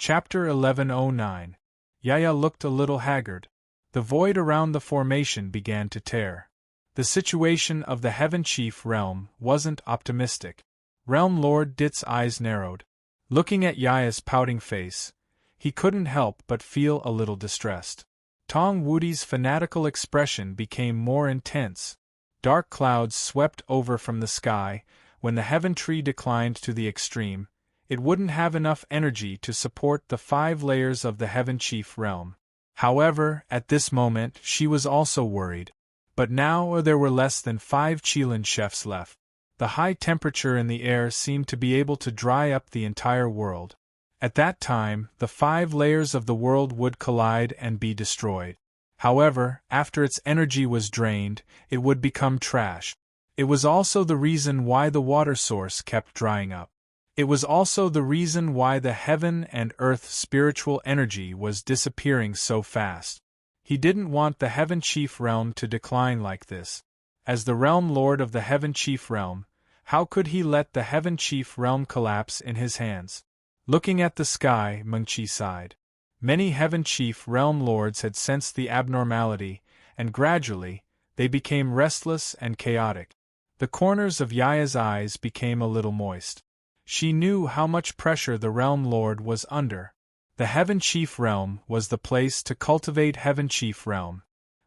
Chapter 1109. Yaya looked a little haggard. The void around the formation began to tear. The situation of the Heaven Chief realm wasn't optimistic. Realm Lord Dit's eyes narrowed. Looking at Yaya's pouting face, he couldn't help but feel a little distressed. Tong Wuti's fanatical expression became more intense. Dark clouds swept over from the sky. When the Heaven Tree declined to the extreme, it wouldn't have enough energy to support the 5 layers of the Heaven Chief realm. However, at this moment she was also worried. But now there were less than 5 Qilin chefs left. The high temperature in the air seemed to be able to dry up the entire world. At that time, the 5 layers of the world would collide and be destroyed. However, after its energy was drained, it would become trash. It was also the reason why the water source kept drying up. It was also the reason why the heaven and earth spiritual energy was disappearing so fast. He didn't want the Heaven Chief realm to decline like this. As the realm lord of the Heaven Chief realm, how could he let the Heaven Chief realm collapse in his hands? Looking at the sky, Mengqi sighed. Many Heaven Chief realm lords had sensed the abnormality, and gradually, they became restless and chaotic. The corners of Yaya's eyes became a little moist. She knew how much pressure the realm lord was under. The Heaven Chief realm was the place to cultivate Heaven Chief realm.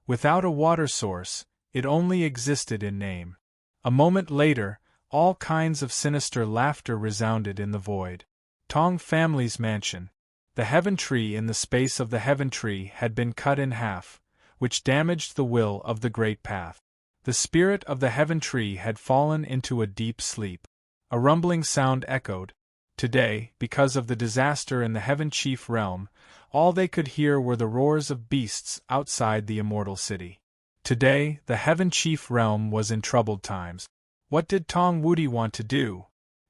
Without a water source, it only existed in name. A moment later, all kinds of sinister laughter resounded in the void. Tong family's mansion. The Heaven Tree in the space of the Heaven Tree had been cut in half, which damaged the will of the Great Path. The spirit of the Heaven Tree had fallen into a deep sleep. A rumbling sound echoed. Today, because of the disaster in the Heaven Chief realm, all they could hear were the roars of beasts outside the immortal city. Today, the Heaven Chief realm was in troubled times. What did Tong Wuti want to do?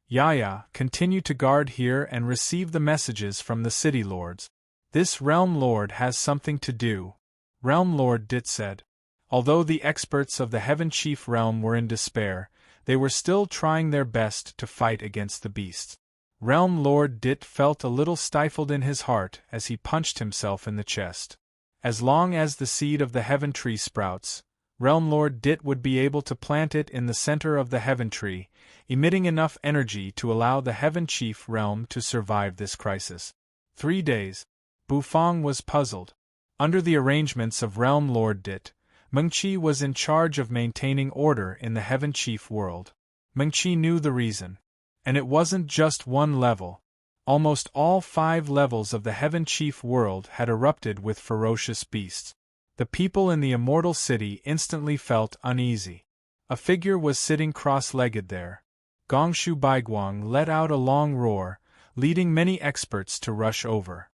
Yaya, continue to guard here and receive the messages from the city lords. This realm lord has something to do, Realm Lord Dit said. Although the experts of the Heaven Chief realm were in despair, they were still trying their best to fight against the beasts. Realm Lord Dit felt a little stifled in his heart as he punched himself in the chest. As long as the seed of the Heaven Tree sprouts, Realm Lord Dit would be able to plant it in the center of the Heaven Tree, emitting enough energy to allow the Heaven Chief realm to survive this crisis. 3 days. Bufang was puzzled. Under the arrangements of Realm Lord Dit, Mengqi was in charge of maintaining order in the Heaven Chief world. Mengqi knew the reason. And it wasn't just one level. Almost all 5 levels of the Heaven Chief world had erupted with ferocious beasts. The people in the immortal city instantly felt uneasy. A figure was sitting cross-legged there. Gongshu Baiguang let out a long roar, leading many experts to rush over.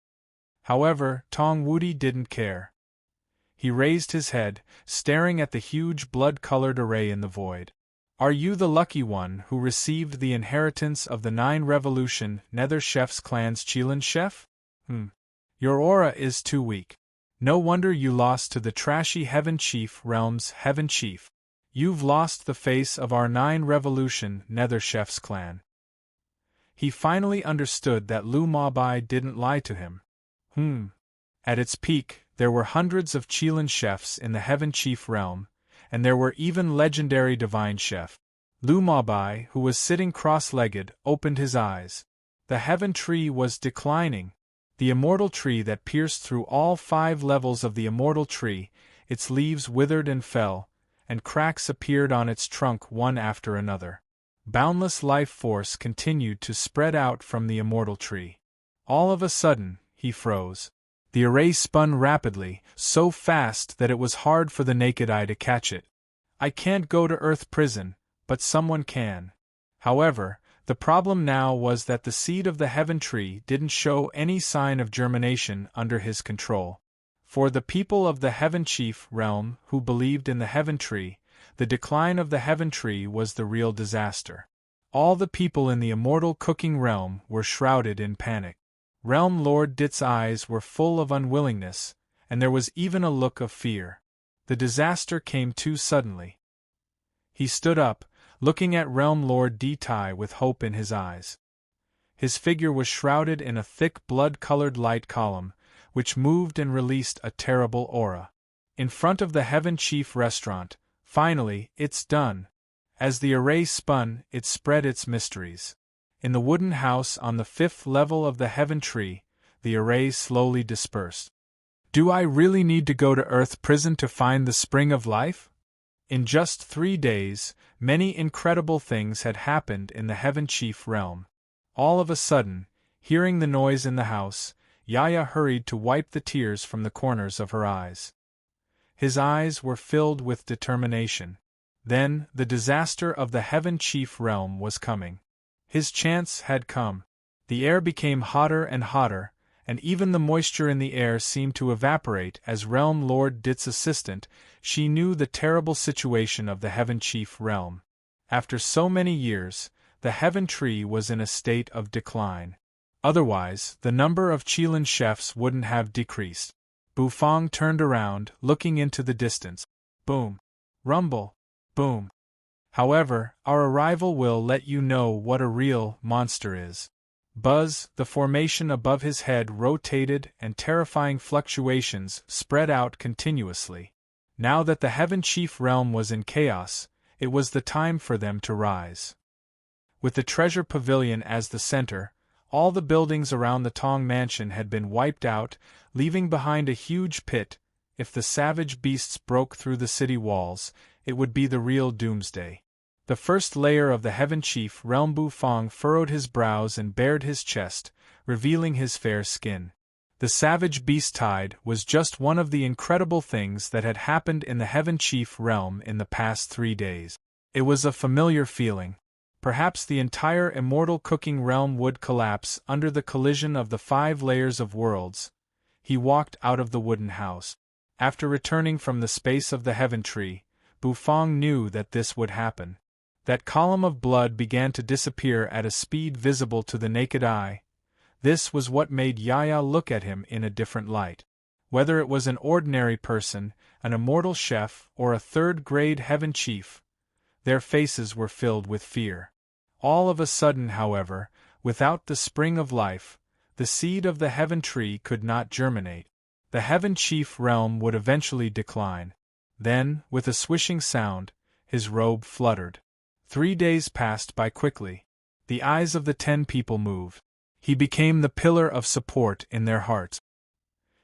However, Tong Wuti didn't care. He raised his head, staring at the huge blood-colored array in the void. Are you the lucky one who received the inheritance of the 9 Revolution Nether Chef's clan's Qilin chef? Your aura is too weak. No wonder you lost to the trashy Heaven Chief realm's Heaven Chief. You've lost the face of our 9 Revolution Nether Chef's clan. He finally understood that Lu Mabai didn't lie to him. At its peak, there were hundreds of Qilin chefs in the Heaven Chief realm, and there were even legendary divine chef. Lu Mabai, who was sitting cross-legged, opened his eyes. The Heaven Tree was declining. The immortal tree that pierced through all 5 levels of the immortal tree, its leaves withered and fell, and cracks appeared on its trunk one after another. Boundless life force continued to spread out from the immortal tree. All of a sudden, he froze. The array spun rapidly, so fast that it was hard for the naked eye to catch it. I can't go to Earth Prison, but someone can. However, the problem now was that the seed of the Heaven Tree didn't show any sign of germination under his control. For the people of the Heaven Chief realm who believed in the Heaven Tree, the decline of the Heaven Tree was the real disaster. All the people in the immortal cooking realm were shrouded in panic. Realm Lord Dit's eyes were full of unwillingness, and there was even a look of fear. The disaster came too suddenly. He stood up, looking at Realm Lord Ditai with hope in his eyes. His figure was shrouded in a thick blood-colored light column, which moved and released a terrible aura. In front of the Heaven Chief restaurant, finally, it's done. As the array spun, it spread its mysteries. In the wooden house on the 5th level of the Heaven Tree, the array slowly dispersed. Do I really need to go to Earth Prison to find the spring of life? In just 3 days, many incredible things had happened in the Heaven Chief realm. All of a sudden, hearing the noise in the house, Yaya hurried to wipe the tears from the corners of her eyes. His eyes were filled with determination. Then, the disaster of the Heaven Chief realm was coming. His chance had come. The air became hotter and hotter, and even the moisture in the air seemed to evaporate as Realm Lord Dit's assistant. She knew the terrible situation of the Heaven Chief realm. After so many years, the Heaven Tree was in a state of decline. Otherwise, the number of Qilin chefs wouldn't have decreased. Bufang turned around, looking into the distance. Boom. Rumble. Boom. However, our arrival will let you know what a real monster is. Buzz, the formation above his head rotated and terrifying fluctuations spread out continuously. Now that the Heaven Chief realm was in chaos, it was the time for them to rise. With the treasure pavilion as the center, all the buildings around the Tong mansion had been wiped out, leaving behind a huge pit. If the savage beasts broke through the city walls, it would be the real doomsday. The first layer of the Heaven Chief realm. Bufang furrowed his brows and bared his chest, revealing his fair skin. The savage beast tide was just one of the incredible things that had happened in the Heaven Chief realm in the past 3 days. It was a familiar feeling. Perhaps the entire immortal cooking realm would collapse under the collision of the 5 layers of worlds. He walked out of the wooden house. After returning from the space of the Heaven Tree, Bufang knew that this would happen. That column of blood began to disappear at a speed visible to the naked eye. This was what made Yaya look at him in a different light. Whether it was an ordinary person, an immortal chef, or a third-grade Heaven Chief, their faces were filled with fear. All of a sudden, however, without the spring of life, the seed of the Heaven Tree could not germinate. The Heaven Chief realm would eventually decline. Then, with a swishing sound, his robe fluttered. 3 days passed by quickly. The eyes of the 10 people moved. He became the pillar of support in their hearts.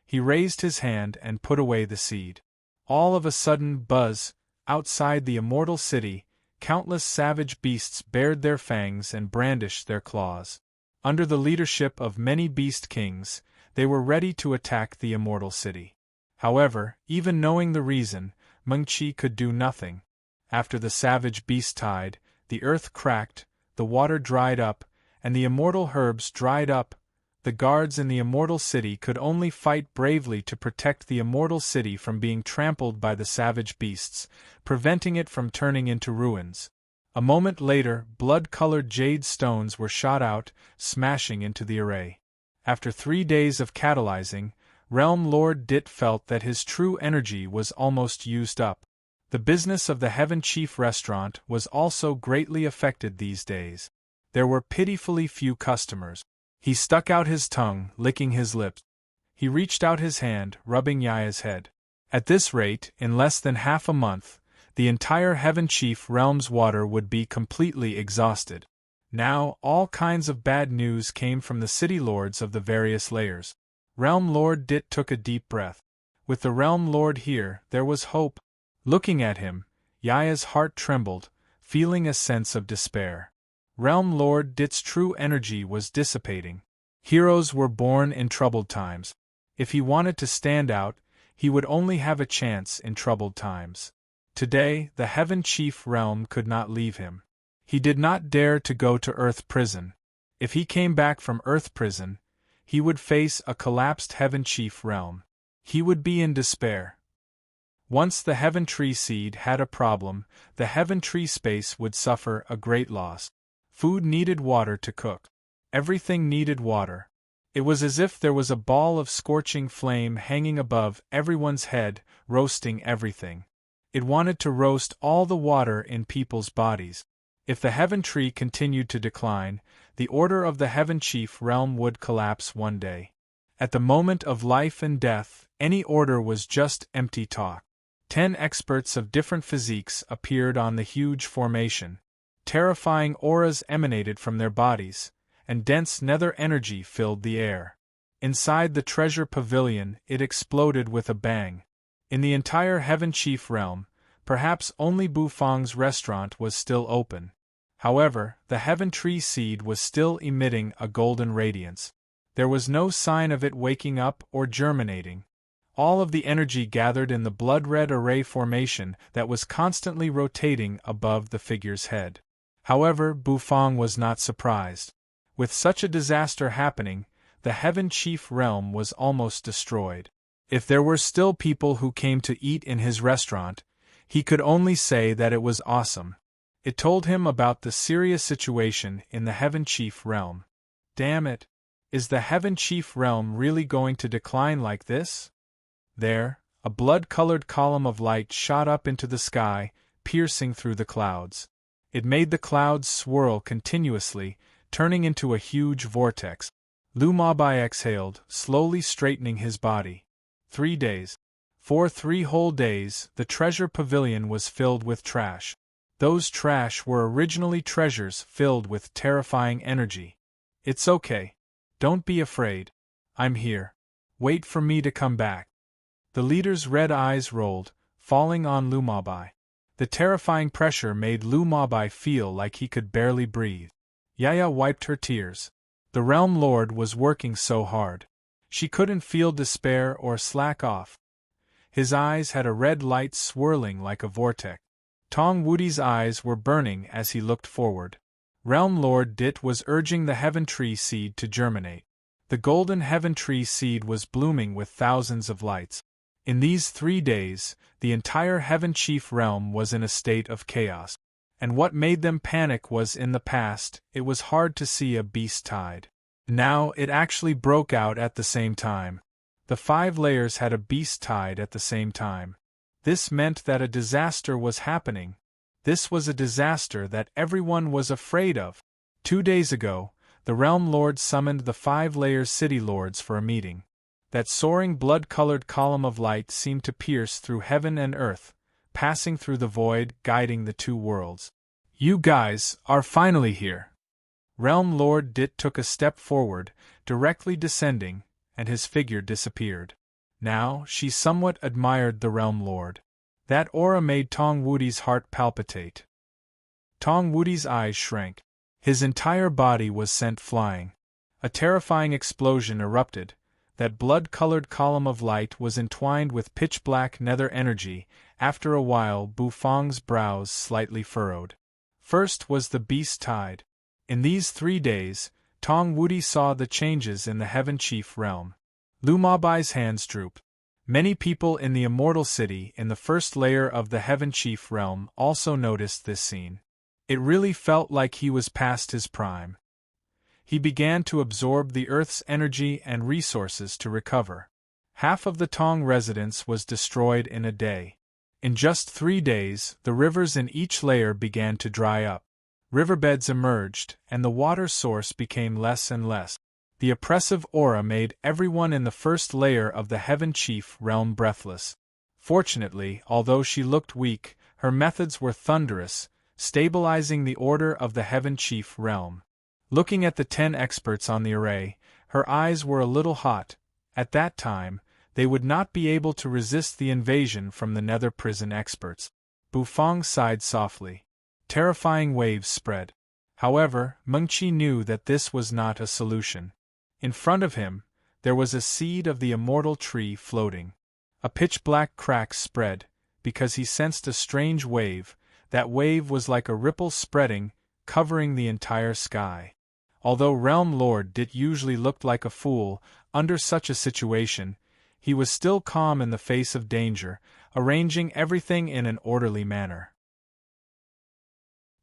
He raised his hand and put away the seed. All of a sudden, buzz, outside the immortal city, countless savage beasts bared their fangs and brandished their claws. Under the leadership of many beast kings, they were ready to attack the immortal city. However, even knowing the reason, Mengqi could do nothing. After the savage beast tide, the earth cracked, the water dried up, and the immortal herbs dried up. The guards in the immortal city could only fight bravely to protect the immortal city from being trampled by the savage beasts, preventing it from turning into ruins. A moment later, blood-colored jade stones were shot out, smashing into the array. After 3 days of catalyzing, Realm Lord Dit felt that his true energy was almost used up. The business of the Heaven Chief restaurant was also greatly affected these days. There were pitifully few customers. He stuck out his tongue, licking his lips. He reached out his hand, rubbing Yaya's head. At this rate, in less than half a month, the entire Heaven Chief realm's water would be completely exhausted. Now, all kinds of bad news came from the city lords of the various layers. Realm Lord Dit took a deep breath. With the Realm Lord here, there was hope. Looking at him, Yaya's heart trembled, feeling a sense of despair. Realm Lord Dit's true energy was dissipating. Heroes were born in troubled times. If he wanted to stand out, he would only have a chance in troubled times. Today, the Heaven Chief realm could not leave him. He did not dare to go to Earth Prison. If he came back from Earth Prison, he would face a collapsed Heaven Chief realm. He would be in despair. Once the Heaven Tree seed had a problem, the Heaven Tree space would suffer a great loss. Food needed water to cook. Everything needed water. It was as if there was a ball of scorching flame hanging above everyone's head, roasting everything. It wanted to roast all the water in people's bodies. If the Heaven Tree continued to decline, the order of the Heaven Chief realm would collapse one day. At the moment of life and death, any order was just empty talk. 10 experts of different physiques appeared on the huge formation. Terrifying auras emanated from their bodies, and dense nether energy filled the air. Inside the treasure pavilion, it exploded with a bang. In the entire Heaven Chief realm, perhaps only Bufang's restaurant was still open. However, the Heaven Tree Seed was still emitting a golden radiance. There was no sign of it waking up or germinating. All of the energy gathered in the blood-red array formation that was constantly rotating above the figure's head. However, Bufang was not surprised. With such a disaster happening, the Heaven Chief realm was almost destroyed. If there were still people who came to eat in his restaurant, he could only say that it was awesome. It told him about the serious situation in the Heaven Chief realm. Damn it! Is the Heaven Chief realm really going to decline like this? There, a blood-colored column of light shot up into the sky, piercing through the clouds. It made the clouds swirl continuously, turning into a huge vortex. Lu Mabai exhaled, slowly straightening his body. 3 days. For 3 whole days, the treasure pavilion was filled with trash. Those trash were originally treasures filled with terrifying energy. It's okay. Don't be afraid. I'm here. Wait for me to come back. The leader's red eyes rolled, falling on Lu Mabai. The terrifying pressure made Lu Mabai feel like he could barely breathe. Yaya wiped her tears. The Realm Lord was working so hard. She couldn't feel despair or slack off. His eyes had a red light swirling like a vortex. Tong Wudi's eyes were burning as he looked forward. Realm Lord Dit was urging the Heaven Tree Seed to germinate. The golden Heaven Tree Seed was blooming with thousands of lights. In these 3 days, the entire Heaven Chief realm was in a state of chaos. And what made them panic was in the past, it was hard to see a beast tide. Now it actually broke out at the same time. The 5 layers had a beast tide at the same time. This meant that a disaster was happening. This was a disaster that everyone was afraid of. 2 days ago, the Realm Lord summoned the 5 layers city lords for a meeting. That soaring blood-colored column of light seemed to pierce through heaven and earth, passing through the void, guiding the 2 worlds. You guys are finally here. Realm Lord Dit took a step forward, directly descending, and his figure disappeared. Now, she somewhat admired the Realm Lord. That aura made Tong Wudi's heart palpitate. Tong Wudi's eyes shrank. His entire body was sent flying. A terrifying explosion erupted. That blood-colored column of light was entwined with pitch-black nether energy. After a while, Bufang's brows slightly furrowed. First was the beast tide. In these 3 days, Tong Wudi saw the changes in the Heaven Chief realm. Lu Mabai's hands drooped. Many people in the Immortal City in the first layer of the Heaven Chief realm also noticed this scene. It really felt like he was past his prime. He began to absorb the Earth's energy and resources to recover. Half of the Tong residence was destroyed in a day. In just 3 days, the rivers in each layer began to dry up. Riverbeds emerged, and the water source became less and less. The oppressive aura made everyone in the first layer of the Heaven Chief realm breathless. Fortunately, although she looked weak, her methods were thunderous, stabilizing the order of the Heaven Chief realm. Looking at the 10 experts on the array, her eyes were a little hot. At that time, they would not be able to resist the invasion from the Nether Prison experts. Bufang sighed softly. Terrifying waves spread. However, Mengqi knew that this was not a solution. In front of him, there was a seed of the immortal tree floating. A pitch-black crack spread, because he sensed a strange wave. That wave was like a ripple spreading, covering the entire sky. Although Realm Lord Dit usually looked like a fool, under such a situation, he was still calm in the face of danger, arranging everything in an orderly manner.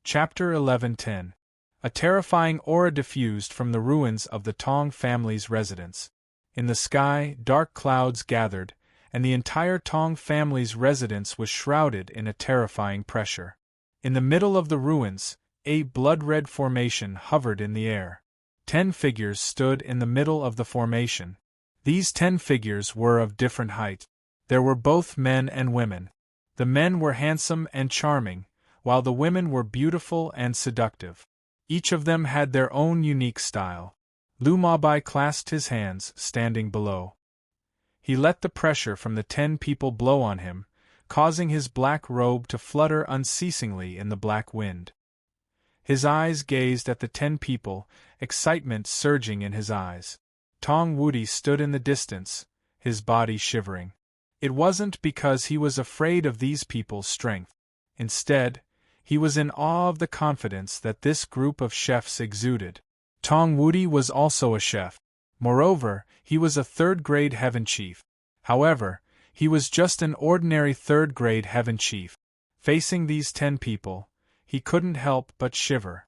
Chapter 11:10. A terrifying aura diffused from the ruins of the Tong family's residence. In the sky, dark clouds gathered, and the entire Tong family's residence was shrouded in a terrifying pressure. In the middle of the ruins, a blood-red formation hovered in the air. 10 figures stood in the middle of the formation. These 10 figures were of different height. There were both men and women. The men were handsome and charming, while the women were beautiful and seductive. Each of them had their own unique style. Lumabai clasped his hands, standing below. He let the pressure from the 10 people blow on him, causing his black robe to flutter unceasingly in the black wind. His eyes gazed at the 10 people, excitement surging in his eyes. Tong Wudi stood in the distance, his body shivering. It wasn't because he was afraid of these people's strength. Instead, he was in awe of the confidence that this group of chefs exuded. Tong Wudi was also a chef. Moreover, he was a third-grade heaven chief. However, he was just an ordinary third-grade heaven chief. Facing these 10 people, he couldn't help but shiver.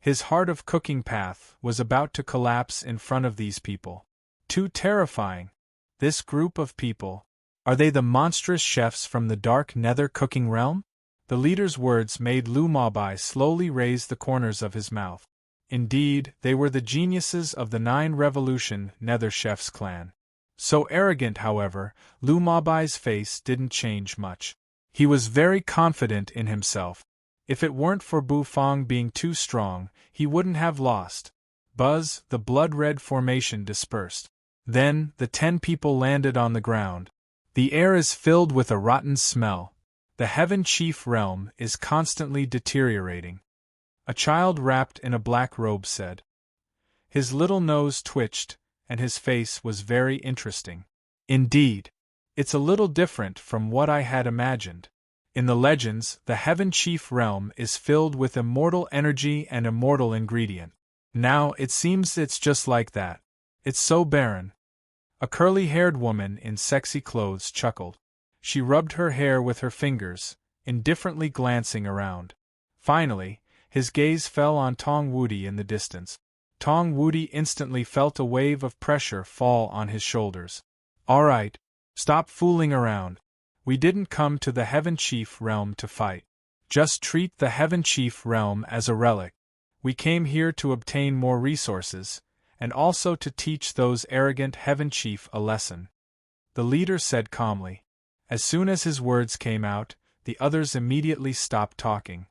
His heart of cooking path was about to collapse in front of these people. Too terrifying. This group of people. Are they the monstrous chefs from the dark nether cooking realm? The leader's words made Lumabai slowly raise the corners of his mouth. Indeed, they were the geniuses of the 9 Revolution Nether Chefs clan. So arrogant, however, Lumabai's face didn't change much. He was very confident in himself. If it weren't for Bu Fong being too strong, he wouldn't have lost. Buzz, the blood-red formation dispersed. Then, the 10 people landed on the ground. The air is filled with a rotten smell. The Heaven Chief realm is constantly deteriorating. A child wrapped in a black robe said. His little nose twitched, and his face was very interesting. Indeed, it's a little different from what I had imagined. In the legends, the Heaven Chief realm is filled with immortal energy and immortal ingredient. Now it seems it's just like that. It's so barren. A curly-haired woman in sexy clothes chuckled. She rubbed her hair with her fingers, indifferently glancing around. Finally, his gaze fell on Tong Wudi in the distance. Tong Wudi instantly felt a wave of pressure fall on his shoulders. All right, stop fooling around. We didn't come to the Heaven Chief realm to fight. Just treat the Heaven Chief realm as a relic. We came here to obtain more resources, and also to teach those arrogant Heaven Chief a lesson. The leader said calmly. As soon as his words came out, the others immediately stopped talking.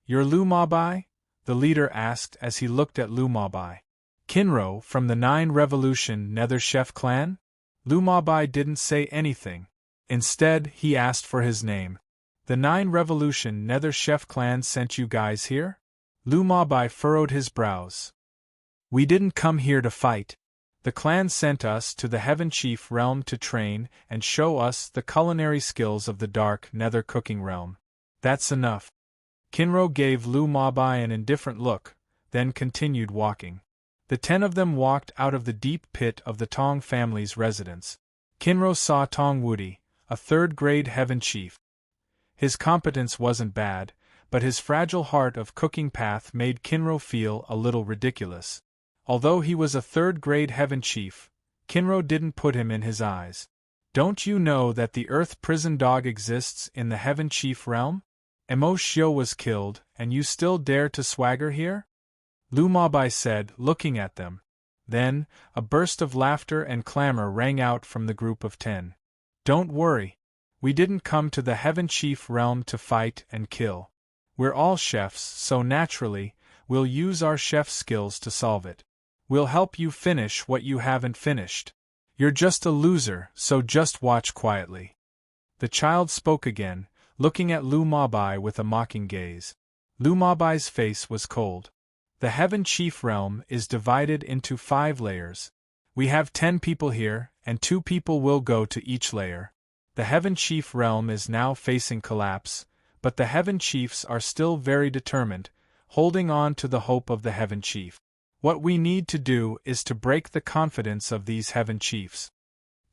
You're Lumabai? The leader asked as he looked at Lumabai. Kinro from the 9 Revolution Nether Chef clan? Lumabai didn't say anything. Instead, he asked for his name. The 9 Revolution Nether Chef clan sent you guys here? Lumabai furrowed his brows. We didn't come here to fight. The clan sent us to the Heaven Chief realm to train and show us the culinary skills of the dark nether cooking realm. That's enough. Kinro gave Lumabai an indifferent look, then continued walking. The 10 of them walked out of the deep pit of the Tong family's residence. Kinro saw Tong Wudi, a third-grade Heaven Chief. His competence wasn't bad, but his fragile heart of cooking path made Kinro feel a little ridiculous. Although he was a third-grade Heaven Chief, Kinro didn't put him in his eyes. Don't you know that the Earth Prison Dog exists in the Heaven Chief realm? Emo Shio was killed, and you still dare to swagger here? Lumabai said, looking at them. Then, a burst of laughter and clamor rang out from the group of 10. Don't worry. We didn't come to the Heaven Chief realm to fight and kill. We're all chefs, so naturally, we'll use our chef skills to solve it. We'll help you finish what you haven't finished. You're just a loser, so just watch quietly. The child spoke again, looking at Lumabai with a mocking gaze. Lumabai's face was cold. The Heaven Chief realm is divided into 5 layers. We have 10 people here, and 2 people will go to each layer. The Heaven Chief realm is now facing collapse, but the Heaven Chiefs are still very determined, holding on to the hope of the Heaven Chief. What we need to do is to break the confidence of these Heaven Chiefs.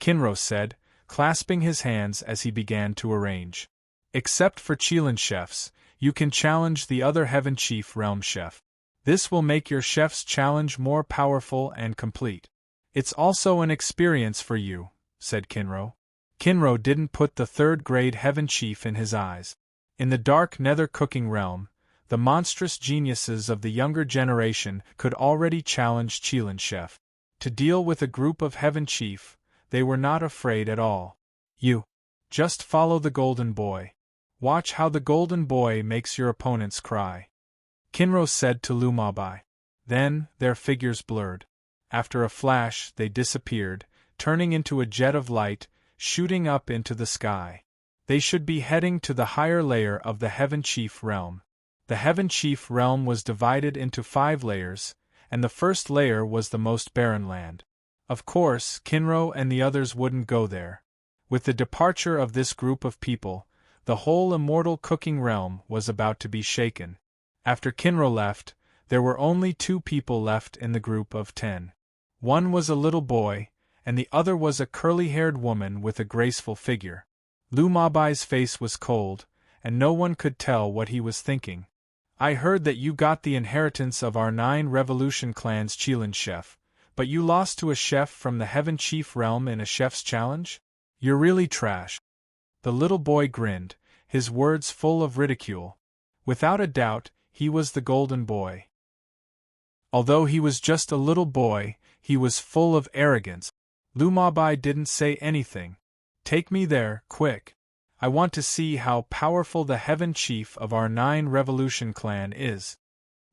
Kinro said, clasping his hands as he began to arrange. Except for Chilan chefs, you can challenge the other Heaven Chief realm chef. This will make your chef's challenge more powerful and complete. It's also an experience for you, said Kinro. Kinro didn't put the third-grade Heaven Chief in his eyes. In the dark nether cooking realm, The monstrous geniuses of the younger generation could already challenge Qilin Chef. To deal with a group of Heaven Chief, they were not afraid at all. You just follow the Golden Boy. Watch how the Golden Boy makes your opponents cry, Kinro said to Lu Mabai. Then, their figures blurred. After a flash, they disappeared, turning into a jet of light, shooting up into the sky. They should be heading to the higher layer of the Heaven Chief realm. The Heaven Chief realm was divided into 5 layers, and the first layer was the most barren land. Of course, Kinro and the others wouldn't go there. With the departure of this group of people, the whole immortal cooking realm was about to be shaken. After Kinro left, there were only 2 people left in the group of 10. One was a little boy, and the other was a curly-haired woman with a graceful figure. Lu Mabai's face was cold, and no one could tell what he was thinking. I heard that you got the inheritance of our 9 revolution clans Qilin Chef, but you lost to a chef from the Heaven Chief realm in a chef's challenge? You're really trash. The little boy grinned, his words full of ridicule. Without a doubt, he was the Golden Boy. Although he was just a little boy, he was full of arrogance. Lu Mabai didn't say anything. Take me there, quick. I want to see how powerful the Heaven Chief of our 9 revolution clan is.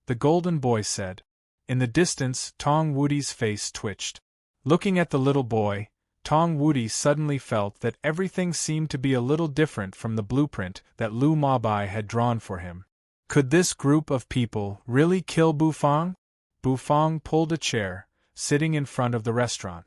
The Golden Boy said. In the distance, Tong Woody's face twitched. Looking at the little boy, Tong Woody suddenly felt that everything seemed to be a little different from the blueprint that Lu Mabai had drawn for him. Could this group of people really kill Bufang? Bufang pulled a chair, sitting in front of the restaurant.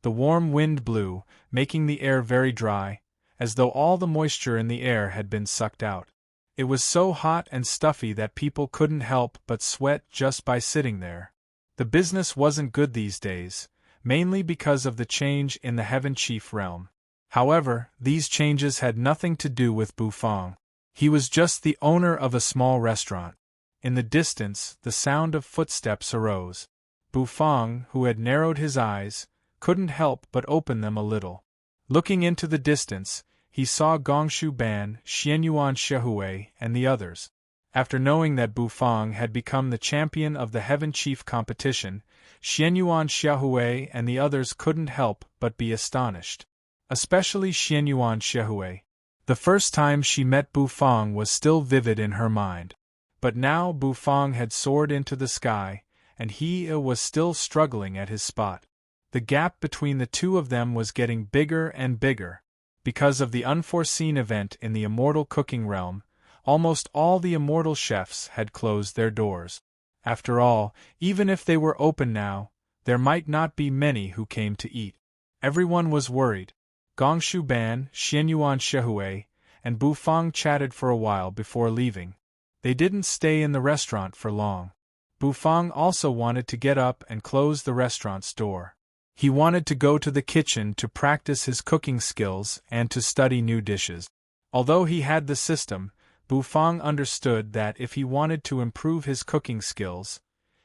The warm wind blew, making the air very dry, as though all the moisture in the air had been sucked out. It was so hot and stuffy that people couldn't help but sweat just by sitting there. The business wasn't good these days, mainly because of the change in the Heaven Chief realm. However, these changes had nothing to do with Bufang. He was just the owner of a small restaurant. In the distance, the sound of footsteps arose. Bufang, who had narrowed his eyes, couldn't help but open them a little. Looking into the distance, he saw Gongshu Ban, Xianyuan Shehui, and the others. After knowing that Bufang had become the champion of the Heaven Chief competition, Xianyuan Shehui and the others couldn't help but be astonished. Especially Xianyuan Shehui. The first time she met Bufang was still vivid in her mind. But now Bufang had soared into the sky, and he was still struggling at his spot. The gap between the two of them was getting bigger and bigger. Because of the unforeseen event in the immortal cooking realm, almost all the immortal chefs had closed their doors. After all, even if they were open now, there might not be many who came to eat. Everyone was worried. Gongshu Ban, Xianyuan Shehui, and Bufang chatted for a while before leaving. They didn't stay in the restaurant for long. Bufang also wanted to get up and close the restaurant's door. He wanted to go to the kitchen to practice his cooking skills and to study new dishes. Although he had the system, Bufang understood that if he wanted to improve his cooking skills,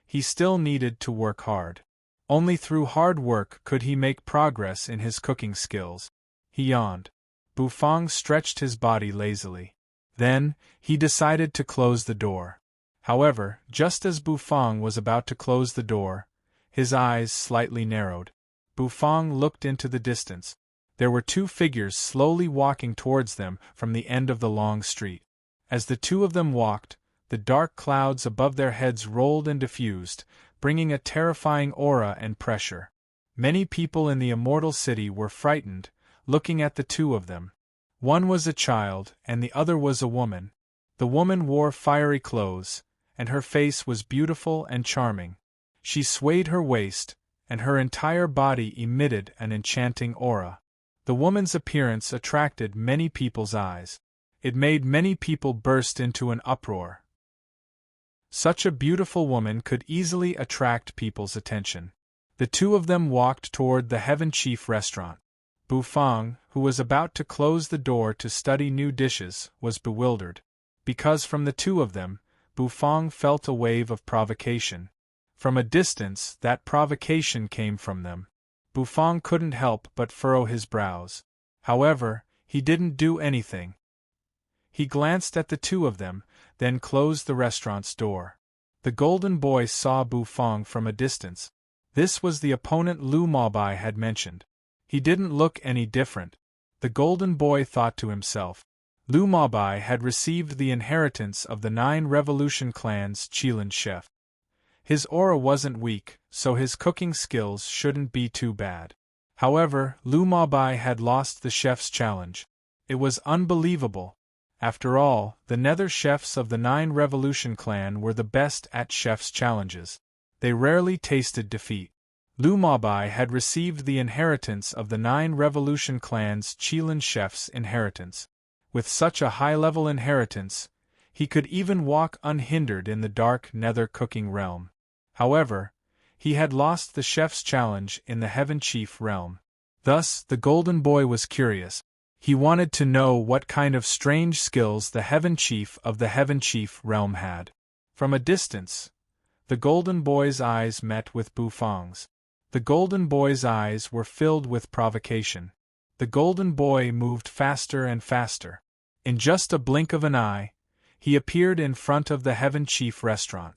he still needed to work hard. Only through hard work could he make progress in his cooking skills. He yawned. Bufang stretched his body lazily. Then, he decided to close the door. However, just as Bufang was about to close the door, his eyes slightly narrowed. Bufang looked into the distance. There were 2 figures slowly walking towards them from the end of the long street. As the 2 of them walked, the dark clouds above their heads rolled and diffused, bringing a terrifying aura and pressure. Many people in the immortal city were frightened, looking at the 2 of them. One was a child, and the other was a woman. The woman wore fiery clothes, and her face was beautiful and charming. She swayed her waist, and her entire body emitted an enchanting aura. The woman's appearance attracted many people's eyes. It made many people burst into an uproar. Such a beautiful woman could easily attract people's attention. The 2 of them walked toward the Heaven Chief restaurant. Bufang, who was about to close the door to study new dishes, was bewildered. Because from the 2 of them, Bufang felt a wave of provocation. From a distance, that provocation came from them. Bufang couldn't help but furrow his brows. However, he didn't do anything. He glanced at the two of them, then closed the restaurant's door. The golden boy saw Bufang from a distance. This was the opponent Lu Maobai had mentioned. He didn't look any different. The golden boy thought to himself. Lu Maobai had received the inheritance of the 9 Revolution Clan's Qilin chef. His aura wasn't weak, so his cooking skills shouldn't be too bad. However, Lu Maobai had lost the chef's challenge. It was unbelievable. After all, the nether chefs of the 9 Revolution Clan were the best at chef's challenges. They rarely tasted defeat. Lu Maobai had received the inheritance of the 9 Revolution Clan's Qilin chef's inheritance. With such a high-level inheritance, he could even walk unhindered in the dark nether cooking realm. However, he had lost the chef's challenge in the Heaven Chief realm. Thus, the golden boy was curious. He wanted to know what kind of strange skills the Heaven Chief of the Heaven Chief realm had. From a distance, the golden boy's eyes met with Bufang's. The golden boy's eyes were filled with provocation. The golden boy moved faster and faster. In just a blink of an eye, he appeared in front of the Heaven Chief restaurant.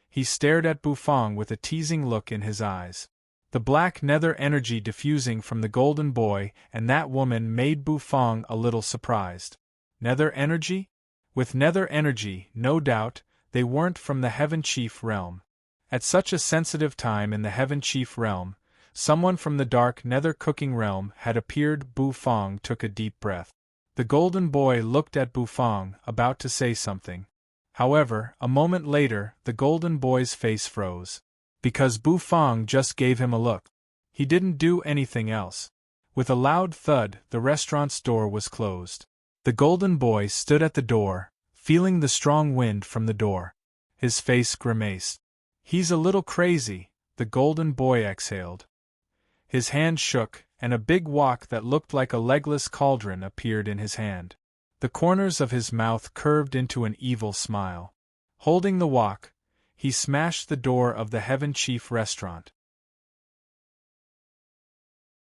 He stared at Bufang with a teasing look in his eyes. The black nether energy diffusing from the golden boy and that woman made Bufang a little surprised. Nether energy? With nether energy, no doubt, they weren't from the Heaven Chief realm. At such a sensitive time in the Heaven Chief realm, someone from the dark nether cooking realm had appeared. Bufang took a deep breath. The golden boy looked at Bufang, about to say something. However, a moment later, the golden boy's face froze. Because Bufang just gave him a look. He didn't do anything else. With a loud thud, the restaurant's door was closed. The golden boy stood at the door, feeling the strong wind from the door. His face grimaced. "He's a little crazy," the golden boy exhaled. His hand shook, and a big wok that looked like a legless cauldron appeared in his hand. The corners of his mouth curved into an evil smile. Holding the wok, he smashed the door of the Heaven Chief restaurant.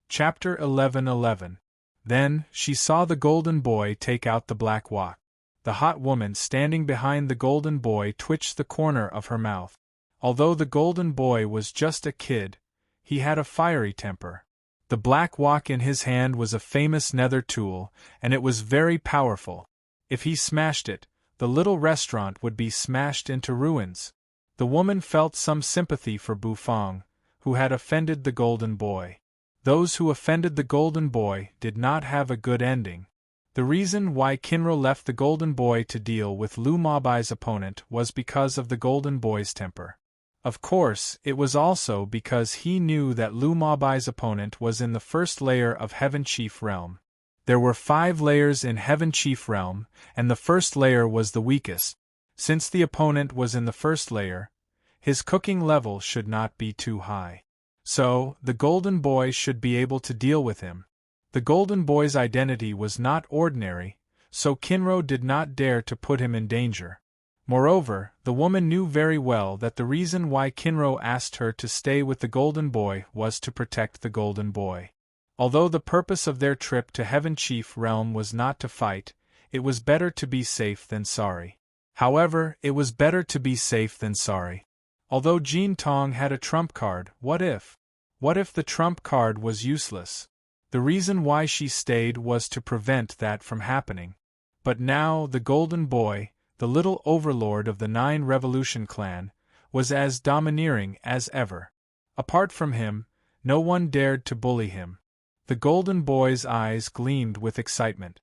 Chapter 11:11. Then, she saw the golden boy take out the black wok. The hot woman standing behind the golden boy twitched the corner of her mouth. Although the golden boy was just a kid, he had a fiery temper. The black wok in his hand was a famous nether tool, and it was very powerful. If he smashed it, the little restaurant would be smashed into ruins. The woman felt some sympathy for Bufang, who had offended the golden boy. Those who offended the golden boy did not have a good ending. The reason why Kinro left the golden boy to deal with Lu Maobai's opponent was because of the golden boy's temper. Of course, it was also because he knew that Lu Maobai's opponent was in the first layer of Heaven Chief realm. There were 5 layers in Heaven Chief realm, and the first layer was the weakest. Since the opponent was in the first layer, his cooking level should not be too high. So, the golden boy should be able to deal with him. The golden boy's identity was not ordinary, so Kinro did not dare to put him in danger. Moreover, the woman knew very well that the reason why Kinro asked her to stay with the golden boy was to protect the golden boy. Although the purpose of their trip to Heaven Chief realm was not to fight, it was better to be safe than sorry. However, it was better to be safe than sorry. Although Jin Tong had a trump card, what if? What if the trump card was useless? The reason why she stayed was to prevent that from happening. But now the golden boy, the little overlord of the 9 Revolution Clan, was as domineering as ever. Apart from him, no one dared to bully him. The golden boy's eyes gleamed with excitement.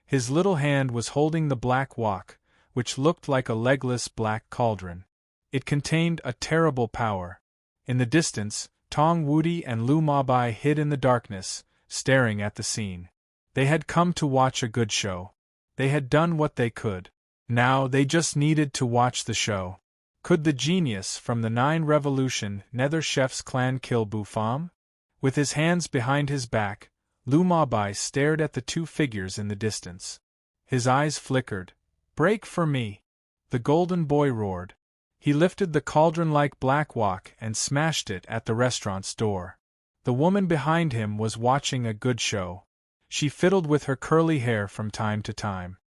His little hand was holding the black wok, which looked like a legless black cauldron. It contained a terrible power. In the distance, Tong Wudi and Lu Maobai hid in the darkness, staring at the scene. They had come to watch a good show. They had done what they could. Now they just needed to watch the show. Could the genius from the 9 Revolution Nether Chef's clan kill Bufang? With his hands behind his back, Lu Maobai stared at the 2 figures in the distance. His eyes flickered. "Break for me!" the golden boy roared. He lifted the cauldron-like black wok and smashed it at the restaurant's door. The woman behind him was watching a good show. She fiddled with her curly hair from time to time.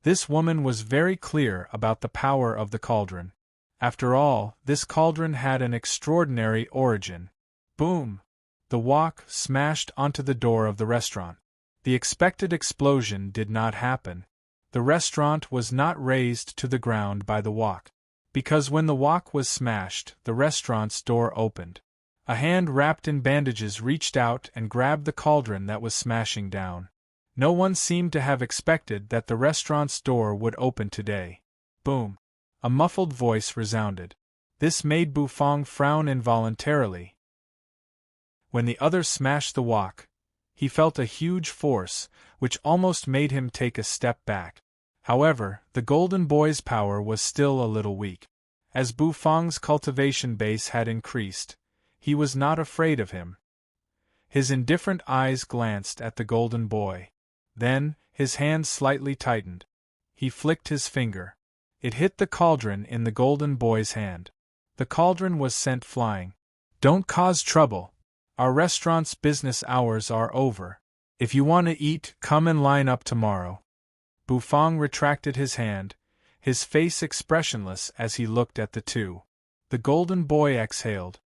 This woman was very clear about the power of the cauldron. After all, this cauldron had an extraordinary origin. Boom! The wok smashed onto the door of the restaurant. The expected explosion did not happen. The restaurant was not razed to the ground by the wok. Because when the wok was smashed, the restaurant's door opened. A hand wrapped in bandages reached out and grabbed the cauldron that was smashing down. No one seemed to have expected that the restaurant's door would open today. Boom! A muffled voice resounded. This made Bufang frown involuntarily. When the other smashed the wok, he felt a huge force, which almost made him take a step back. However, the golden boy's power was still a little weak. As Bufang's cultivation base had increased, he was not afraid of him. His indifferent eyes glanced at the golden boy. Then, his hand slightly tightened. He flicked his finger. It hit the cauldron in the golden boy's hand. The cauldron was sent flying. "Don't cause trouble. Our restaurant's business hours are over. If you want to eat, come and line up tomorrow." Bufang retracted his hand, his face expressionless as he looked at the two. The golden boy exhaled.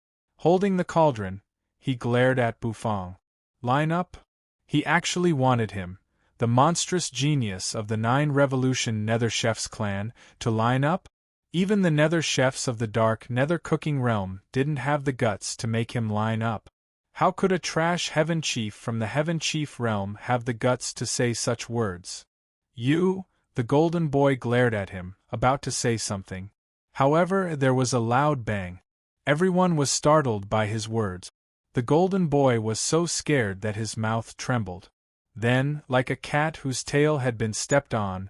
Holding the cauldron, he glared at Bufang. Line up? He actually wanted him, the monstrous genius of the 9 Revolution Nether Chefs clan, to line up? Even the Nether Chefs of the Dark Nether Cooking Realm didn't have the guts to make him line up. How could a trash Heaven Chief from the Heaven Chief realm have the guts to say such words? "You?" The golden boy glared at him, about to say something. However, there was a loud bang. Everyone was startled by his words. The golden boy was so scared that his mouth trembled. Then, like a cat whose tail had been stepped on,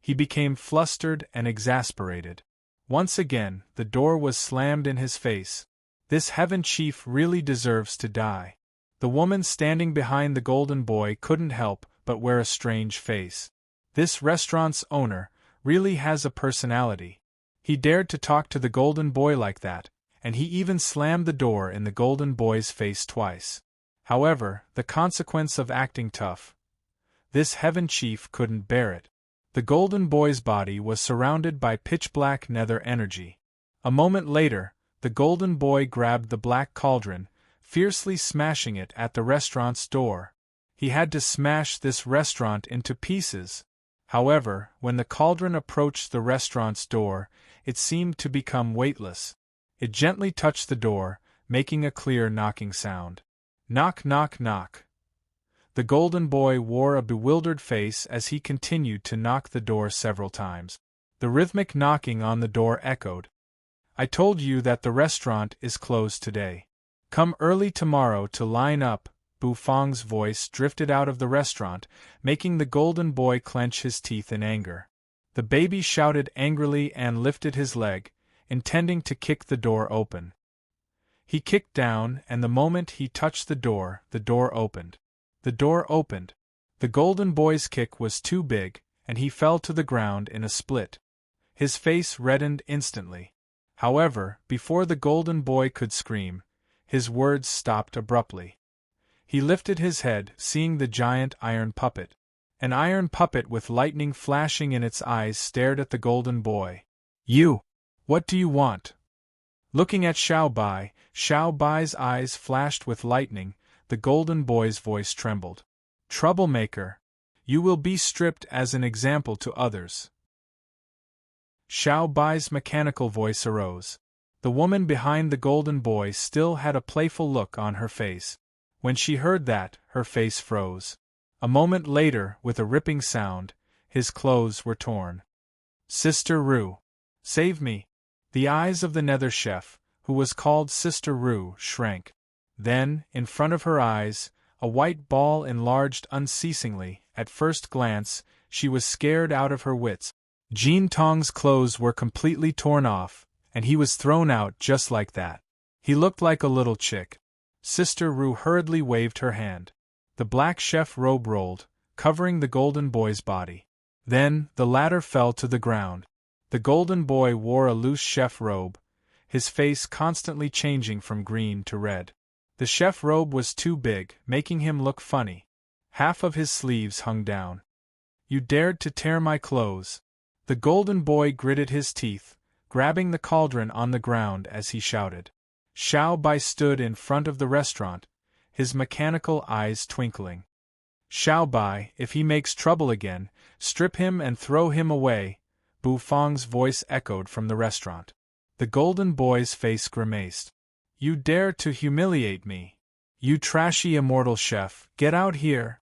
he became flustered and exasperated. Once again, the door was slammed in his face. This Heaven Chief really deserves to die. The woman standing behind the golden boy couldn't help but wear a strange face. This restaurant's owner really has a personality. He dared to talk to the golden boy like that, and he even slammed the door in the golden boy's face twice. However, the consequence of acting tough. This Heaven Chief couldn't bear it. The golden boy's body was surrounded by pitch-black nether energy. A moment later, the golden boy grabbed the black cauldron, fiercely smashing it at the restaurant's door. He had to smash this restaurant into pieces. However, when the cauldron approached the restaurant's door, it seemed to become weightless. It gently touched the door, making a clear knocking sound. Knock, knock, knock. The golden boy wore a bewildered face as he continued to knock the door several times. The rhythmic knocking on the door echoed. "I told you that the restaurant is closed today. Come early tomorrow to line up." Bufang's voice drifted out of the restaurant, making the golden boy clench his teeth in anger. The baby shouted angrily and lifted his leg, intending to kick the door open. He kicked down, and the moment he touched the door opened. The door opened. The golden boy's kick was too big, and he fell to the ground in a split. His face reddened instantly. However, before the golden boy could scream, his words stopped abruptly. He lifted his head, seeing the giant iron puppet. An iron puppet with lightning flashing in its eyes stared at the golden boy. "You! What do you want?" Looking at Xiao Bai's eyes flashed with lightning. The golden boy's voice trembled. "Troublemaker! You will be stripped as an example to others." Xiao Bai's mechanical voice arose. The woman behind the golden boy still had a playful look on her face. When she heard that, her face froze. A moment later, with a ripping sound, his clothes were torn. "Sister Ru! Save me!" The eyes of the Nether Chef, who was called Sister Ru, shrank. Then, in front of her eyes, a white ball enlarged unceasingly. At first glance, she was scared out of her wits. Jin Tong's clothes were completely torn off, and he was thrown out just like that. He looked like a little chick. Sister Ru hurriedly waved her hand. The black chef robe rolled, covering the golden boy's body. Then, the latter fell to the ground. The golden boy wore a loose chef robe, his face constantly changing from green to red. The chef robe was too big, making him look funny. Half of his sleeves hung down. You dared to tear my clothes. The golden boy gritted his teeth, grabbing the cauldron on the ground as he shouted. Xiao Bai stood in front of the restaurant, his mechanical eyes twinkling. Xiao Bai, if he makes trouble again, strip him and throw him away, Bu Fang's voice echoed from the restaurant. The golden boy's face grimaced. You dare to humiliate me? You trashy immortal chef, get out here!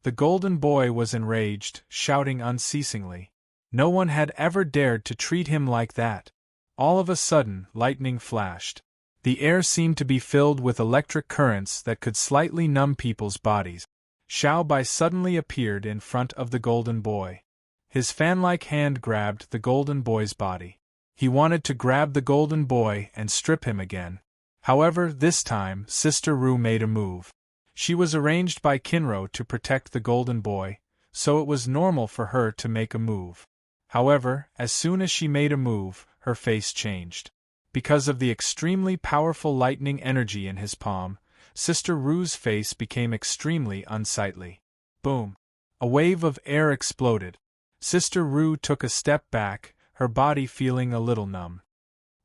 The golden boy was enraged, shouting unceasingly. No one had ever dared to treat him like that. All of a sudden, lightning flashed. The air seemed to be filled with electric currents that could slightly numb people's bodies. Xiao Bai suddenly appeared in front of the golden boy. His fan-like hand grabbed the golden boy's body. He wanted to grab the golden boy and strip him again. However, this time, Sister Ru made a move. She was arranged by Kinro to protect the golden boy, so it was normal for her to make a move. However, as soon as she made a move, her face changed. Because of the extremely powerful lightning energy in his palm, Sister Ru's face became extremely unsightly. Boom! A wave of air exploded. Sister Ru took a step back, her body feeling a little numb.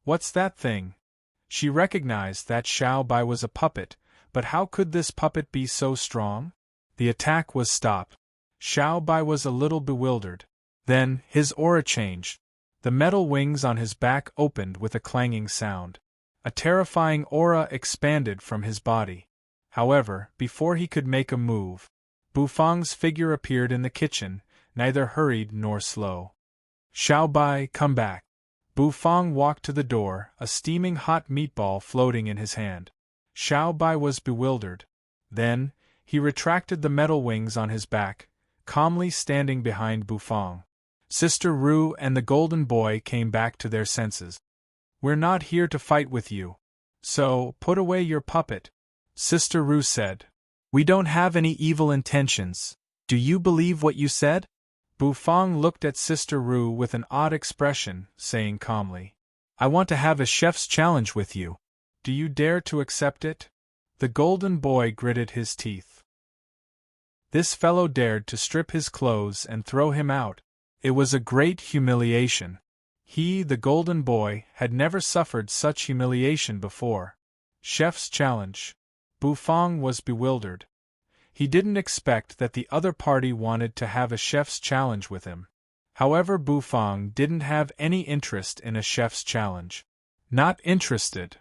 What's that thing? She recognized that Xiao Bai was a puppet, but how could this puppet be so strong? The attack was stopped. Xiao Bai was a little bewildered. Then, his aura changed. The metal wings on his back opened with a clanging sound. A terrifying aura expanded from his body. However, before he could make a move, Bu Fang's figure appeared in the kitchen, neither hurried nor slow. Xiao Bai, come back. Bu Fang walked to the door, a steaming hot meatball floating in his hand. Xiao Bai was bewildered. Then, he retracted the metal wings on his back, calmly standing behind Bu Fang. Sister Ru and the golden boy came back to their senses. We're not here to fight with you. So, put away your puppet, Sister Ru said. We don't have any evil intentions. Do you believe what you said? Bu Fang looked at Sister Ru with an odd expression, saying calmly, I want to have a chef's challenge with you. Do you dare to accept it? The golden boy gritted his teeth. This fellow dared to strip his clothes and throw him out. It was a great humiliation. He, the golden boy, had never suffered such humiliation before. Chef's challenge. Bu Fang was bewildered. He didn't expect that the other party wanted to have a chef's challenge with him. However, Bu Fang didn't have any interest in a chef's challenge. Not interested.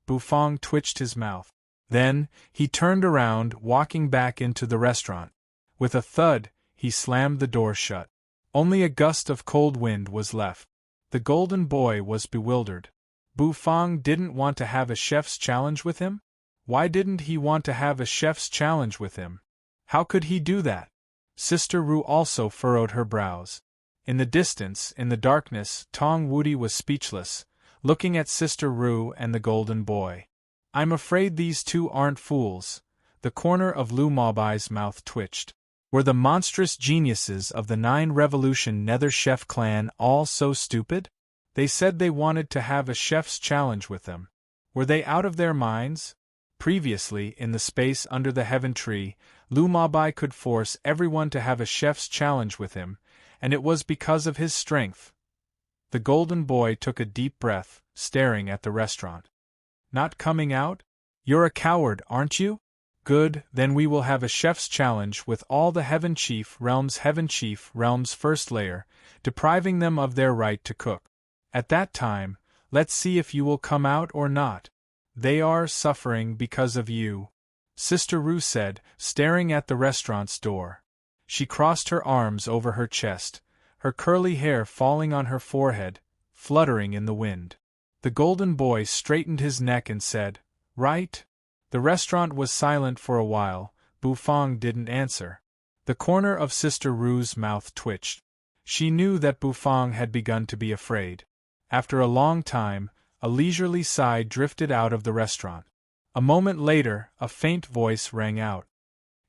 Bu Fang twitched his mouth. Then, he turned around, walking back into the restaurant. With a thud, he slammed the door shut. Only a gust of cold wind was left. The golden boy was bewildered. Bu Fang didn't want to have a chef's challenge with him? Why didn't he want to have a chef's challenge with him? How could he do that? Sister Ru also furrowed her brows. In the distance, in the darkness, Tong Wudi was speechless, looking at Sister Ru and the golden boy. I'm afraid these two aren't fools. The corner of Lu Mobai's mouth twitched. Were the monstrous geniuses of the 9 Revolution Nether Chef clan all so stupid? They said they wanted to have a chef's challenge with them. Were they out of their minds? Previously, in the space under the heaven tree, Lu Mobai could force everyone to have a chef's challenge with him, and it was because of his strength. The golden boy took a deep breath, staring at the restaurant. Not coming out? You're a coward, aren't you? Good, then we will have a chef's challenge with all the Heaven Chief Realms first layer, depriving them of their right to cook. At that time, let's see if you will come out or not. They are suffering because of you, Sister Ru said, staring at the restaurant's door. She crossed her arms over her chest, her curly hair falling on her forehead, fluttering in the wind. The golden boy straightened his neck and said, Right? The restaurant was silent for a while. Bu Fang didn't answer. The corner of Sister Ru's mouth twitched. She knew that Bu Fang had begun to be afraid. After a long time, a leisurely sigh drifted out of the restaurant. A moment later, a faint voice rang out.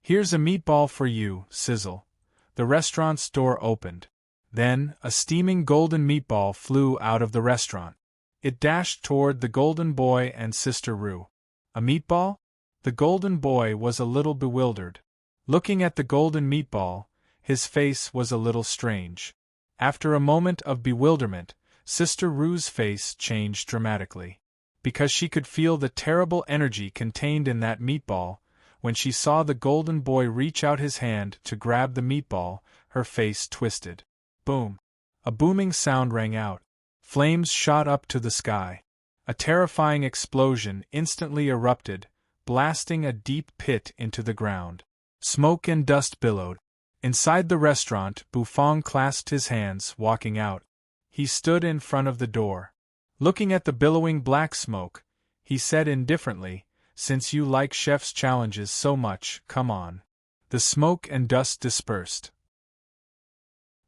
Here's a meatball for you, Sizzle. The restaurant's door opened. Then, a steaming golden meatball flew out of the restaurant. It dashed toward the golden boy and Sister Ru. A meatball? The golden boy was a little bewildered. Looking at the golden meatball, His face was a little strange. After a moment of bewilderment, Sister Rue's face changed dramatically. Because she could feel the terrible energy contained in that meatball, when she saw the golden boy reach out his hand to grab the meatball, her face twisted. Boom! A booming sound rang out. Flames shot up to the sky. A terrifying explosion instantly erupted, blasting a deep pit into the ground. Smoke and dust billowed. Inside the restaurant, Bufang clasped his hands, walking out. He stood in front of the door. Looking at the billowing black smoke, he said indifferently, "Since you like chef's challenges so much, come on." The smoke and dust dispersed.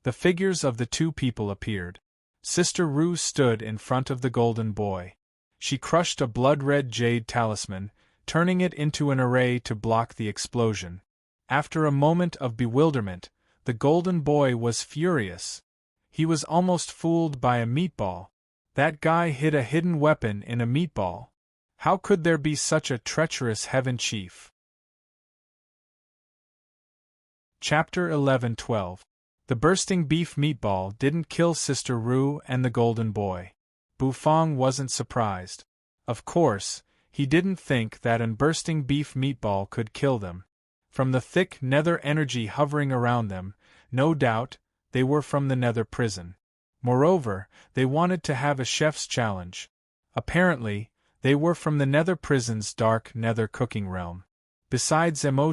The figures of the two people appeared. Sister Rue stood in front of the golden boy. She crushed a blood-red jade talisman, turning it into an array to block the explosion. After a moment of bewilderment, the golden boy was furious. He was almost fooled by a meatball. That guy hid a hidden weapon in a meatball. How could there be such a treacherous heaven chief? Chapter 11-12. The bursting beef meatball didn't kill Sister Rue and the golden boy. Bufang wasn't surprised. Of course, he didn't think that an bursting beef meatball could kill them. From the thick nether energy hovering around them, no doubt, they were from the nether prison. Moreover, they wanted to have a chef's challenge. Apparently, they were from the nether prison's dark nether cooking realm. Besides Emo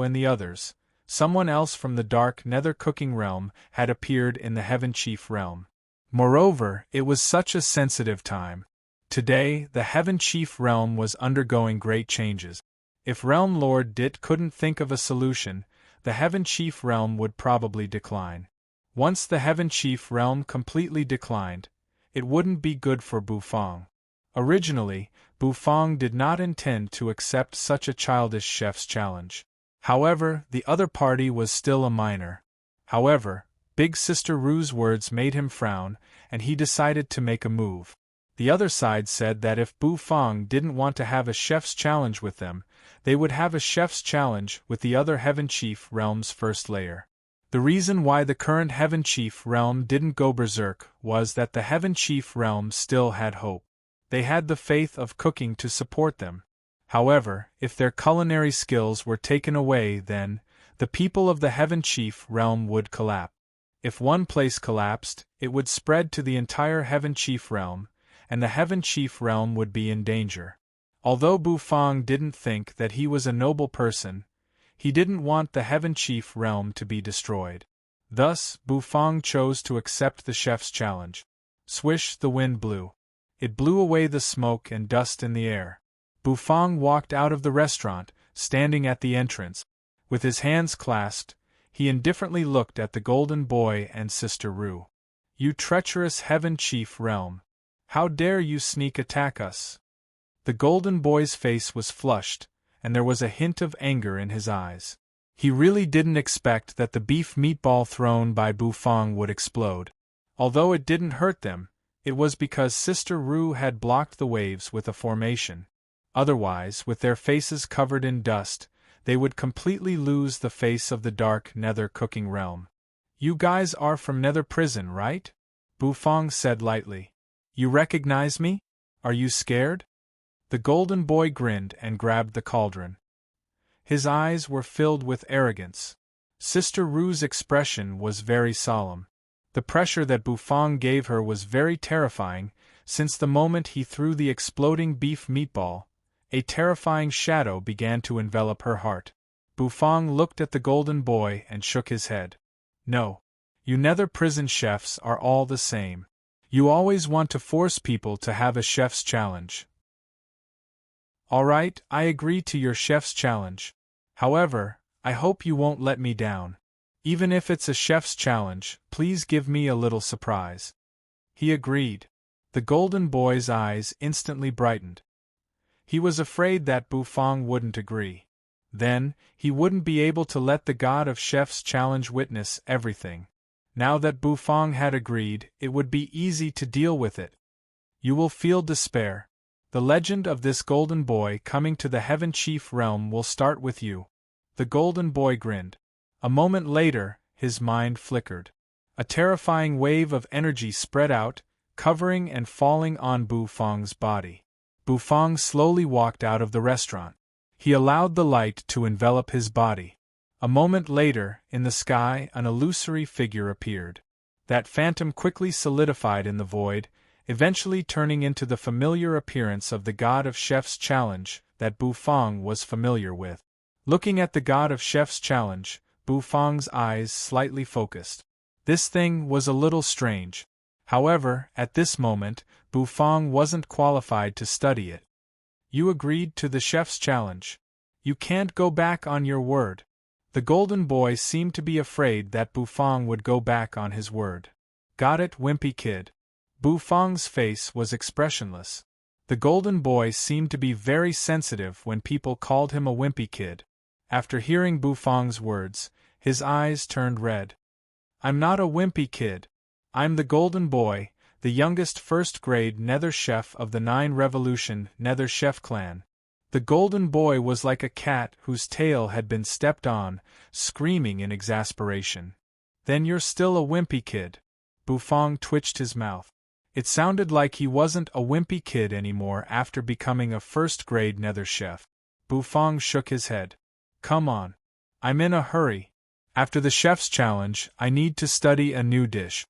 and the others, someone else from the dark nether cooking realm had appeared in the Heaven Chief realm. Moreover, it was such a sensitive time. Today, the Heaven Chief realm was undergoing great changes. If Realm Lord Dit couldn't think of a solution, the Heaven Chief realm would probably decline. Once the Heaven Chief realm completely declined, it wouldn't be good for Bufang. Originally, Bufang did not intend to accept such a childish chef's challenge. However, the other party was still a minor. However, Big Sister Rue's words made him frown, and he decided to make a move. The other side said that if Bufang didn't want to have a chef's challenge with them, they would have a chef's challenge with the other Heaven Chief realm's first layer. The reason why the current Heaven Chief realm didn't go berserk was that the Heaven Chief realm still had hope. They had the faith of cooking to support them. However, if their culinary skills were taken away, then the people of the Heaven Chief realm would collapse. If one place collapsed, it would spread to the entire Heaven Chief realm, and the Heaven Chief realm would be in danger. Although Bufang didn't think that he was a noble person, he didn't want the Heaven Chief realm to be destroyed. Thus, Bufang chose to accept the chef's challenge. Swish, the wind blew. It blew away the smoke and dust in the air. Bufang walked out of the restaurant, standing at the entrance. With his hands clasped, he indifferently looked at the golden boy and Sister Rue. "You treacherous Heaven Chief realm! How dare you sneak attack us?" The golden boy's face was flushed, and there was a hint of anger in his eyes. He really didn't expect that the beef meatball thrown by Bufang would explode. Although it didn't hurt them, it was because Sister Rue had blocked the waves with a formation. Otherwise, with their faces covered in dust, they would completely lose the face of the dark nether cooking realm. "You guys are from nether prison, right?" Bufang said lightly. "You recognize me? Are you scared?" The golden boy grinned and grabbed the cauldron. His eyes were filled with arrogance. Sister Rue's expression was very solemn. The pressure that Bufang gave her was very terrifying, since the moment he threw the exploding beef meatball, a terrifying shadow began to envelop her heart. Bufang looked at the golden boy and shook his head. "No. You nether prison chefs are all the same. You always want to force people to have a chef's challenge." "Alright, I agree to your chef's challenge. However, I hope you won't let me down. Even if it's a chef's challenge, please give me a little surprise." He agreed. The golden boy's eyes instantly brightened. He was afraid that Bufang wouldn't agree. Then, he wouldn't be able to let the god of chef's challenge witness everything. Now that Bufang had agreed, it would be easy to deal with it. "You will feel despair. The legend of this golden boy coming to the Heaven Chief realm will start with you." The golden boy grinned. A moment later, his mind flickered. A terrifying wave of energy spread out, covering and falling on Bufang's body. Bufang slowly walked out of the restaurant. He allowed the light to envelop his body. A moment later, in the sky, an illusory figure appeared. That phantom quickly solidified in the void, eventually turning into the familiar appearance of the god of Chef's Challenge that Bufang was familiar with. Looking at the god of Chef's Challenge, Bufang's eyes slightly focused. This thing was a little strange. However, at this moment, Bufang wasn't qualified to study it. You agreed to the Chef's Challenge. You can't go back on your word. The golden boy seemed to be afraid that Bufang would go back on his word. Got it, wimpy kid. Bufang's face was expressionless. The golden boy seemed to be very sensitive when people called him a wimpy kid. After hearing Bufang's words, his eyes turned red. I'm not a wimpy kid. I'm the golden boy, the youngest first-grade nether chef of the 9 Revolution nether chef clan. The golden boy was like a cat whose tail had been stepped on, screaming in exasperation. Then you're still a wimpy kid. Bufang twitched his mouth. It sounded like he wasn't a wimpy kid anymore after becoming a first-grade nether chef. Bufang shook his head. Come on. I'm in a hurry. After the chef's challenge, I need to study a new dish.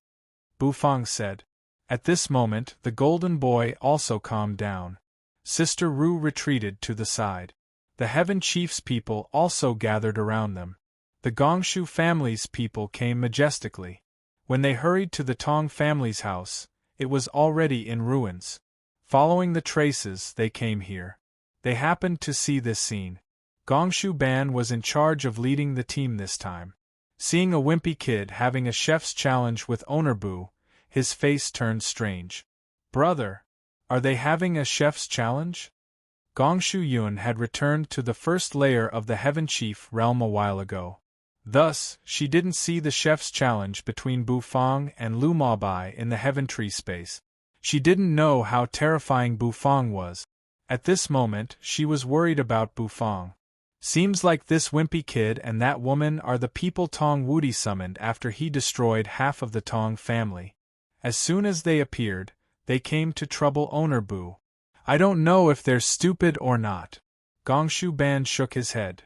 Bufang said. At this moment, the golden boy also calmed down. Sister Ru retreated to the side. The Heaven Chief's people also gathered around them. The Gongshu family's people came majestically. When they hurried to the Tong family's house, it was already in ruins. Following the traces, they came here. They happened to see this scene. Gongshu Ban was in charge of leading the team this time. Seeing a wimpy kid having a chef's challenge with Owner Bu, his face turned strange. Brother, are they having a chef's challenge? Gongshu Yun had returned to the first layer of the Heaven Chief realm a while ago. Thus, she didn't see the chef's challenge between Bufang and Lu Mabai in the Heaven Tree space. She didn't know how terrifying Bufang was. At this moment, she was worried about Bufang. Seems like this wimpy kid and that woman are the people Tong Wudi summoned after he destroyed half of the Tong family. As soon as they appeared, they came to trouble Owner Bu. I don't know if they're stupid or not. Gongshu Ban shook his head.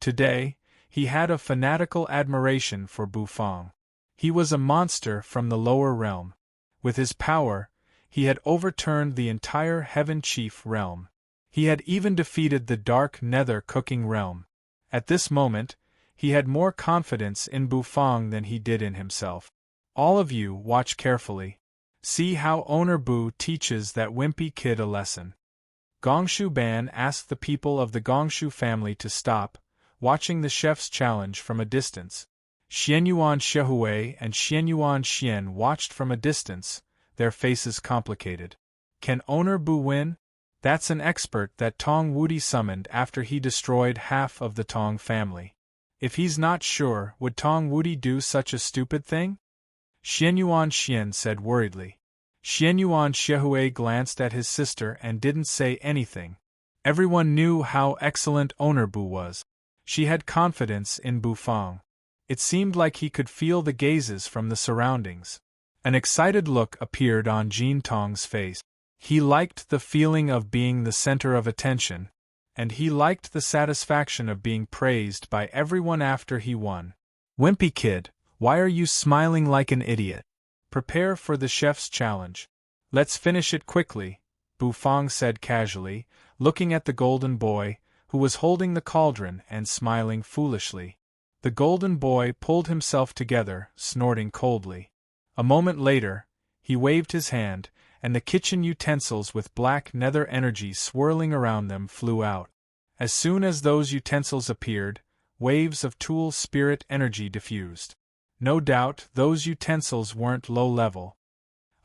Today, he had a fanatical admiration for Bufang. He was a monster from the lower realm. With his power, he had overturned the entire Heaven Chief realm. He had even defeated the Dark Nether Cooking realm. At this moment, he had more confidence in Bufang than he did in himself. All of you watch carefully. See how Owner Bu teaches that wimpy kid a lesson. Gongshu Ban asked the people of the Gongshu family to stop, watching the chef's challenge from a distance. Xianyuan Shehui and Xianyuan Xian watched from a distance, their faces complicated. Can Owner Bu win? That's an expert that Tong Wudi summoned after he destroyed half of the Tong family. If he's not sure, would Tong Wudi do such a stupid thing? Xianyuan Xian said worriedly. Xianyuan Shehui glanced at his sister and didn't say anything. Everyone knew how excellent Owner Bu was. She had confidence in Bufang. It seemed like he could feel the gazes from the surroundings. An excited look appeared on Jin Tong's face. He liked the feeling of being the center of attention, and he liked the satisfaction of being praised by everyone after he won. Wimpy kid, why are you smiling like an idiot? Prepare for the chef's challenge. Let's finish it quickly, Bufang said casually, looking at the golden boy, who was holding the cauldron and smiling foolishly. The golden boy pulled himself together, snorting coldly. A moment later, he waved his hand, and the kitchen utensils with black nether energy swirling around them flew out. As soon as those utensils appeared, waves of tool spirit energy diffused. No doubt those utensils weren't low-level.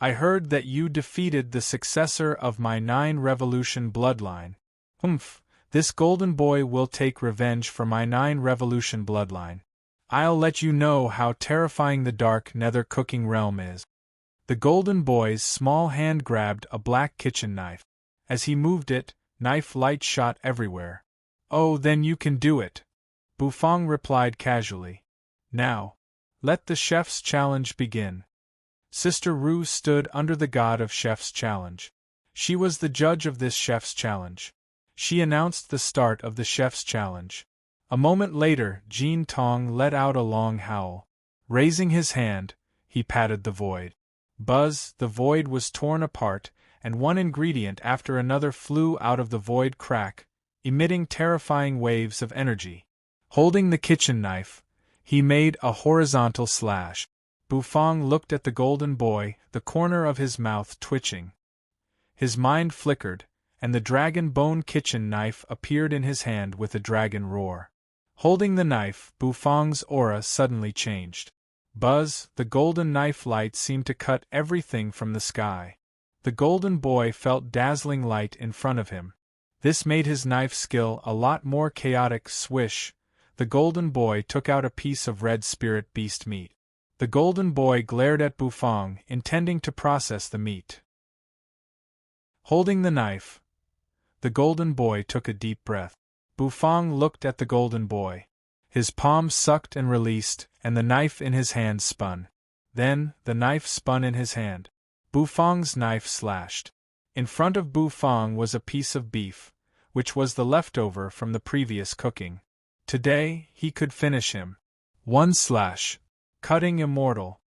I heard that you defeated the successor of my 9 Revolution bloodline. Humph, this golden boy will take revenge for my 9 Revolution bloodline. I'll let you know how terrifying the Dark Nether Cooking realm is. The golden boy's small hand grabbed a black kitchen knife. As he moved it, knife light shot everywhere. Oh, then you can do it, Bufang replied casually. Now, let the chef's challenge begin. Sister Rue stood under the god of chef's challenge. She was the judge of this chef's challenge. She announced the start of the chef's challenge. A moment later, Jean Tong let out a long howl. Raising his hand, he patted the void. Buzz, the void was torn apart, and one ingredient after another flew out of the void crack, emitting terrifying waves of energy. Holding the kitchen knife, he made a horizontal slash. Bufang looked at the golden boy, the corner of his mouth twitching. His mind flickered, and the dragon bone kitchen knife appeared in his hand with a dragon roar. Holding the knife, Bufang's aura suddenly changed. Buzz, the golden knife light seemed to cut everything from the sky. The golden boy felt dazzling light in front of him. This made his knife skill a lot more chaotic. Swish! The golden boy took out a piece of red spirit beast meat. The golden boy glared at Bufang, intending to process the meat. Holding the knife, the golden boy took a deep breath. Bufang looked at the golden boy. His palm sucked and released, and the knife in his hand spun. Then, the knife spun in his hand. Bufang's knife slashed. In front of Bufang was a piece of beef, which was the leftover from the previous cooking. Today, he could finish him. One slash. Cutting immortal.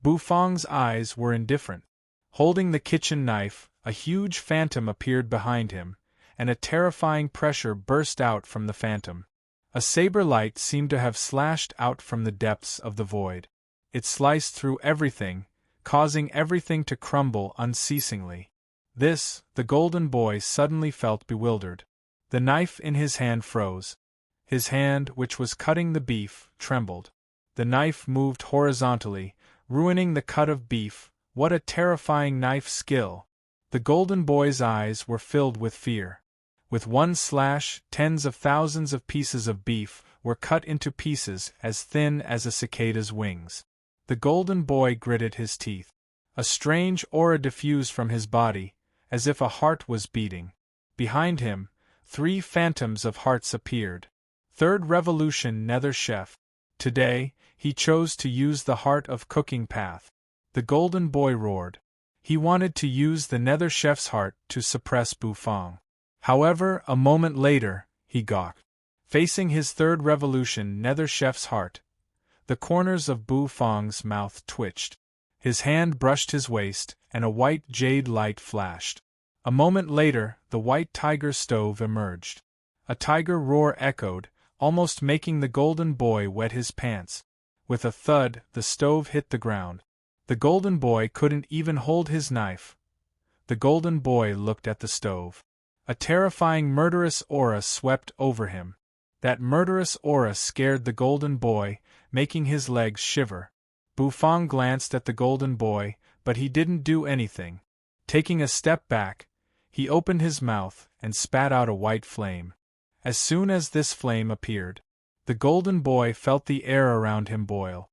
Bufang's eyes were indifferent. Holding the kitchen knife, a huge phantom appeared behind him, and a terrifying pressure burst out from the phantom. A saber light seemed to have slashed out from the depths of the void. It sliced through everything, causing everything to crumble unceasingly. This, the golden boy suddenly felt bewildered. The knife in his hand froze. His hand, which was cutting the beef, trembled. The knife moved horizontally, ruining the cut of beef. What a terrifying knife skill! The golden boy's eyes were filled with fear. With one slash, tens of thousands of pieces of beef were cut into pieces as thin as a cicada's wings. The golden boy gritted his teeth. A strange aura diffused from his body, as if a heart was beating. Behind him, 3 phantoms of hearts appeared. Third Revolution Nether Chef. Today, he chose to use the heart of cooking path. The golden boy roared. He wanted to use the Nether Chef's heart to suppress Bufang. However, a moment later, he gawked. Facing his third revolution Nether Chef's heart, the corners of Bufang's mouth twitched. His hand brushed his waist, and a white jade light flashed. A moment later, the white tiger stove emerged. A tiger roar echoed, almost making the golden boy wet his pants. With a thud, the stove hit the ground. The golden boy couldn't even hold his knife. The golden boy looked at the stove. A terrifying murderous aura swept over him. That murderous aura scared the golden boy, making his legs shiver. Bufang glanced at the golden boy, but he didn't do anything. Taking a step back, he opened his mouth and spat out a white flame. As soon as this flame appeared, the golden boy felt the air around him boil.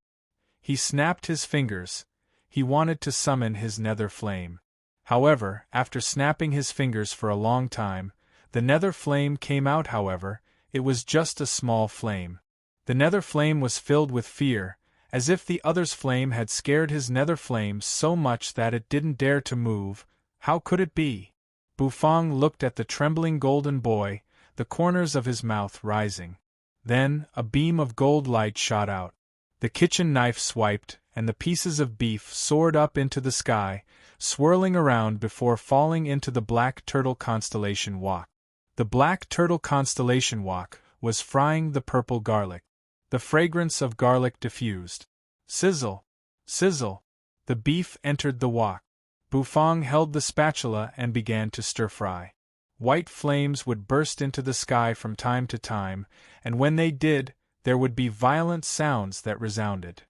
He snapped his fingers. He wanted to summon his nether flame. However, after snapping his fingers for a long time, the nether flame came out. However, it was just a small flame. The nether flame was filled with fear, as if the other's flame had scared his nether flame so much that it didn't dare to move. How could it be? Bufang looked at the trembling golden boy, the corners of his mouth rising. Then, a beam of gold light shot out. The kitchen knife swiped, and the pieces of beef soared up into the sky, swirling around before falling into the Black Turtle Constellation Walk. The Black Turtle Constellation Walk was frying the purple garlic. The fragrance of garlic diffused. Sizzle! Sizzle! The beef entered the wok. Bufang held the spatula and began to stir-fry. White flames would burst into the sky from time to time, and when they did, there would be violent sounds that resounded.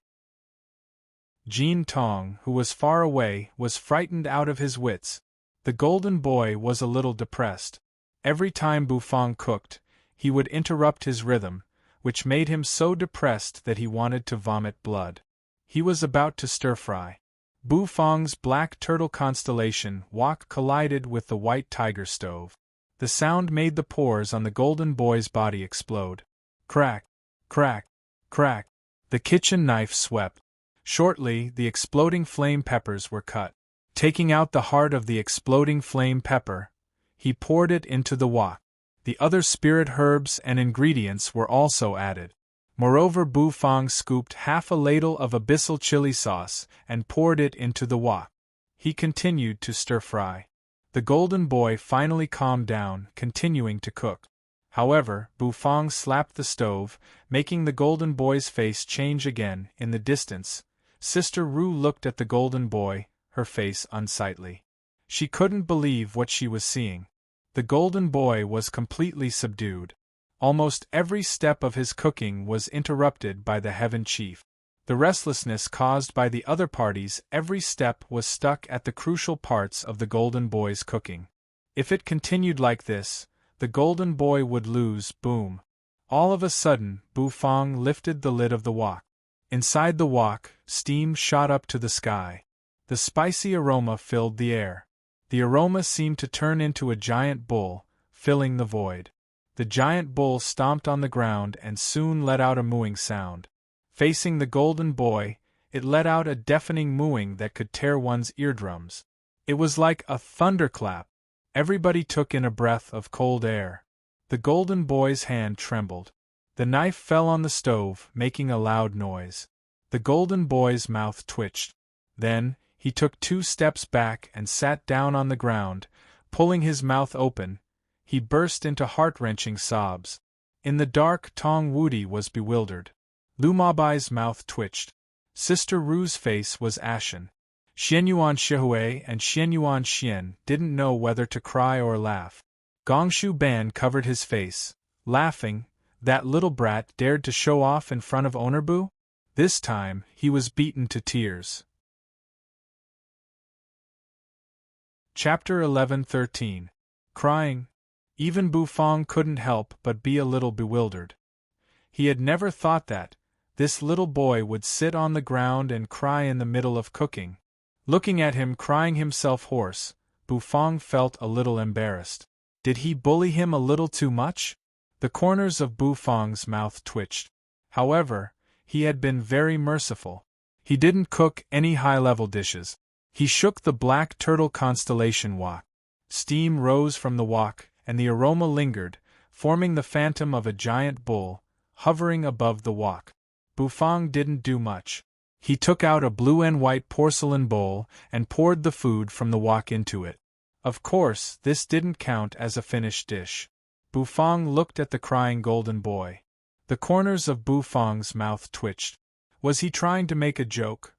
Jean Tong, who was far away, was frightened out of his wits. The golden boy was a little depressed. Every time Bufang cooked, he would interrupt his rhythm, which made him so depressed that he wanted to vomit blood. He was about to stir-fry. Bufang's Black Turtle Constellation Wok collided with the white tiger stove. The sound made the pores on the golden boy's body explode. Crack! Crack! Crack! The kitchen knife swept. Shortly, the exploding flame peppers were cut. Taking out the heart of the exploding flame pepper, he poured it into the wok. The other spirit herbs and ingredients were also added. Moreover, Bu Fong scooped half a ladle of abyssal chili sauce and poured it into the wok. He continued to stir-fry. The golden boy finally calmed down, continuing to cook. However, Bu Fong slapped the stove, making the golden boy's face change again. In the distance, Sister Ru looked at the golden boy, her face unsightly. She couldn't believe what she was seeing. The golden boy was completely subdued. Almost every step of his cooking was interrupted by the Heaven Chief. The restlessness caused by the other parties, every step was stuck at the crucial parts of the golden boy's cooking. If it continued like this, the golden boy would lose. Boom. All of a sudden, Bu Fong lifted the lid of the wok. Inside the wok, steam shot up to the sky. The spicy aroma filled the air. The aroma seemed to turn into a giant bull, filling the void. The giant bull stomped on the ground and soon let out a mooing sound. Facing the golden boy, it let out a deafening mooing that could tear one's eardrums. It was like a thunderclap. Everybody took in a breath of cold air. The golden boy's hand trembled. The knife fell on the stove, making a loud noise. The golden boy's mouth twitched. Then, he took 2 steps back and sat down on the ground, pulling his mouth open. He burst into heart-wrenching sobs. In the dark, Tong Wudi was bewildered. Lu Mabai's mouth twitched. Sister Ru's face was ashen. Xianyuan Shihui and Xianyuan Xian didn't know whether to cry or laugh. Gongshu Ban covered his face, laughing. That little brat dared to show off in front of Ownerbu? This time, he was beaten to tears. Chapter 11-13. Crying. Even Bu Fong couldn't help but be a little bewildered. He had never thought that this little boy would sit on the ground and cry in the middle of cooking. Looking at him crying himself hoarse, Bu Fong felt a little embarrassed. Did he bully him a little too much? The corners of Bu Fong's mouth twitched. However, he had been very merciful. He didn't cook any high-level dishes. He shook the black turtle constellation wok. Steam rose from the wok, and the aroma lingered, forming the phantom of a giant bull, hovering above the wok. Bu Fong didn't do much. He took out a blue and white porcelain bowl and poured the food from the wok into it. Of course, this didn't count as a finished dish. Bu Fong looked at the crying golden boy. The corners of Bu Fong's mouth twitched. Was he trying to make a joke?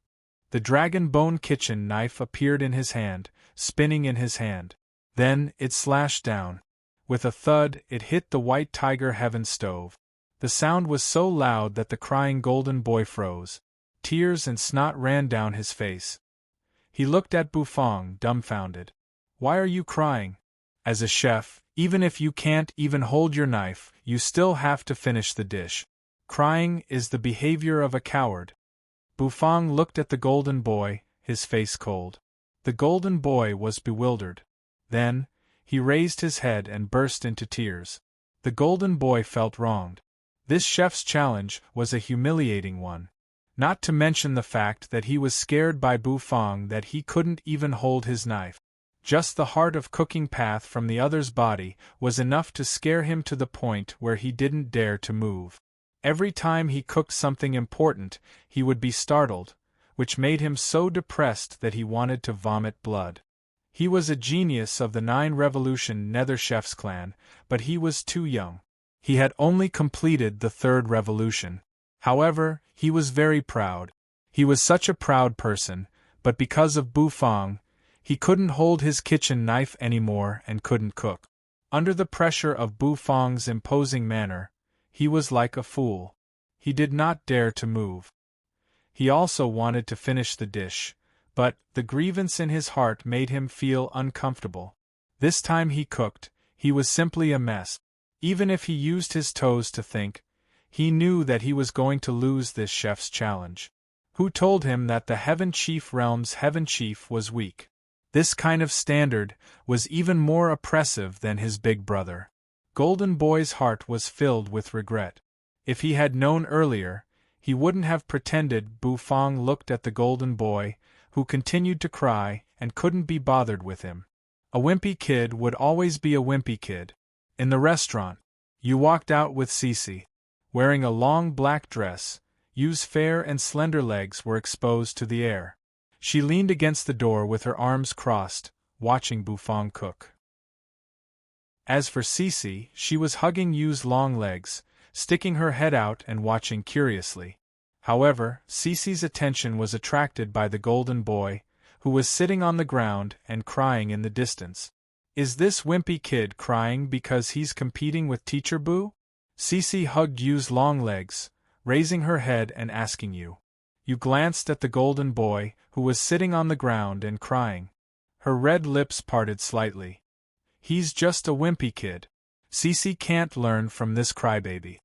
The dragon bone kitchen knife appeared in his hand, spinning in his hand. Then, it slashed down. With a thud, it hit the white tiger heaven stove. The sound was so loud that the crying golden boy froze. Tears and snot ran down his face. He looked at Bu Fong, dumbfounded. Why are you crying? As a chef, even if you can't even hold your knife, you still have to finish the dish. Crying is the behavior of a coward. Bu Fong looked at the golden boy, his face cold. The golden boy was bewildered. Then, he raised his head and burst into tears. The golden boy felt wronged. This chef's challenge was a humiliating one. Not to mention the fact that he was scared by Bu Fong that he couldn't even hold his knife. Just the heart of cooking path from the other's body was enough to scare him to the point where he didn't dare to move. Every time he cooked something important, he would be startled, which made him so depressed that he wanted to vomit blood. He was a genius of the 9 Revolution Nether Chef's clan, but he was too young. He had only completed the 3rd revolution. However, he was very proud. He was such a proud person, but because of Bu Fong, he couldn't hold his kitchen knife anymore and couldn't cook. Under the pressure of Bu Fong's imposing manner, he was like a fool. He did not dare to move. He also wanted to finish the dish, but the grievance in his heart made him feel uncomfortable. This time he cooked, he was simply a mess. Even if he used his toes to think, he knew that he was going to lose this chef's challenge. Who told him that the Heaven Chief Realm's Heaven Chief was weak? This kind of standard was even more oppressive than his big brother. Golden Boy's heart was filled with regret. If he had known earlier, He wouldn't have pretended. Bufang looked at the golden boy, who continued to cry and couldn't be bothered with him. A wimpy kid would always be a wimpy kid. In the restaurant, you walked out with Cece. Wearing a long black dress, Yu's fair and slender legs were exposed to the air. She leaned against the door with her arms crossed, watching Bufang cook. As for Cece, she was hugging Yu's long legs, sticking her head out and watching curiously. However, Cece's attention was attracted by the golden boy, who was sitting on the ground and crying in the distance. Is this wimpy kid crying because he's competing with Teacher Boo? Cece hugged Yu's long legs, raising her head and asking Yu. Yu glanced at the golden boy, who was sitting on the ground and crying. Her red lips parted slightly. He's just a wimpy kid. Cece can't learn from this crybaby.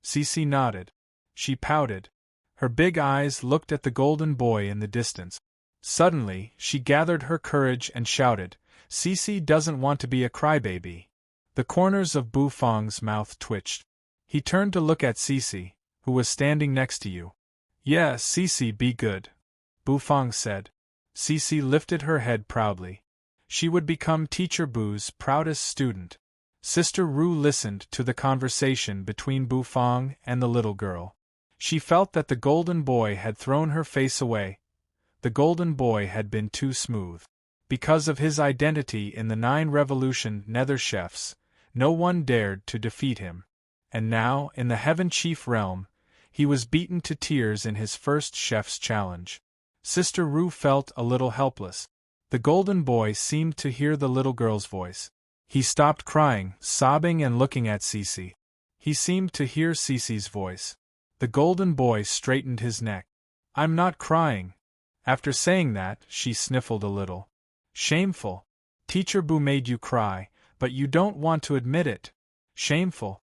Cece nodded. She pouted. Her big eyes looked at the golden boy in the distance. Suddenly, she gathered her courage and shouted, Cece doesn't want to be a crybaby. The corners of Bufang's mouth twitched. He turned to look at Cece, who was standing next to Yu. Yeah, Cece, be good, Bufang said. Cece lifted her head proudly. She would become Teacher Boo's proudest student. Sister Ru listened to the conversation between Bufang and the little girl. She felt that the golden boy had thrown her face away. The golden boy had been too smooth. Because of his identity in the 9 Revolution Nether Chefs, no one dared to defeat him. And now, in the Heaven Chief realm, he was beaten to tears in his first Chef's Challenge. Sister Ru felt a little helpless. The golden boy seemed to hear the little girl's voice. He stopped crying, sobbing and looking at Cece. He seemed to hear Cece's voice. The golden boy straightened his neck. I'm not crying. After saying that, she sniffled a little. Shameful. Teacher Boo made you cry, but you don't want to admit it. Shameful.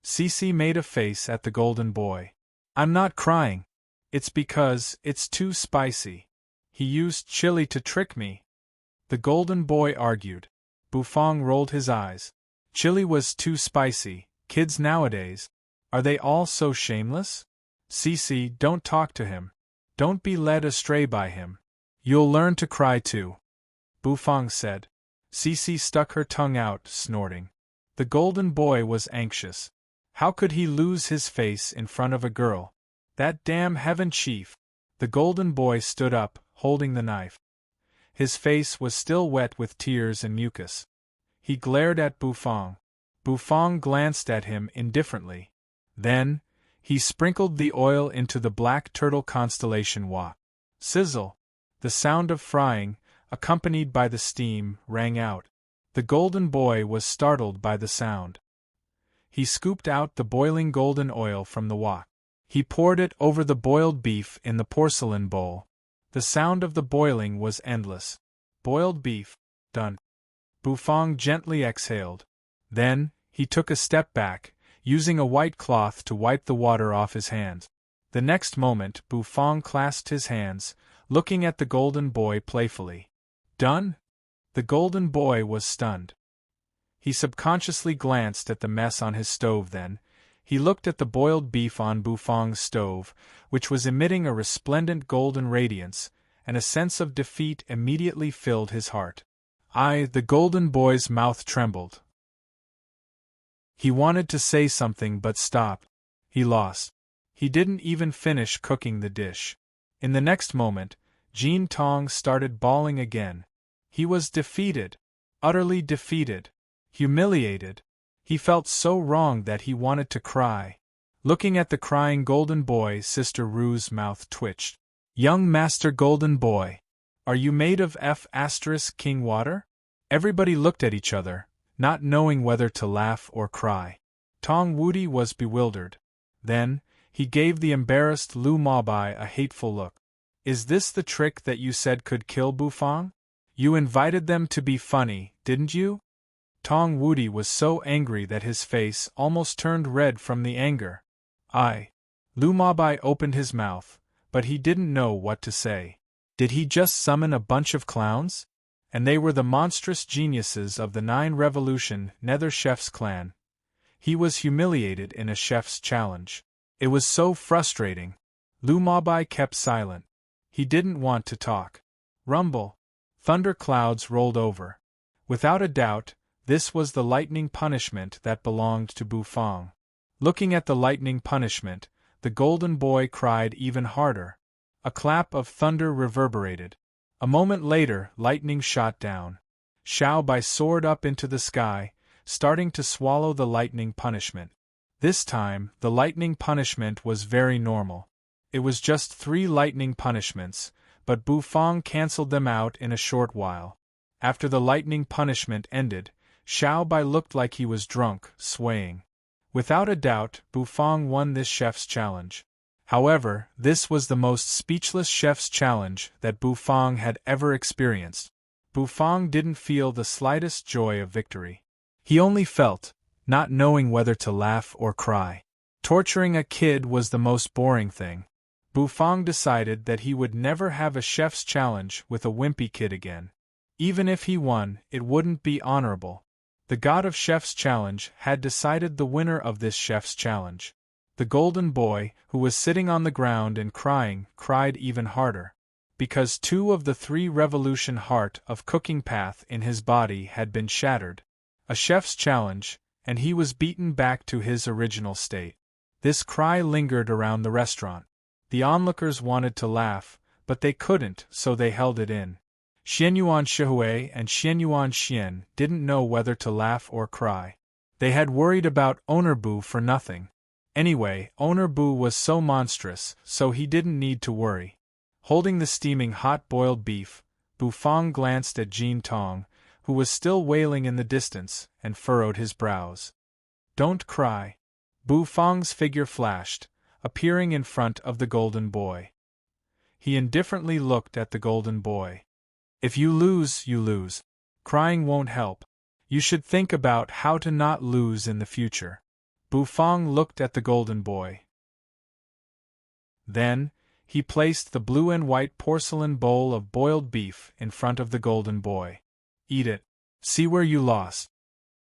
Cece made a face at the golden boy. I'm not crying. It's because it's too spicy. He used chili to trick me. The golden boy argued. Bufang rolled his eyes. Chili was too spicy. Kids nowadays, are they all so shameless? Cece, don't talk to him. Don't be led astray by him. You'll learn to cry too, Bufang said. Cece stuck her tongue out, snorting. The golden boy was anxious. How could he lose his face in front of a girl? That damn Heaven Chief. The golden boy stood up, holding the knife. His face was still wet with tears and mucus. He glared at Bufang. Bufang glanced at him indifferently. Then, he sprinkled the oil into the black turtle constellation wok. Sizzle! The sound of frying, accompanied by the steam, rang out. The golden boy was startled by the sound. He scooped out the boiling golden oil from the wok. He poured it over the boiled beef in the porcelain bowl. The sound of the boiling was endless. Boiled beef, done. Bufang gently exhaled. Then, he took a step back, using a white cloth to wipe the water off his hands. The next moment, Bufang clasped his hands, looking at the golden boy playfully. Done? The golden boy was stunned. He subconsciously glanced at the mess on his stove. Then, he looked at the boiled beef on Bufang's stove, which was emitting a resplendent golden radiance, and a sense of defeat immediately filled his heart. The golden boy's mouth trembled. He wanted to say something but stopped. He lost. He didn't even finish cooking the dish. In the next moment, Jean Tong started bawling again. He was defeated. Utterly defeated. Humiliated. He felt so wrong that he wanted to cry. Looking at the crying golden boy, Sister Ru's mouth twitched. Young Master Golden Boy, are you made of King water? Everybody looked at each other, not knowing whether to laugh or cry. Tong Wudi was bewildered. Then, he gave the embarrassed Lu Mabai a hateful look. Is this the trick that you said could kill Bufang? You invited them to be funny, didn't you? Tong Wudi was so angry that his face almost turned red from the anger. Lu Mabai opened his mouth, but he didn't know what to say. Did he just summon a bunch of clowns? And they were the monstrous geniuses of the 9 Revolution Nether Chef's clan. He was humiliated in a chef's challenge. It was so frustrating. Lu Mabai kept silent. He didn't want to talk. Rumble. Thunder clouds rolled over. Without a doubt, this was the lightning punishment that belonged to Bufang. Looking at the lightning punishment, the golden boy cried even harder. A clap of thunder reverberated. A moment later, lightning shot down. Xiao Bai soared up into the sky, starting to swallow the lightning punishment. This time, the lightning punishment was very normal. It was just 3 lightning punishments, but Bufang cancelled them out in a short while. After the lightning punishment ended, Xiao Bai looked like he was drunk, swaying. Without a doubt, Bufang won this chef's challenge. However, this was the most speechless chef's challenge that Bufang had ever experienced. Bufang didn't feel the slightest joy of victory. He only felt, not knowing whether to laugh or cry. Torturing a kid was the most boring thing. Bufang decided that he would never have a chef's challenge with a wimpy kid again. Even if he won, it wouldn't be honorable. The god of chef's challenge had decided the winner of this chef's challenge. The golden boy, who was sitting on the ground and crying, cried even harder. Because 2 of the 3 revolution heart of cooking path in his body had been shattered. A chef's challenge, and he was beaten back to his original state. This cry lingered around the restaurant. The onlookers wanted to laugh, but they couldn't, so they held it in. Xianyuan Shihui and Xianyuan Xian didn't know whether to laugh or cry. They had worried about Owner Bu for nothing. Anyway, Owner Bu was so monstrous, so he didn't need to worry. Holding the steaming hot boiled beef, Bufang glanced at Jin Tong, who was still wailing in the distance, and furrowed his brows. Don't cry. Bufang's figure flashed, appearing in front of the golden boy. He indifferently looked at the golden boy. If you lose, you lose. Crying won't help. You should think about how to not lose in the future. Bufang looked at the golden boy. Then, he placed the blue and white porcelain bowl of boiled beef in front of the golden boy. Eat it. See where you lost.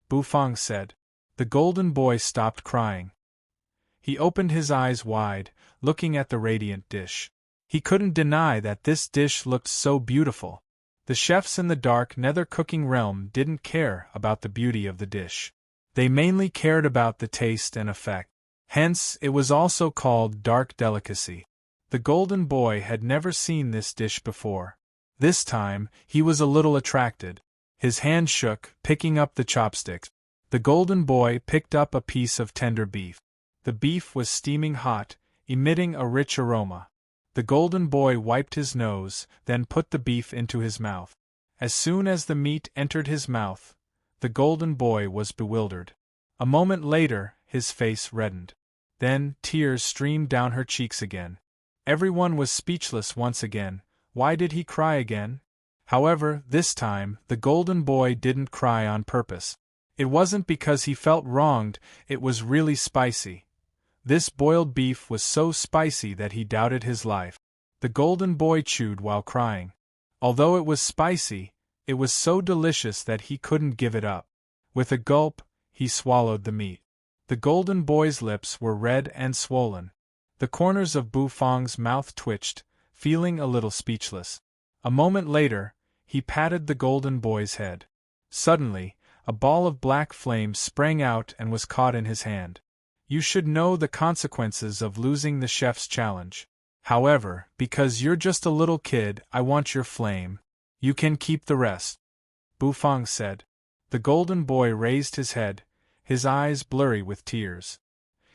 Bufang said. The golden boy stopped crying. He opened his eyes wide, looking at the radiant dish. He couldn't deny that this dish looked so beautiful. The chefs in the dark nether cooking realm didn't care about the beauty of the dish. They mainly cared about the taste and effect. Hence, it was also called dark delicacy. The golden boy had never seen this dish before. This time, he was a little attracted. His hand shook, picking up the chopsticks. The golden boy picked up a piece of tender beef. The beef was steaming hot, emitting a rich aroma. The golden boy wiped his nose, then put the beef into his mouth. As soon as the meat entered his mouth, the golden boy was bewildered. A moment later, his face reddened. Then, tears streamed down her cheeks again. Everyone was speechless once again. Why did he cry again? However, this time, the golden boy didn't cry on purpose. It wasn't because he felt wronged, it was really spicy. This boiled beef was so spicy that he doubted his life. The golden boy chewed while crying. Although it was spicy, it was so delicious that he couldn't give it up. With a gulp, he swallowed the meat. The golden boy's lips were red and swollen. The corners of Bufang's mouth twitched, feeling a little speechless. A moment later, he patted the golden boy's head. Suddenly, a ball of black flame sprang out and was caught in his hand. You should know the consequences of losing the chef's challenge. However, because you're just a little kid, I want your flame. You can keep the rest. Bufang said. The golden boy raised his head, his eyes blurry with tears.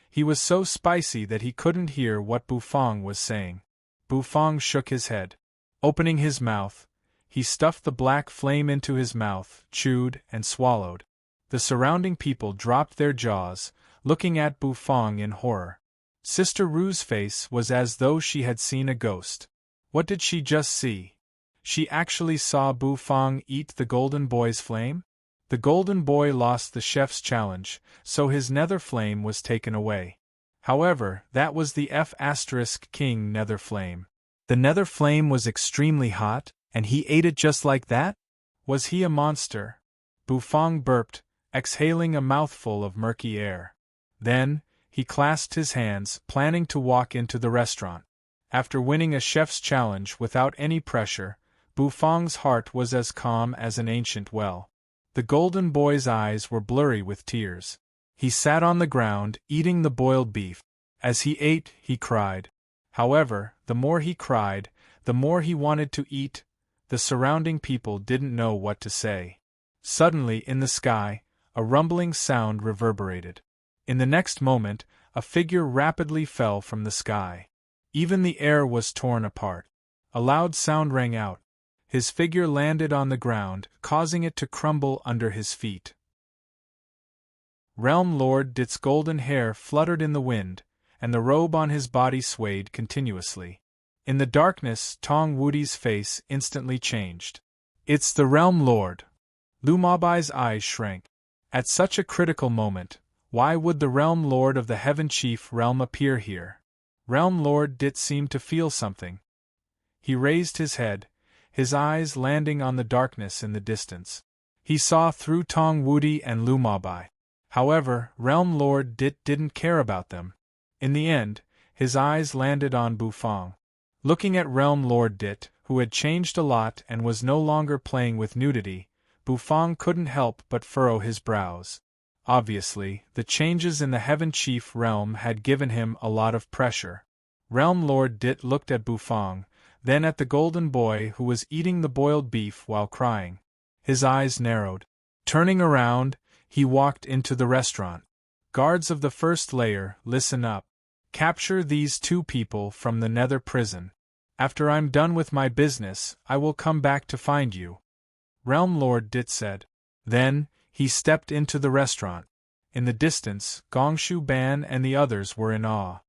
He was so spicy that he couldn't hear what Bufang was saying. Bufang shook his head. Opening his mouth, he stuffed the black flame into his mouth, chewed, and swallowed. The surrounding people dropped their jaws, looking at Bufang in horror. Sister Ru's face was as though she had seen a ghost. What did she just see? She actually saw Bufang eat the golden boy's flame? The golden boy lost the chef's challenge, so his nether flame was taken away. However, that was the F*King nether flame. The nether flame was extremely hot, and he ate it just like that? Was he a monster? Bufang burped, exhaling a mouthful of murky air. Then, He clasped his hands, planning to walk into the restaurant. After winning a chef's challenge without any pressure, Bufang's heart was as calm as an ancient well. The golden boy's eyes were blurry with tears. He sat on the ground, eating the boiled beef. As he ate, he cried. However, the more he cried, the more he wanted to eat. The surrounding people didn't know what to say. Suddenly, in the sky, a rumbling sound reverberated. In the next moment, a figure rapidly fell from the sky. Even the air was torn apart. A loud sound rang out. His figure landed on the ground, causing it to crumble under his feet. Realm Lord Dit's golden hair fluttered in the wind, and the robe on his body swayed continuously. In the darkness, Tong Wuti's face instantly changed. "It's the Realm Lord!" Lu Mabai's eyes shrank. At such a critical moment, why would the Realm Lord of the Heaven Chief Realm appear here? Realm Lord Dit seemed to feel something. He raised his head, his eyes landing on the darkness in the distance. He saw through Tong Wuti and Lu Mabai. However, Realm Lord Dit didn't care about them. In the end, his eyes landed on Bufang. Looking at Realm Lord Dit, who had changed a lot and was no longer playing with nudity, Bufang couldn't help but furrow his brows. Obviously, the changes in the Heaven Chief realm had given him a lot of pressure. Realm Lord Dit looked at Bufang, then at the golden boy who was eating the boiled beef while crying. His eyes narrowed. Turning around, he walked into the restaurant. "Guards of the first layer, listen up. Capture these two people from the nether prison. After I'm done with my business, I will come back to find you," Realm Lord Dit said. Then, he stepped into the restaurant. In the distance, Gongshu Ban and the others were in awe.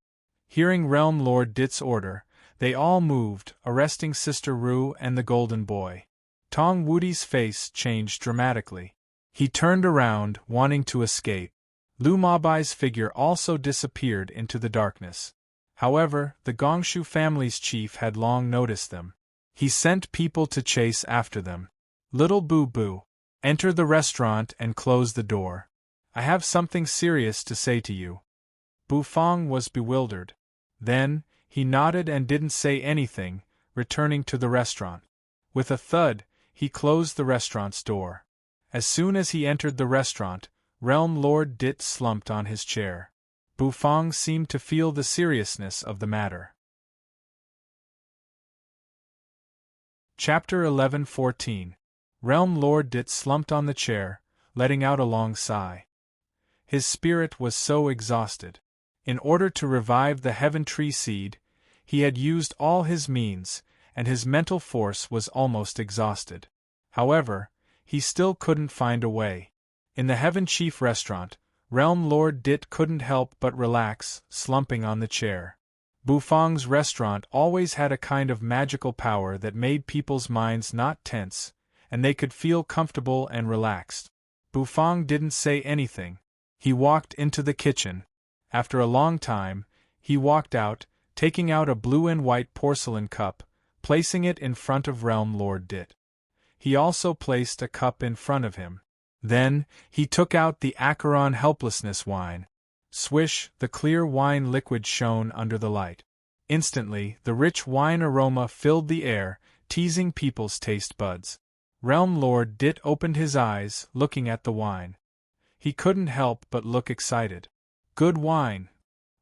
Hearing Realm Lord Dit's order, they all moved, arresting Sister Ru and the golden boy. Tong Wuti's face changed dramatically. He turned around, wanting to escape. Lu Mabai's figure also disappeared into the darkness. However, the Gongshu family's chief had long noticed them. He sent people to chase after them. "Little Boo Boo, enter the restaurant and close the door. I have something serious to say to you." Bufang was bewildered. Then, he nodded and didn't say anything, returning to the restaurant. With a thud, he closed the restaurant's door. As soon as he entered the restaurant, Realm Lord Dit slumped on his chair. Bufang seemed to feel the seriousness of the matter. Chapter 11:14. Realm Lord Dit slumped on the chair, letting out a long sigh. His spirit was so exhausted. In order to revive the Heaven Tree Seed, he had used all his means, and his mental force was almost exhausted. However, he still couldn't find a way. In the Heaven Chief restaurant, Realm Lord Dit couldn't help but relax, slumping on the chair. Bufang's restaurant always had a kind of magical power that made people's minds not tense, and they could feel comfortable and relaxed. Bufang didn't say anything. He walked into the kitchen. After a long time, he walked out, taking out a blue and white porcelain cup, placing it in front of Realm Lord Dit. He also placed a cup in front of him. Then, he took out the Acheron Helplessness wine. Swish, the clear wine liquid shone under the light. Instantly, the rich wine aroma filled the air, teasing people's taste buds. Realm Lord Dit opened his eyes, looking at the wine. He couldn't help but look excited. "Good wine,"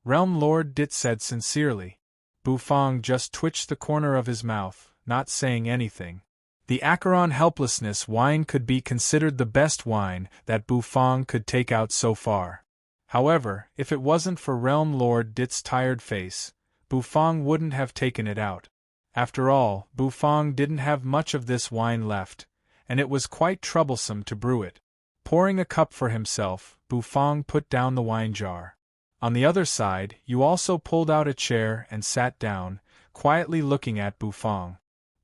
Realm Lord Dit said sincerely. Bufang just twitched the corner of his mouth, not saying anything. The Acheron Helplessness wine could be considered the best wine that Bufang could take out so far. However, if it wasn't for Realm Lord Dit's tired face, Bufang wouldn't have taken it out. After all, Bufang didn't have much of this wine left, and it was quite troublesome to brew it. Pouring a cup for himself, Bufang put down the wine jar. On the other side, Yu also pulled out a chair and sat down, quietly looking at Bufang.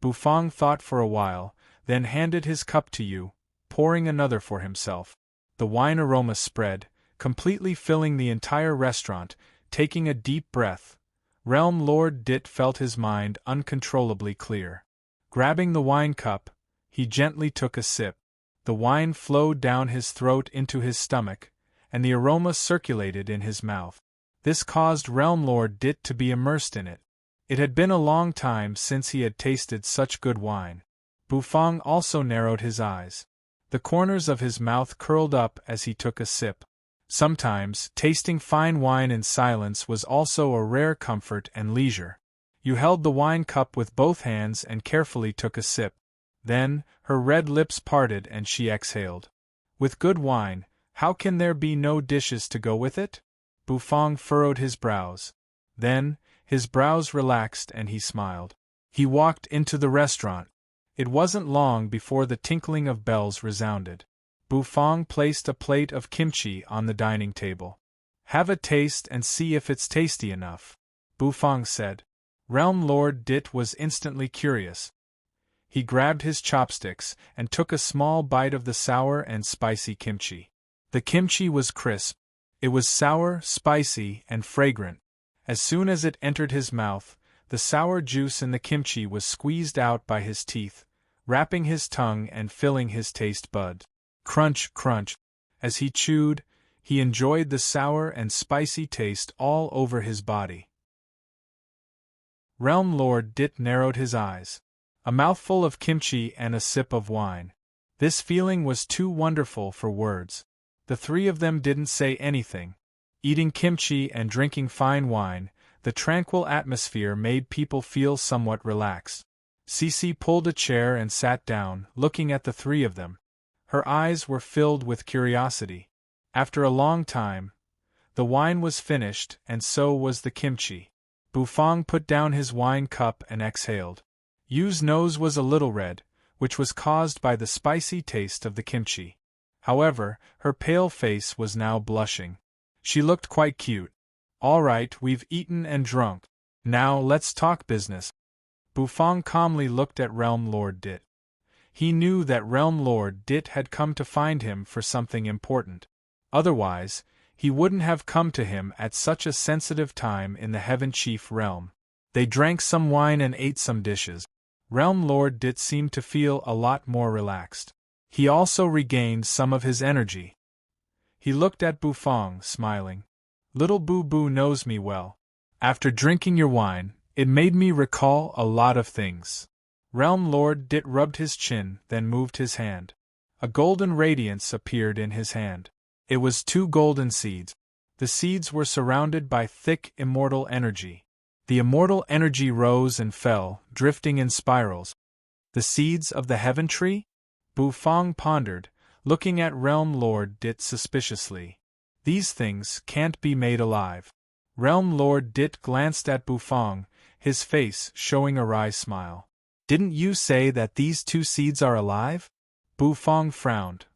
Bufang thought for a while, then handed his cup to Yu, pouring another for himself. The wine aroma spread, completely filling the entire restaurant. Taking a deep breath, Realm Lord Dit felt his mind uncontrollably clear. Grabbing the wine cup, he gently took a sip. The wine flowed down his throat into his stomach, and the aroma circulated in his mouth. This caused Realm Lord Dit to be immersed in it. It had been a long time since he had tasted such good wine. Bufang also narrowed his eyes. The corners of his mouth curled up as he took a sip. Sometimes, tasting fine wine in silence was also a rare comfort and leisure. You held the wine cup with both hands and carefully took a sip. Then, her red lips parted and she exhaled. With good wine, how can there be no dishes to go with it? Bufang furrowed his brows. Then, his brows relaxed and he smiled. He walked into the restaurant. It wasn't long before the tinkling of bells resounded. Bufang placed a plate of kimchi on the dining table. Have a taste and see if it's tasty enough, Bufang said. Realm Lord Dit was instantly curious. He grabbed his chopsticks and took a small bite of the sour and spicy kimchi. The kimchi was crisp. It was sour, spicy, and fragrant. As soon as it entered his mouth, the sour juice in the kimchi was squeezed out by his teeth, wrapping his tongue and filling his taste buds. Crunch, crunch. As he chewed, he enjoyed the sour and spicy taste all over his body. Realm Lord Dit narrowed his eyes. A mouthful of kimchi and a sip of wine. This feeling was too wonderful for words. The three of them didn't say anything. Eating kimchi and drinking fine wine, the tranquil atmosphere made people feel somewhat relaxed. Cece pulled a chair and sat down, looking at the three of them. Her eyes were filled with curiosity. After a long time, the wine was finished, and so was the kimchi. Bufang put down his wine cup and exhaled. Yu's nose was a little red, which was caused by the spicy taste of the kimchi. However, her pale face was now blushing. She looked quite cute. All right, we've eaten and drunk. Now let's talk business. Bufang calmly looked at Realm Lord Dit. He knew that Realm Lord Dit had come to find him for something important. Otherwise, he wouldn't have come to him at such a sensitive time in the Heaven Chief realm. They drank some wine and ate some dishes. Realm Lord Dit seemed to feel a lot more relaxed. He also regained some of his energy. He looked at Bufang, smiling. Little Boo Boo knows me well. After drinking your wine, it made me recall a lot of things. Realm Lord Dit rubbed his chin, then moved his hand. A golden radiance appeared in his hand. It was 2 golden seeds. The seeds were surrounded by thick, immortal energy. The immortal energy rose and fell, drifting in spirals. The seeds of the Heaven Tree? Bufang pondered, looking at Realm Lord Dit suspiciously. These things can't be made alive. Realm Lord Dit glanced at Bufang, his face showing a wry smile. Didn't you say that these 2 seeds are alive? Bufang frowned.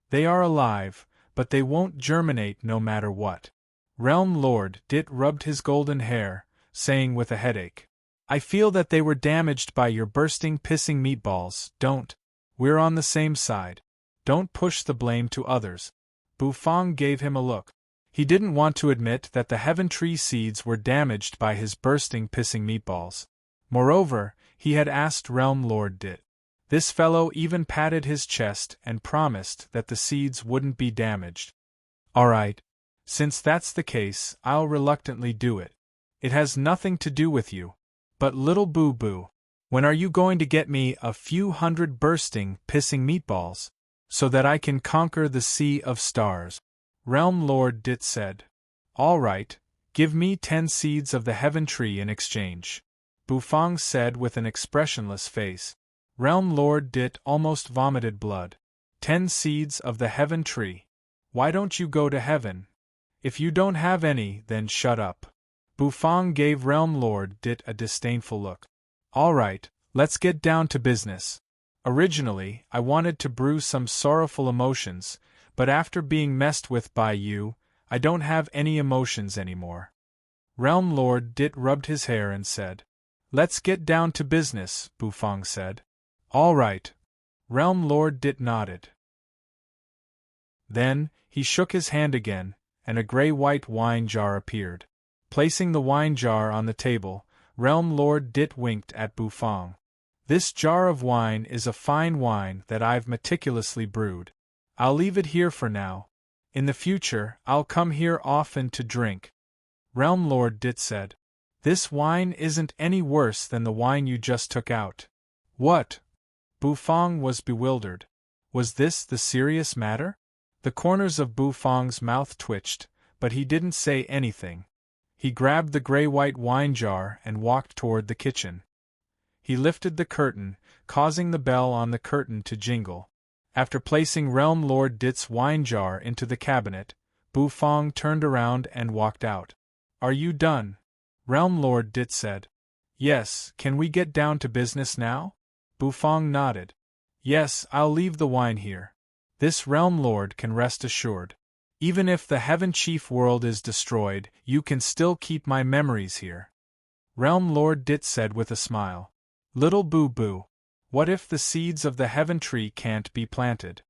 They are alive, but they won't germinate no matter what. Realm Lord Dit rubbed his golden hair, saying with a headache. I feel that they were damaged by your bursting pissing meatballs. Don't. We're on the same side. Don't push the blame to others. Bufang gave him a look. He didn't want to admit that the Heaven Tree seeds were damaged by his bursting pissing meatballs. Moreover, he had asked Realm Lord Dit. This fellow even patted his chest and promised that the seeds wouldn't be damaged. All right. Since that's the case, I'll reluctantly do it. It has nothing to do with you. But Little Boo Boo, when are you going to get me a few hundred bursting, pissing meatballs, so that I can conquer the Sea of Stars? Realm Lord Dit said. All right, give me 10 seeds of the Heaven Tree in exchange, Bufang said with an expressionless face. Realm Lord Dit almost vomited blood. 10 seeds of the Heaven Tree. Why don't you go to heaven? If you don't have any, then shut up. Bufang gave Realm Lord Dit a disdainful look. All right, let's get down to business. Originally, I wanted to brew some sorrowful emotions, but after being messed with by you, I don't have any emotions anymore. Realm Lord Dit rubbed his hair and said. Let's get down to business, Bufang said. All right. Realm Lord Dit nodded. Then, he shook his hand again, and a gray-white wine jar appeared. Placing the wine jar on the table, Realm Lord Dit winked at Bufang. This jar of wine is a fine wine that I've meticulously brewed. I'll leave it here for now. In the future, I'll come here often to drink. Realm Lord Dit said. This wine isn't any worse than the wine you just took out. What? Bufang was bewildered. Was this the serious matter? The corners of Bufang's mouth twitched, but he didn't say anything. He grabbed the gray-white wine jar and walked toward the kitchen. He lifted the curtain, causing the bell on the curtain to jingle. After placing Realm Lord Dit's wine jar into the cabinet, Bufang turned around and walked out. Are you done? Realm Lord Dit said. Yes, can we get down to business now? Bufang nodded. Yes, I'll leave the wine here. This Realm Lord can rest assured. Even if the Heaven Chief world is destroyed, you can still keep my memories here. Realm Lord Dit said with a smile. Little Boo-Boo, what if the seeds of the Heaven Tree can't be planted?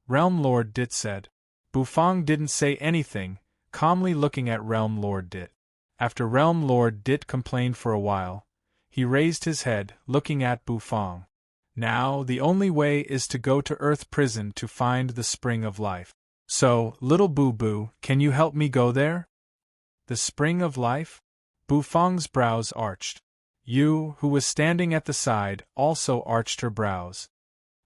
Realm Lord Dit said. Bufang didn't say anything, calmly looking at Realm Lord Dit. After Realm Lord Dit complained for a while, he raised his head, looking at Bufang. Now, the only way is to go to Earth Prison to find the Spring of Life. So, little Boo-Boo, can you help me go there? The Spring of Life? Bufang's brows arched. Yu, who was standing at the side, also arched her brows.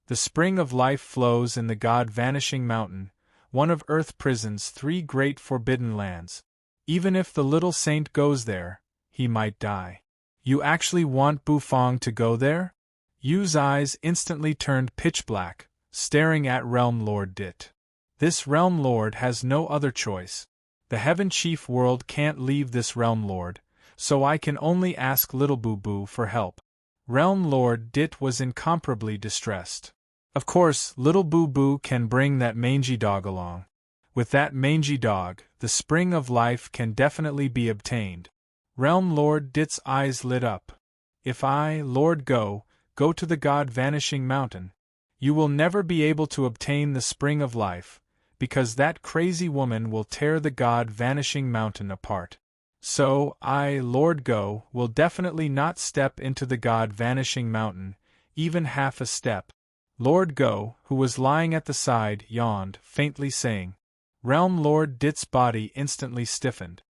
The Spring of Life flows in the God-Vanishing Mountain, one of Earth Prison's 3 great forbidden lands. Even if the little saint goes there, he might die. You actually want Bufang to go there? Yu's eyes instantly turned pitch black, staring at Realm Lord Dit. This Realm Lord has no other choice. The Heaven Chief world can't leave this Realm Lord, so I can only ask Little Boo-Boo for help. Realm Lord Dit was incomparably distressed. Of course, Little Boo-Boo can bring that mangy dog along. With that mangy dog, the Spring of Life can definitely be obtained. Realm Lord Dit's eyes lit up. If I, Lord Go to the God-Vanishing Mountain, you will never be able to obtain the Spring of Life, because that crazy woman will tear the God-Vanishing Mountain apart. So, I, Lord Go, will definitely not step into the God-Vanishing Mountain, even half a step. Lord Go, who was lying at the side, yawned, faintly saying. Realm Lord Dit's body instantly stiffened.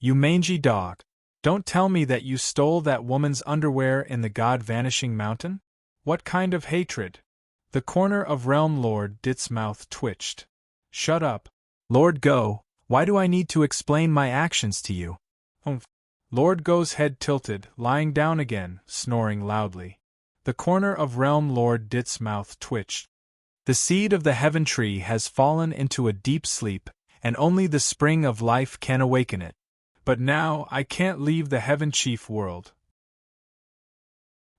You mangy dog! Don't tell me that you stole that woman's underwear in the God-Vanishing Mountain? What kind of hatred? The corner of Realm Lord Dit's mouth twitched. Shut up. Lord Go, why do I need to explain my actions to you? Lord Go's head tilted, lying down again, snoring loudly. The corner of Realm Lord Dit's mouth twitched. The seed of the Heaven Tree has fallen into a deep sleep, and only the Spring of Life can awaken it. But now, I can't leave the Heaven Chief world.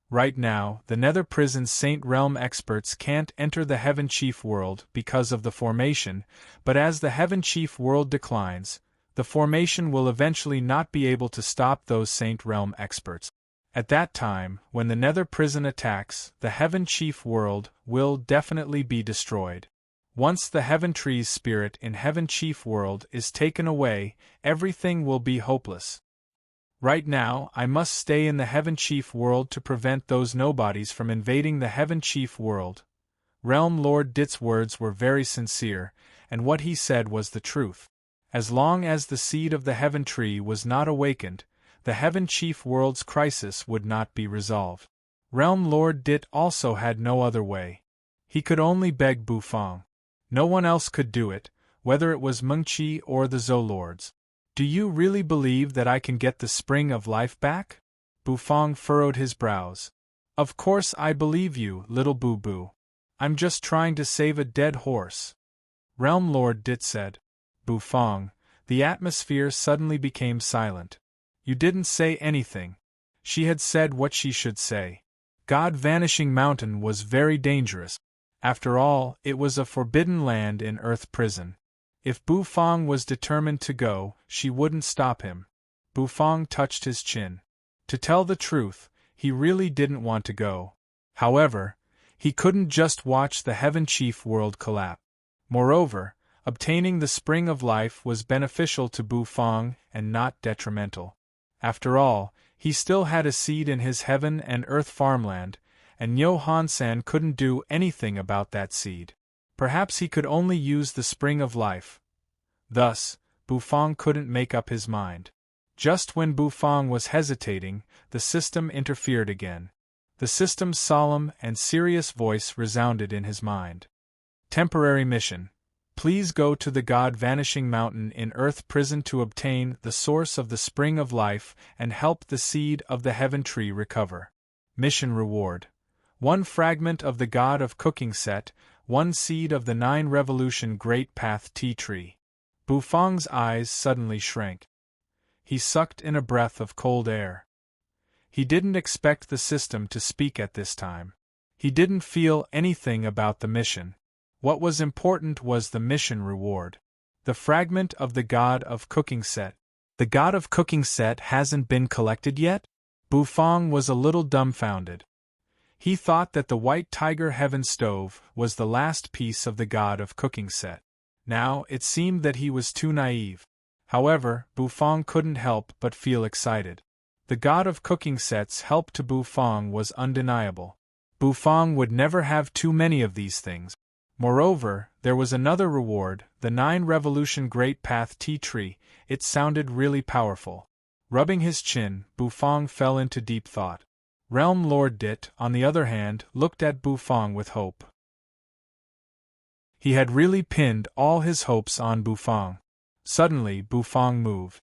Right now, the Nether Prison's Saint Realm experts can't enter the Heaven Chief world because of the formation, but as the Heaven Chief world declines, the formation will eventually not be able to stop those Saint Realm experts. At that time, when the Nether Prison attacks, the Heaven Chief world will definitely be destroyed. Once the Heaven Tree's spirit in Heaven Chief world is taken away, everything will be hopeless. Right now, I must stay in the Heaven Chief world to prevent those nobodies from invading the Heaven Chief world. Realm Lord Dit's words were very sincere, and what he said was the truth. As long as the seed of the Heaven Tree was not awakened, the Heaven Chief world's crisis would not be resolved. Realm Lord Dit also had no other way. He could only beg Bufang. No one else could do it, whether it was Mengqi or the Zolords. Do you really believe that I can get the Spring of Life back? Bufang furrowed his brows. Of course I believe you, Little Boo-Boo. I'm just trying to save a dead horse. Realm Lord Dit said. Bufang, the atmosphere suddenly became silent. You didn't say anything. She had said what she should say. God-Vanishing Mountain was very dangerous. After all, it was a forbidden land in Earth Prison. If Bufang was determined to go, she wouldn't stop him. Bufang touched his chin. To tell the truth, he really didn't want to go. However, he couldn't just watch the Heaven Chief world collapse. Moreover, obtaining the Spring of Life was beneficial to Bufang and not detrimental. After all, he still had a seed in his heaven and earth farmland, and Nyo Han-san couldn't do anything about that seed. Perhaps he could only use the Spring of Life. Thus, Bufang couldn't make up his mind. Just when Bufang was hesitating, the system interfered again. The system's solemn and serious voice resounded in his mind. Temporary mission. Please go to the God-vanishing mountain in Earth prison to obtain the source of the spring of life and help the seed of the heaven tree recover. Mission reward. 1 fragment of the God of Cooking set, 1 seed of the 9 revolution Great Path tea tree. Bufang's eyes suddenly shrank. He sucked in a breath of cold air. He didn't expect the system to speak at this time. He didn't feel anything about the mission. What was important was the mission reward. The fragment of the God of Cooking set. The God of Cooking set hasn't been collected yet? Bufang was a little dumbfounded. He thought that the White Tiger Heaven Stove was the last piece of the God of Cooking set. Now, it seemed that he was too naive. However, Bufang couldn't help but feel excited. The God of Cooking set's help to Bufang was undeniable. Bufang would never have too many of these things. Moreover, there was another reward, the 9 revolution Great Path tea tree. It sounded really powerful. Rubbing his chin, Bufang fell into deep thought. Realm Lord Dit, on the other hand, looked at Bufang with hope. He had really pinned all his hopes on Bufang. Suddenly, Bufang moved.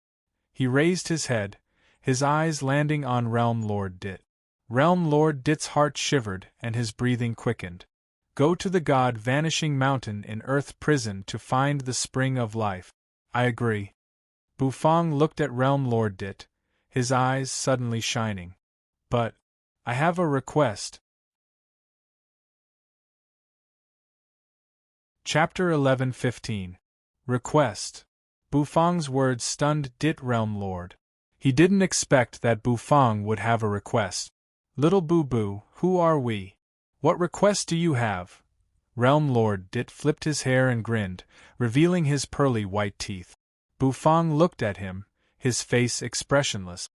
He raised his head, his eyes landing on Realm Lord Dit. Realm Lord Dit's heart shivered and his breathing quickened. Go to the God-vanishing mountain in Earth prison to find the spring of life. I agree. Bufang looked at Realm Lord Dit, his eyes suddenly shining. But I have a request. Chapter 11:15. Request. Bufang's words stunned Dit Realm Lord. He didn't expect that Bufang would have a request. Little Boo-Boo, who are we? What request do you have? Realm Lord Dit flipped his hair and grinned, revealing his pearly white teeth. Bufang looked at him, his face expressionless.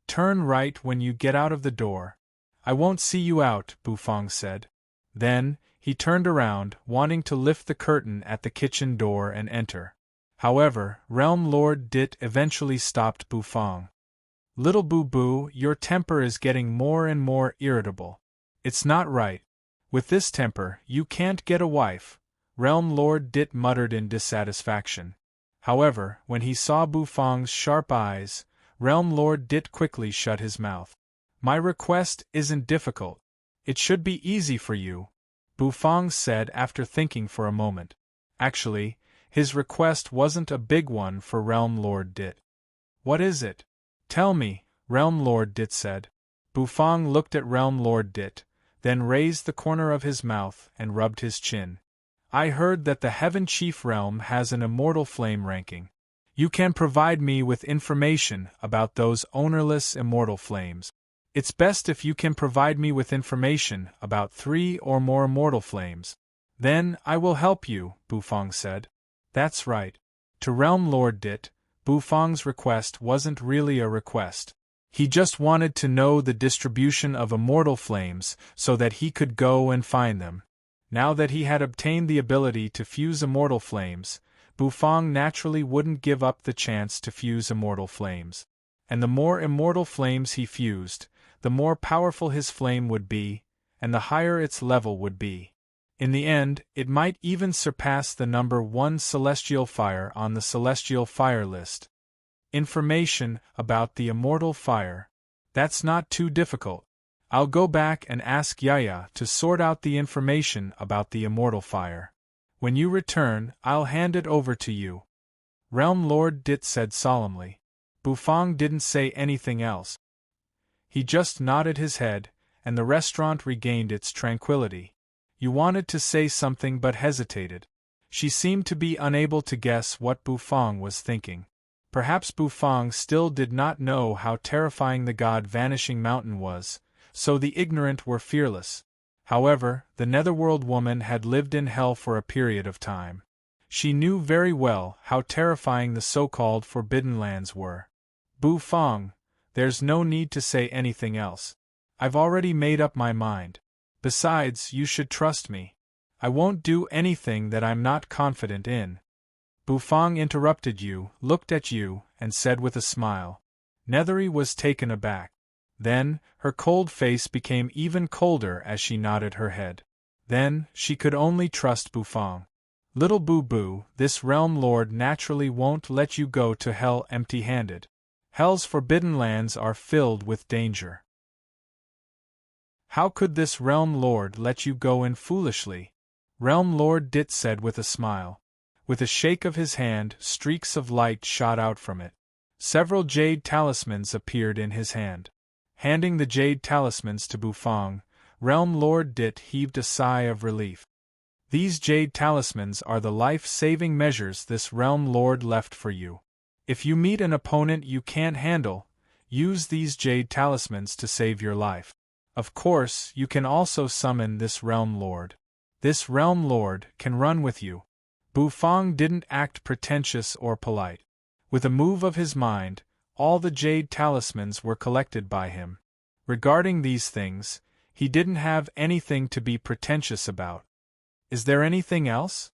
Turn right when you get out of the door. I won't see you out, Bufang said. Then, he turned around, wanting to lift the curtain at the kitchen door and enter. However, Realm Lord Dit eventually stopped Bufang. Little Boo-Boo, your temper is getting more and more irritable. It's not right. With this temper, you can't get a wife, Realm Lord Dit muttered in dissatisfaction. However, when he saw Bufang's sharp eyes, Realm Lord Dit quickly shut his mouth. My request isn't difficult. It should be easy for you, Bufang said after thinking for a moment. Actually, his request wasn't a big one for Realm Lord Dit. What is it? Tell me, Realm Lord Dit said. Bufang looked at Realm Lord Dit, then raised the corner of his mouth and rubbed his chin. I heard that the Heaven Chief Realm has an immortal flame ranking. You can provide me with information about those ownerless immortal flames. It's best if you can provide me with information about 3 or more immortal flames. Then I will help you, Bufang said. That's right. To Realm Lord Dit, Bufang's request wasn't really a request. He just wanted to know the distribution of immortal flames so that he could go and find them. Now that he had obtained the ability to fuse immortal flames, Bufang naturally wouldn't give up the chance to fuse immortal flames. And the more immortal flames he fused, the more powerful his flame would be, and the higher its level would be. In the end, it might even surpass the number 1 celestial fire on the celestial fire list. Information about the immortal fire. That's not too difficult. I'll go back and ask Yaya to sort out the information about the immortal fire. When you return, I'll hand it over to you. Realm Lord Dit said solemnly. Bufang didn't say anything else. He just nodded his head, and the restaurant regained its tranquility. You wanted to say something but hesitated. She seemed to be unable to guess what Bufang was thinking. Perhaps Bufang still did not know how terrifying the God-vanishing mountain was, so the ignorant were fearless. However, the Netherworld woman had lived in hell for a period of time. She knew very well how terrifying the so-called Forbidden Lands were. Bufang, there's no need to say anything else. I've already made up my mind. Besides, you should trust me. I won't do anything that I'm not confident in. Bufang interrupted you, looked at you, and said with a smile, Nethery was taken aback. Then, her cold face became even colder as she nodded her head. Then, she could only trust Bufang. Little Boo-Boo, this realm lord naturally won't let you go to hell empty-handed. Hell's forbidden lands are filled with danger. How could this realm lord let you go in foolishly? Realm Lord Dit said with a smile. With a shake of his hand, streaks of light shot out from it. Several jade talismans appeared in his hand. Handing the jade talismans to Bufang, Realm Lord Dit heaved a sigh of relief. These jade talismans are the life-saving measures this realm lord left for you. If you meet an opponent you can't handle, use these jade talismans to save your life. Of course, you can also summon this realm lord. This realm lord can run with you. Bufang didn't act pretentious or polite. With a move of his mind, all the jade talismans were collected by him. Regarding these things, he didn't have anything to be pretentious about. Is there anything else?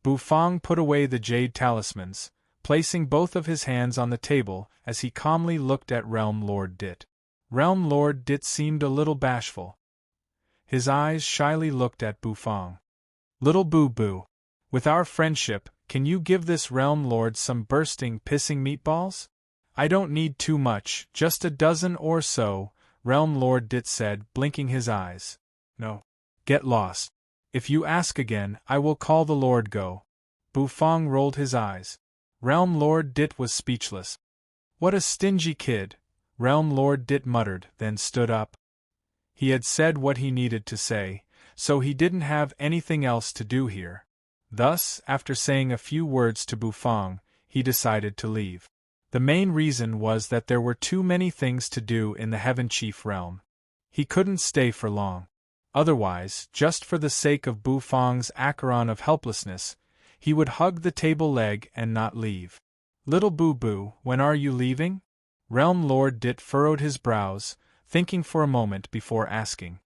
Bufang put away the jade talismans, placing both of his hands on the table as he calmly looked at Realm Lord Dit. Realm Lord Dit seemed a little bashful. His eyes shyly looked at Bufang. Little Boo-Boo, with our friendship, can you give this realm lord some bursting pissing meatballs? I don't need too much, just a dozen or so, Realm Lord Dit said, blinking his eyes. No. Get lost. If you ask again, I will call the Lord Go. Bufang rolled his eyes. Realm Lord Dit was speechless. What a stingy kid, Realm Lord Dit muttered, then stood up. He had said what he needed to say, so he didn't have anything else to do here. Thus, after saying a few words to Bufang, he decided to leave. The main reason was that there were too many things to do in the Heaven Chief realm. He couldn't stay for long. Otherwise, just for the sake of Bufang's acheron of helplessness, he would hug the table leg and not leave. Little Boo-Boo, when are you leaving? Realm Lord Dit furrowed his brows, thinking for a moment before asking.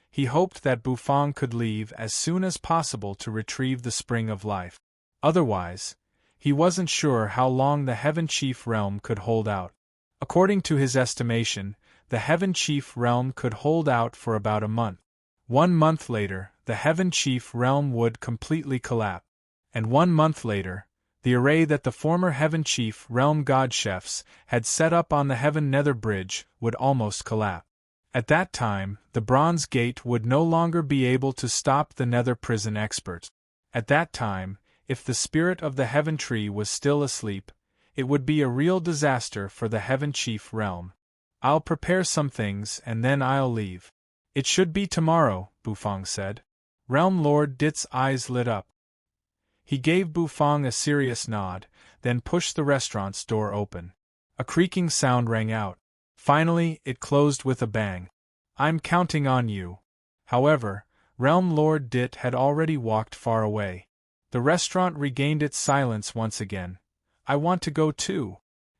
He hoped that Bufang could leave as soon as possible to retrieve the Spring of Life. Otherwise, he wasn't sure how long the Heaven Chief realm could hold out. According to his estimation, the Heaven Chief realm could hold out for about a month. 1 month later, the Heaven Chief realm would completely collapse. And 1 month later, the array that the former Heaven Chief realm god chefs had set up on the Heaven Nether Bridge would almost collapse. At that time, the Bronze Gate would no longer be able to stop the Nether Prison experts. At that time, if the spirit of the Heaven Tree was still asleep, it would be a real disaster for the Heaven Chief realm. I'll prepare some things and then I'll leave. It should be tomorrow, Bufang said. Realm Lord Dit's eyes lit up. He gave Bufang a serious nod, then pushed the restaurant's door open. A creaking sound rang out. Finally, it closed with a bang. I'm counting on you. However, Realm Lord Dit had already walked far away. The restaurant regained its silence once again. I want to go too.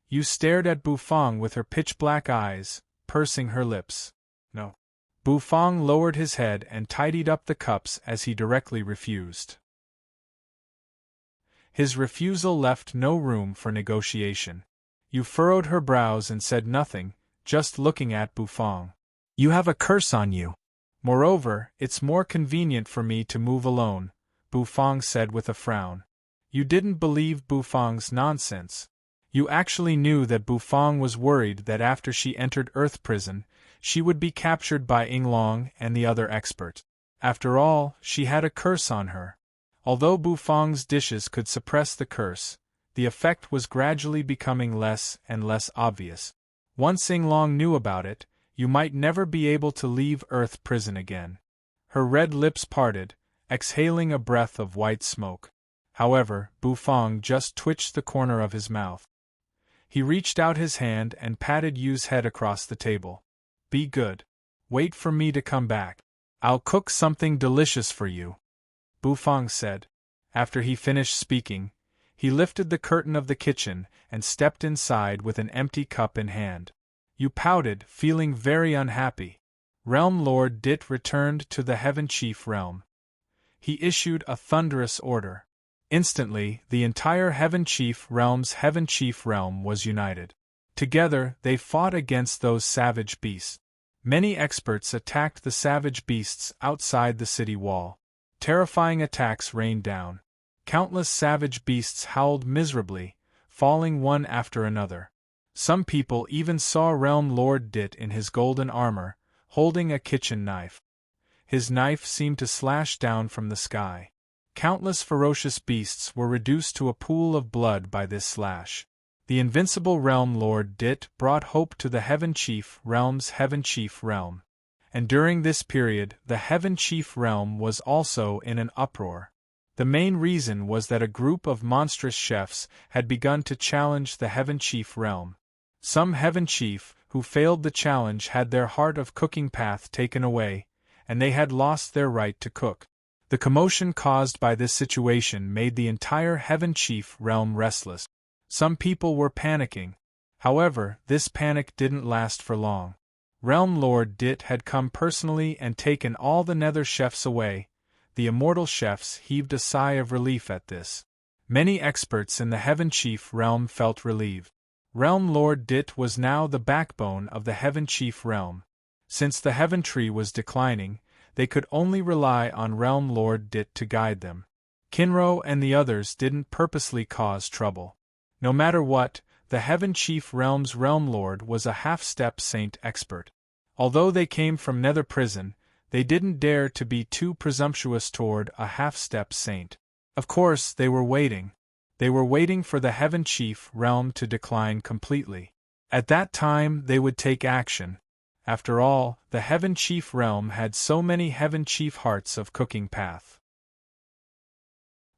You stared at Bufang with her pitch-black eyes, pursing her lips. No. Bufang lowered his head and tidied up the cups as he directly refused. His refusal left no room for negotiation. You furrowed her brows and said nothing, just looking at Bufang. You have a curse on you. Moreover, it's more convenient for me to move alone, Bufang said with a frown. You didn't believe Bufang's nonsense. You actually knew that Bufang was worried that after she entered Earth Prison, she would be captured by Yinglong and the other expert. After all, she had a curse on her. Although Bufang's dishes could suppress the curse, the effect was gradually becoming less and less obvious. Once Yinglong knew about it, you might never be able to leave Earth Prison again. Her red lips parted, exhaling a breath of white smoke. However, Bufang just twitched the corner of his mouth. He reached out his hand and patted Yu's head across the table. Be good. Wait for me to come back. I'll cook something delicious for you, Bufang said. After he finished speaking, he lifted the curtain of the kitchen and stepped inside with an empty cup in hand. Yu pouted, feeling very unhappy. Realm Lord Dit returned to the Heaven Chief realm. He issued a thunderous order. Instantly, the entire Heaven Chief realm was united. Together, they fought against those savage beasts. Many experts attacked the savage beasts outside the city wall. Terrifying attacks rained down. Countless savage beasts howled miserably, falling one after another. Some people even saw Realm Lord Dit in his golden armor, holding a kitchen knife. His knife seemed to slash down from the sky. Countless ferocious beasts were reduced to a pool of blood by this slash. The invincible Realm Lord Dit brought hope to the Heaven Chief Realm's Heaven Chief Realm. And during this period, the Heaven Chief Realm was also in an uproar. The main reason was that a group of monstrous chefs had begun to challenge the Heaven Chief Realm. Some Heaven Chief who failed the challenge had their heart of cooking path taken away, and they had lost their right to cook. The commotion caused by this situation made the entire Heaven Chief Realm restless. Some people were panicking. However, this panic didn't last for long. Realm Lord Dit had come personally and taken all the Nether chefs away. The immortal chefs heaved a sigh of relief at this. Many experts in the Heaven Chief Realm felt relieved. Realm Lord Dit was now the backbone of the Heaven Chief Realm. Since the Heaven Tree was declining, they could only rely on Realm Lord Dit to guide them. Kinro and the others didn't purposely cause trouble. No matter what, the Heaven Chief Realm's Realm Lord was a half-step saint expert. Although they came from Nether Prison, they didn't dare to be too presumptuous toward a half-step saint. Of course, they were waiting. They were waiting for the Heaven Chief Realm to decline completely. At that time, they would take action. After all, the Heaven Chief Realm had so many Heaven Chief Hearts of Cooking Path.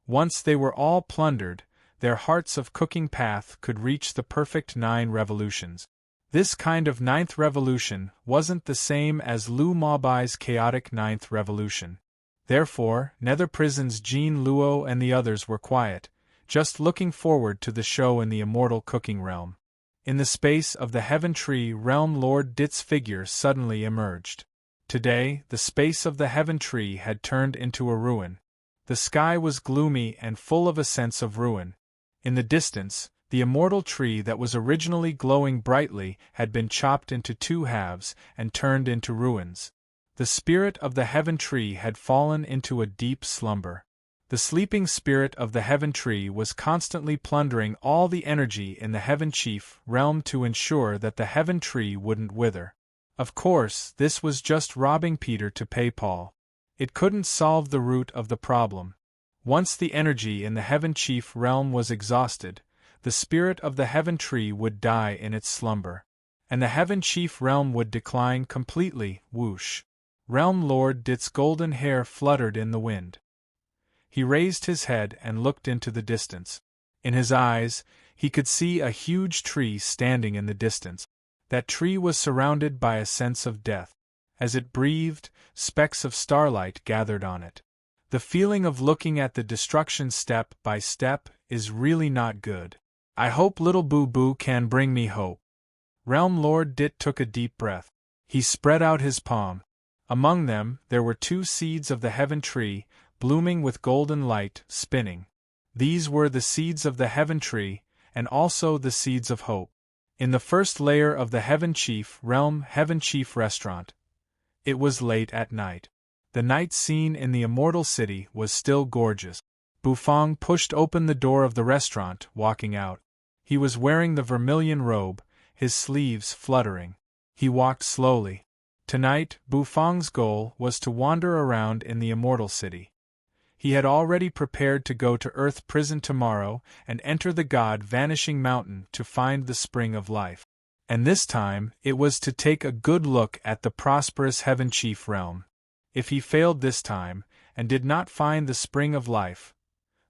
Once they were all plundered, their Hearts of Cooking Path could reach the perfect 9 revolutions. This kind of 9th revolution wasn't the same as Lu Mobai's chaotic 9th revolution. Therefore, Nether Prison's Jean Luo and the others were quiet, just looking forward to the show in the immortal cooking realm. In the space of the Heaven Tree Realm Lord Dit's figure suddenly emerged. Today, the space of the Heaven Tree had turned into a ruin. The sky was gloomy and full of a sense of ruin. In the distance, the immortal tree that was originally glowing brightly had been chopped into 2 halves and turned into ruins. The spirit of the Heaven Tree had fallen into a deep slumber. The sleeping spirit of the Heaven Tree was constantly plundering all the energy in the Heaven Chief Realm to ensure that the Heaven Tree wouldn't wither. Of course, this was just robbing Peter to pay Paul. It couldn't solve the root of the problem. Once the energy in the Heaven Chief Realm was exhausted, the spirit of the Heaven Tree would die in its slumber. And the Heaven Chief Realm would decline completely. Whoosh! Realm Lord Dit's golden hair fluttered in the wind. He raised his head and looked into the distance. In his eyes, he could see a huge tree standing in the distance. That tree was surrounded by a sense of death. As it breathed, specks of starlight gathered on it. The feeling of looking at the destruction step by step is really not good. I hope Little Boo Boo can bring me hope. Realm Lord Dit took a deep breath. He spread out his palm. Among them, there were 2 seeds of the Heaven Tree, blooming with golden light, spinning. These were the seeds of the Heaven Tree, and also the seeds of hope. In the first layer of the Heaven Chief Realm Heaven Chief Restaurant. It was late at night. The night scene in the immortal city was still gorgeous. Bufang pushed open the door of the restaurant, walking out. He was wearing the vermilion robe, his sleeves fluttering. He walked slowly. Tonight, Bufang's goal was to wander around in the immortal city. He had already prepared to go to Earth Prison tomorrow and enter the God-vanishing mountain to find the spring of life. And this time, it was to take a good look at the prosperous Heaven Chief Realm. If he failed this time, and did not find the spring of life,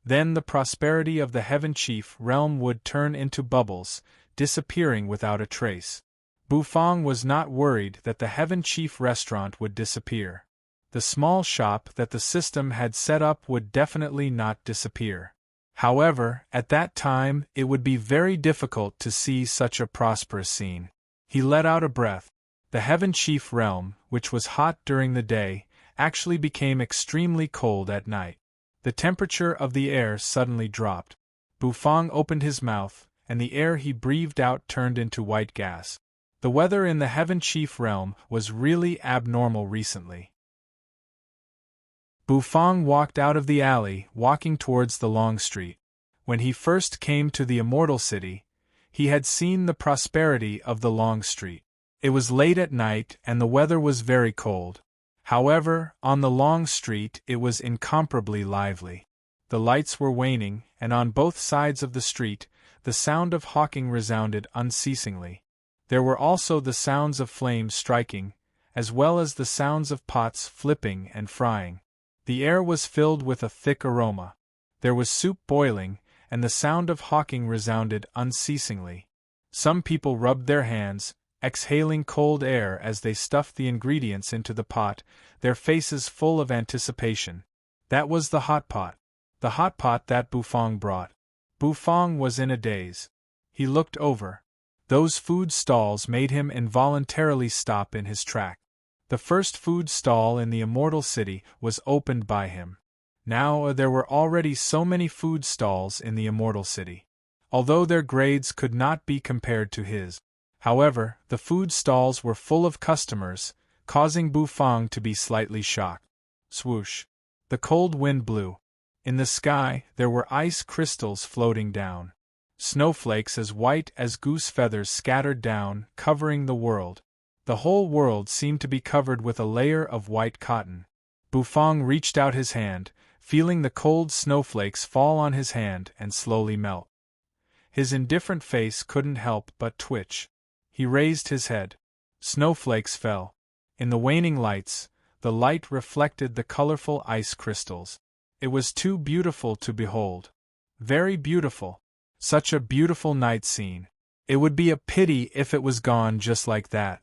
then the prosperity of the Heaven Chief Realm would turn into bubbles, disappearing without a trace. Bufang was not worried that the Heaven Chief Restaurant would disappear. The small shop that the system had set up would definitely not disappear. However, at that time, it would be very difficult to see such a prosperous scene. He let out a breath. The Heaven Chief Realm, which was hot during the day, actually became extremely cold at night. The temperature of the air suddenly dropped. Bufang opened his mouth, and the air he breathed out turned into white gas. The weather in the Heaven Chief realm was really abnormal recently. Bufang walked out of the alley, walking towards the long street. When he first came to the Immortal City, he had seen the prosperity of the long street. It was late at night and the weather was very cold. However, on the long street it was incomparably lively. The lights were waning, and on both sides of the street, the sound of hawking resounded unceasingly. There were also the sounds of flames striking, as well as the sounds of pots flipping and frying. The air was filled with a thick aroma. There was soup boiling, and the sound of hawking resounded unceasingly. Some people rubbed their hands, exhaling cold air as they stuffed the ingredients into the pot, their faces full of anticipation. That was the hot pot. The hot pot that Bufang brought. Bufang was in a daze. He looked over. Those food stalls made him involuntarily stop in his track. The first food stall in the Immortal City was opened by him. Now there were already so many food stalls in the Immortal City. Although their grades could not be compared to his. However, the food stalls were full of customers, causing Bufang to be slightly shocked. Swoosh! The cold wind blew. In the sky, there were ice crystals floating down. Snowflakes as white as goose feathers scattered down, covering the world. The whole world seemed to be covered with a layer of white cotton. Bufang reached out his hand, feeling the cold snowflakes fall on his hand and slowly melt. His indifferent face couldn't help but twitch. He raised his head. Snowflakes fell. In the waning lights, the light reflected the colorful ice crystals. It was too beautiful to behold. Very beautiful. Such a beautiful night scene. It would be a pity if it was gone just like that.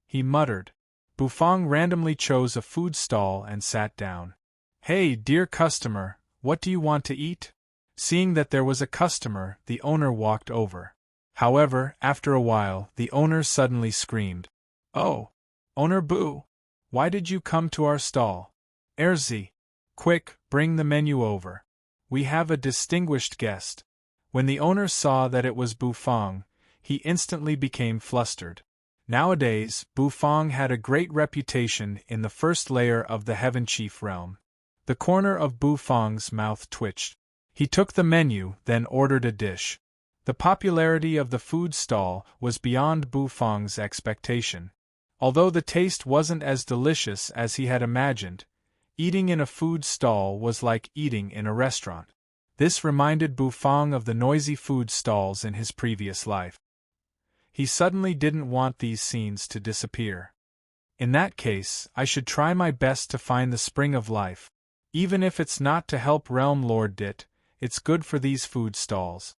He muttered. Bufang randomly chose a food stall and sat down. Hey, dear customer, what do you want to eat? Seeing that there was a customer, the owner walked over. However, after a while, the owner suddenly screamed. Oh! Owner Boo! Why did you come to our stall? Erzi! Quick, bring the menu over. We have a distinguished guest. When the owner saw that it was Bufang, he instantly became flustered. Nowadays, Bufang had a great reputation in the first layer of the Heaven Chief realm. The corner of Bufang's mouth twitched. He took the menu, then ordered a dish. The popularity of the food stall was beyond Bufang's expectation. Although the taste wasn't as delicious as he had imagined, eating in a food stall was like eating in a restaurant. This reminded Bufang of the noisy food stalls in his previous life. He suddenly didn't want these scenes to disappear. In that case, I should try my best to find the spring of life. Even if it's not to help Realm Lord Dit, it's good for these food stalls.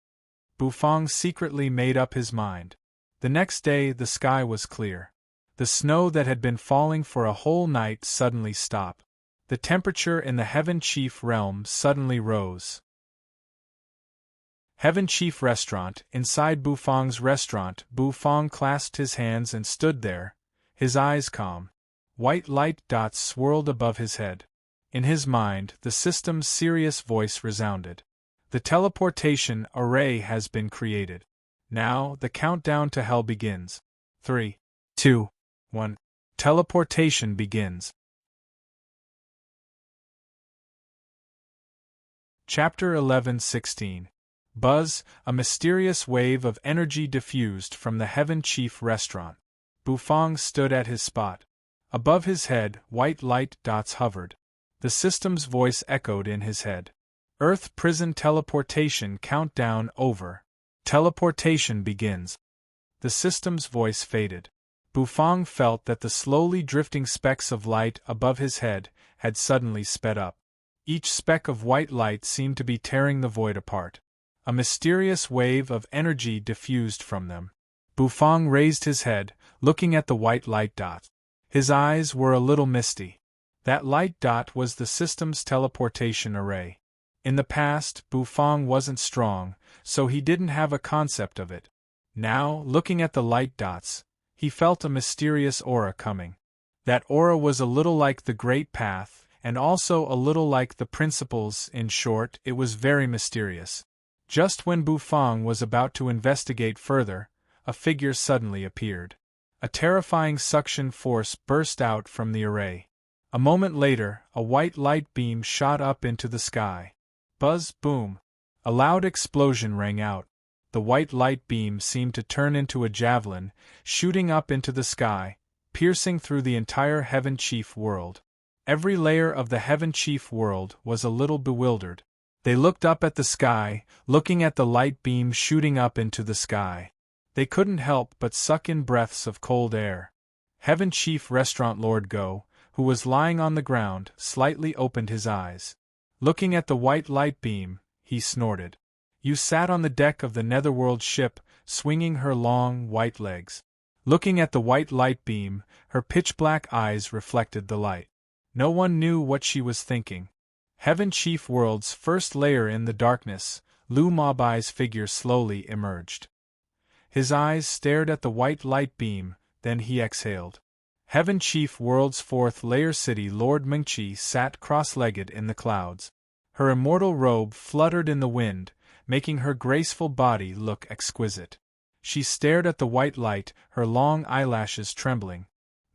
Bufang secretly made up his mind. The next day the sky was clear. The snow that had been falling for a whole night suddenly stopped. The temperature in the Heaven Chief realm suddenly rose. Heaven Chief Restaurant. Inside Bufang's restaurant, Bufang clasped his hands and stood there, his eyes calm. White light dots swirled above his head. In his mind, the system's serious voice resounded. The teleportation array has been created. Now, the countdown to hell begins. 3, 2, 1. Teleportation begins. Chapter 11:16. Buzz, a mysterious wave of energy diffused from the Heaven Chief Restaurant. Bufang stood at his spot. Above his head, white light dots hovered. The system's voice echoed in his head. Earth Prison Teleportation Countdown over. Teleportation begins. The system's voice faded. Bufang felt that the slowly drifting specks of light above his head had suddenly sped up. Each speck of white light seemed to be tearing the void apart. A mysterious wave of energy diffused from them. Bufang raised his head, looking at the white light dot. His eyes were a little misty. That light dot was the system's teleportation array. In the past, Bufang wasn't strong, so he didn't have a concept of it. Now, looking at the light dots, he felt a mysterious aura coming. That aura was a little like the Great Path, and also a little like the Principles. In short, it was very mysterious. Just when Bufang was about to investigate further, a figure suddenly appeared. A terrifying suction force burst out from the array. A moment later, a white light beam shot up into the sky. Buzz, boom! A loud explosion rang out. The white light beam seemed to turn into a javelin, shooting up into the sky, piercing through the entire Heaven Chief world. Every layer of the Heaven Chief world was a little bewildered. They looked up at the sky, looking at the light beam shooting up into the sky. They couldn't help but suck in breaths of cold air. Heaven Chief Restaurant Lord Go, who was lying on the ground, slightly opened his eyes. Looking at the white light beam, he snorted. You sat on the deck of the Netherworld ship, swinging her long, white legs. Looking at the white light beam, her pitch-black eyes reflected the light. No one knew what she was thinking. Heaven Chief World's first layer in the darkness, Lu Mabai's figure slowly emerged. His eyes stared at the white light beam, then he exhaled. Heaven Chief World's fourth layer city Lord Mengqi sat cross-legged in the clouds. Her immortal robe fluttered in the wind, making her graceful body look exquisite. She stared at the white light, her long eyelashes trembling.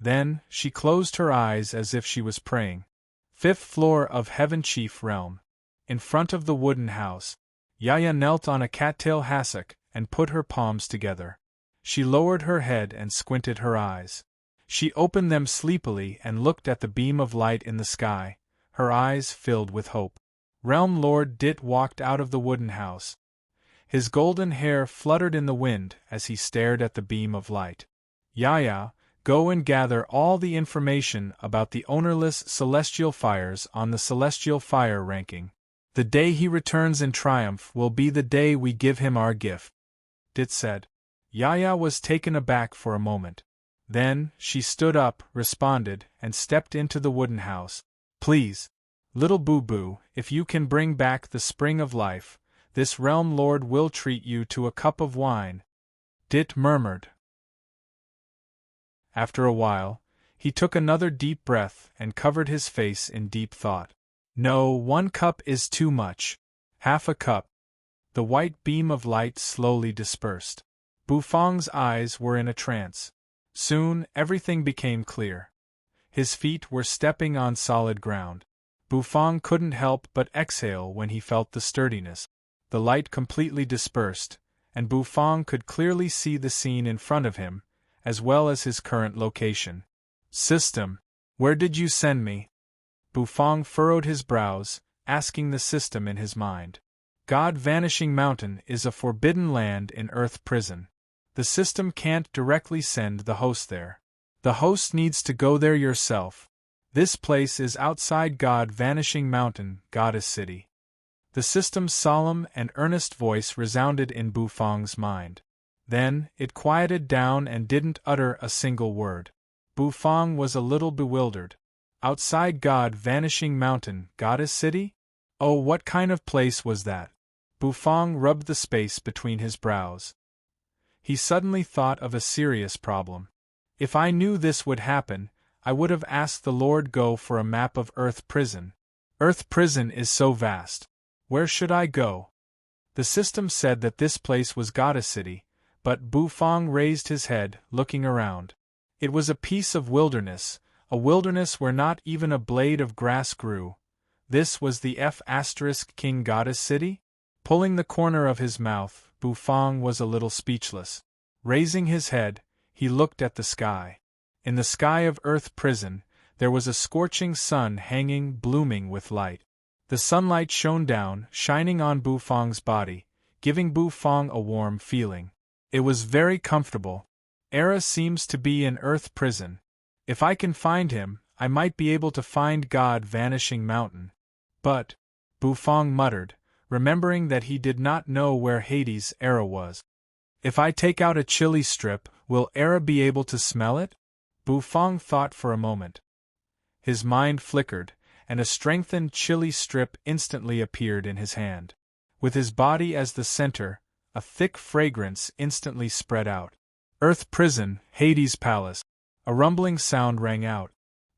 Then, she closed her eyes as if she was praying. Fifth floor of Heaven Chief Realm. In front of the wooden house, Yaya knelt on a cattail hassock and put her palms together. She lowered her head and squinted her eyes. She opened them sleepily and looked at the beam of light in the sky, her eyes filled with hope. Realm Lord Dit walked out of the wooden house. His golden hair fluttered in the wind as he stared at the beam of light. Yaya, go and gather all the information about the ownerless celestial fires on the celestial fire ranking. The day he returns in triumph will be the day we give him our gift, Dit said. Yaya was taken aback for a moment. Then, she stood up, responded, and stepped into the wooden house. Please, little Boo-Boo, if you can bring back the spring of life, this realm lord will treat you to a cup of wine, Dit murmured. After a while, he took another deep breath and covered his face in deep thought. No, 1 cup is too much. Half a cup. The white beam of light slowly dispersed. Bufang's eyes were in a trance. Soon, everything became clear. His feet were stepping on solid ground. Bufang couldn't help but exhale when he felt the sturdiness. The light completely dispersed, and Bufang could clearly see the scene in front of him, as well as his current location. System, where did you send me? Bufang furrowed his brows, asking the system in his mind. God Vanishing Mountain is a forbidden land in Earth Prison. The system can't directly send the host there. The host needs to go there yourself. This place is outside God Vanishing Mountain, Goddess City. The system's solemn and earnest voice resounded in Bufang's mind. Then, it quieted down and didn't utter a single word. Bufang was a little bewildered. Outside God Vanishing Mountain, Goddess City? Oh, what kind of place was that? Bufang rubbed the space between his brows. He suddenly thought of a serious problem. If I knew this would happen, I would have asked the Lord Go for a map of Earth Prison. Earth Prison is so vast. Where should I go? The system said that this place was Goddess City, but Bufang raised his head, looking around. It was a piece of wilderness, a wilderness where not even a blade of grass grew. This was the King Goddess City? Pulling the corner of his mouth, Bufang was a little speechless. Raising his head, he looked at the sky. In the sky of Earth Prison, there was a scorching sun hanging, blooming with light. The sunlight shone down, shining on Bufang's body, giving Bufang a warm feeling. It was very comfortable. Era seems to be in Earth Prison. If I can find him, I might be able to find God Vanishing Mountain. But, Bufang muttered, remembering that he did not know where Hades' Era was. If I take out a chili strip, will Era be able to smell it? Bufang thought for a moment. His mind flickered, and a strengthened chili strip instantly appeared in his hand. With his body as the center, a thick fragrance instantly spread out. Earth Prison, Hades' Palace. A rumbling sound rang out.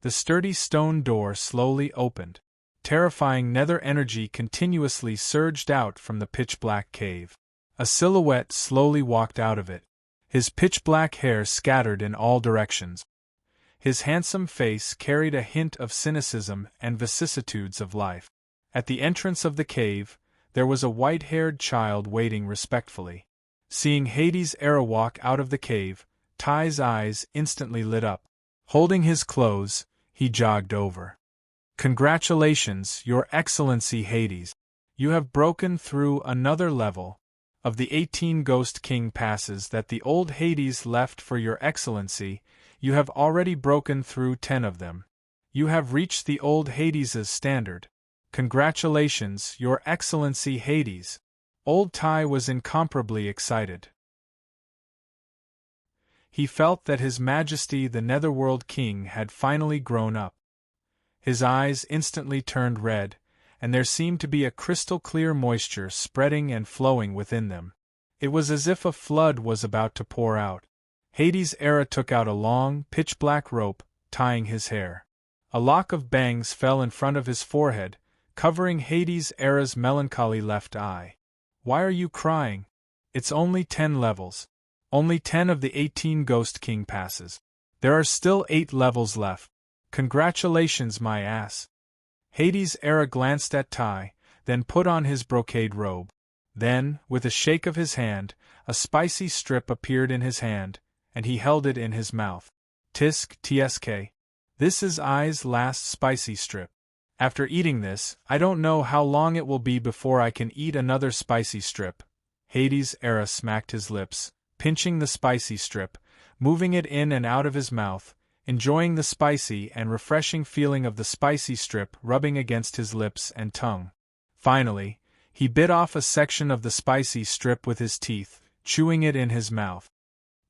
The sturdy stone door slowly opened. Terrifying nether energy continuously surged out from the pitch-black cave. A silhouette slowly walked out of it, his pitch-black hair scattered in all directions. His handsome face carried a hint of cynicism and vicissitudes of life. At the entrance of the cave, there was a white-haired child waiting respectfully. Seeing Hades' Era walk out of the cave, Ty's eyes instantly lit up. Holding his clothes, he jogged over. "Congratulations, Your Excellency Hades. You have broken through another level. Of the 18 Ghost King passes that the old Hades left for Your Excellency, you have already broken through 10 of them. You have reached the old Hades's standard. Congratulations, Your Excellency Hades." Old Ty was incomparably excited. He felt that His Majesty the Netherworld King had finally grown up. His eyes instantly turned red, and there seemed to be a crystal-clear moisture spreading and flowing within them. It was as if a flood was about to pour out. Hades' Era took out a long, pitch-black rope, tying his hair. A lock of bangs fell in front of his forehead, covering Hades' Era's melancholy left eye. "Why are you crying? It's only 10 levels. Only 10 of the 18 Ghost King passes. There are still 8 levels left. Congratulations, my ass." Hades' Era glanced at Ty, then put on his brocade robe. Then, with a shake of his hand, a spicy strip appeared in his hand, and he held it in his mouth. "Tisk, tsk. This is I's last spicy strip. After eating this, I don't know how long it will be before I can eat another spicy strip." Hades' Era smacked his lips, pinching the spicy strip, moving it in and out of his mouth, enjoying the spicy and refreshing feeling of the spicy strip rubbing against his lips and tongue. Finally, he bit off a section of the spicy strip with his teeth, chewing it in his mouth.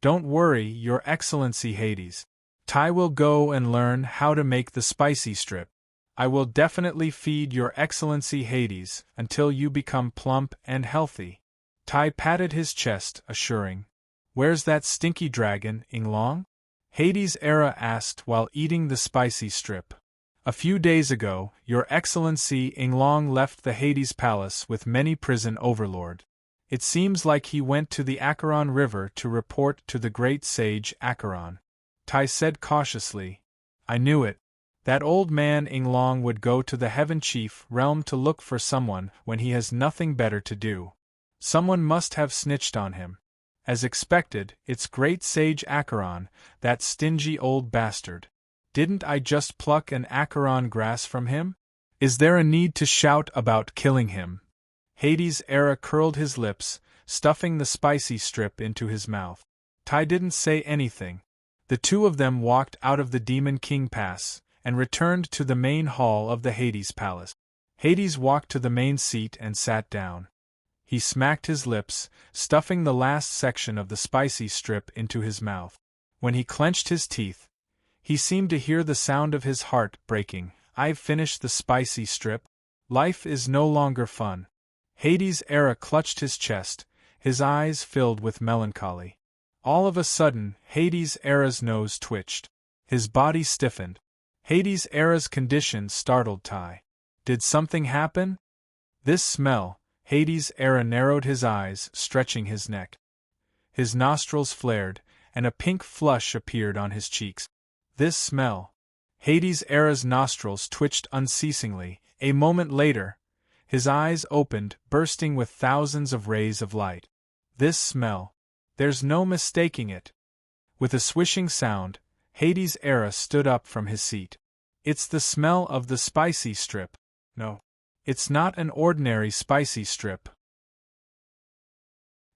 "Don't worry, Your Excellency Hades. Ty will go and learn how to make the spicy strip. I will definitely feed Your Excellency Hades until you become plump and healthy." Ty patted his chest, assuring. "Where's that stinky dragon, Inglong?" Hades' Era asked while eating the spicy strip. "A few days ago, Your Excellency Inglong left the Hades Palace with many prison overlord. It seems like he went to the Acheron River to report to the great sage Acheron." Ty said cautiously. "I knew it. That old man Inglong would go to the Heaven Chief realm to look for someone when he has nothing better to do. Someone must have snitched on him. As expected, it's great sage Acheron, that stingy old bastard. Didn't I just pluck an Acheron grass from him? Is there a need to shout about killing him?" Hades' Era curled his lips, stuffing the spicy strip into his mouth. Ty didn't say anything. The two of them walked out of the Demon King Pass, and returned to the main hall of the Hades Palace. Hades walked to the main seat and sat down. He smacked his lips, stuffing the last section of the spicy strip into his mouth. When he clenched his teeth, he seemed to hear the sound of his heart breaking. "I've finished the spicy strip. Life is no longer fun." Hades' Era clutched his chest, his eyes filled with melancholy. All of a sudden, Hades' Era's nose twitched. His body stiffened. Hades' Era's condition startled Ty. Did something happen? This smell. Hades' Era narrowed his eyes, stretching his neck. His nostrils flared, and a pink flush appeared on his cheeks. This smell. Hades' Era's nostrils twitched unceasingly. A moment later, his eyes opened, bursting with thousands of rays of light. This smell. There's no mistaking it. With a swishing sound, Hades' Era stood up from his seat. "It's the smell of the spicy strip. No. It's not an ordinary spicy strip.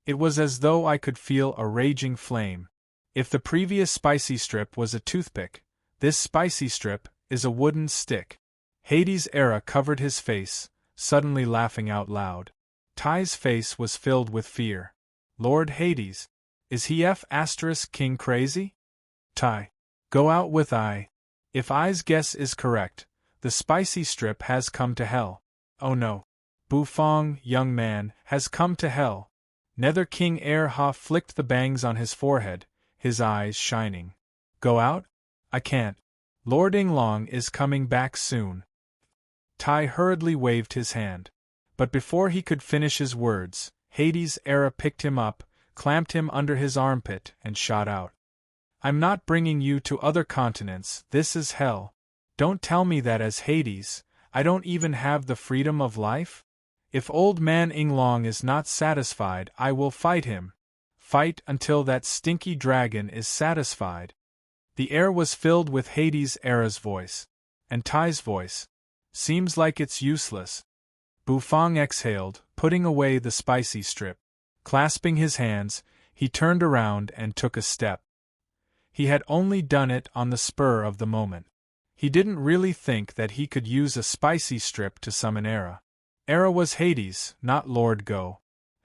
It was as though I could feel a raging flame. If the previous spicy strip was a toothpick, this spicy strip is a wooden stick." Hades' Era covered his face, suddenly laughing out loud. Ty's face was filled with fear. "Lord Hades, is he King crazy?" "Ty, go out with I. If I's guess is correct, the spicy strip has come to hell." "Oh no. Bufong, young man, has come to hell." Nether King Ha flicked the bangs on his forehead, his eyes shining. "Go out? I can't. Lord Inglong is coming back soon." Tai hurriedly waved his hand. But before he could finish his words, Hades' Era picked him up, clamped him under his armpit, and shot out. I'm not bringing you to other continents, this is hell. Don't tell me that as Hades, I don't even have the freedom of life? If old man Inglong is not satisfied, I will fight him. Fight until that stinky dragon is satisfied. The air was filled with Hades' Era's voice. And Tai's voice. Seems like it's useless. Bufang exhaled, putting away the spicy strip. Clasping his hands, he turned around and took a step. He had only done it on the spur of the moment. He didn't really think that he could use a spicy strip to summon Era. Era was Hades, not Lord Go.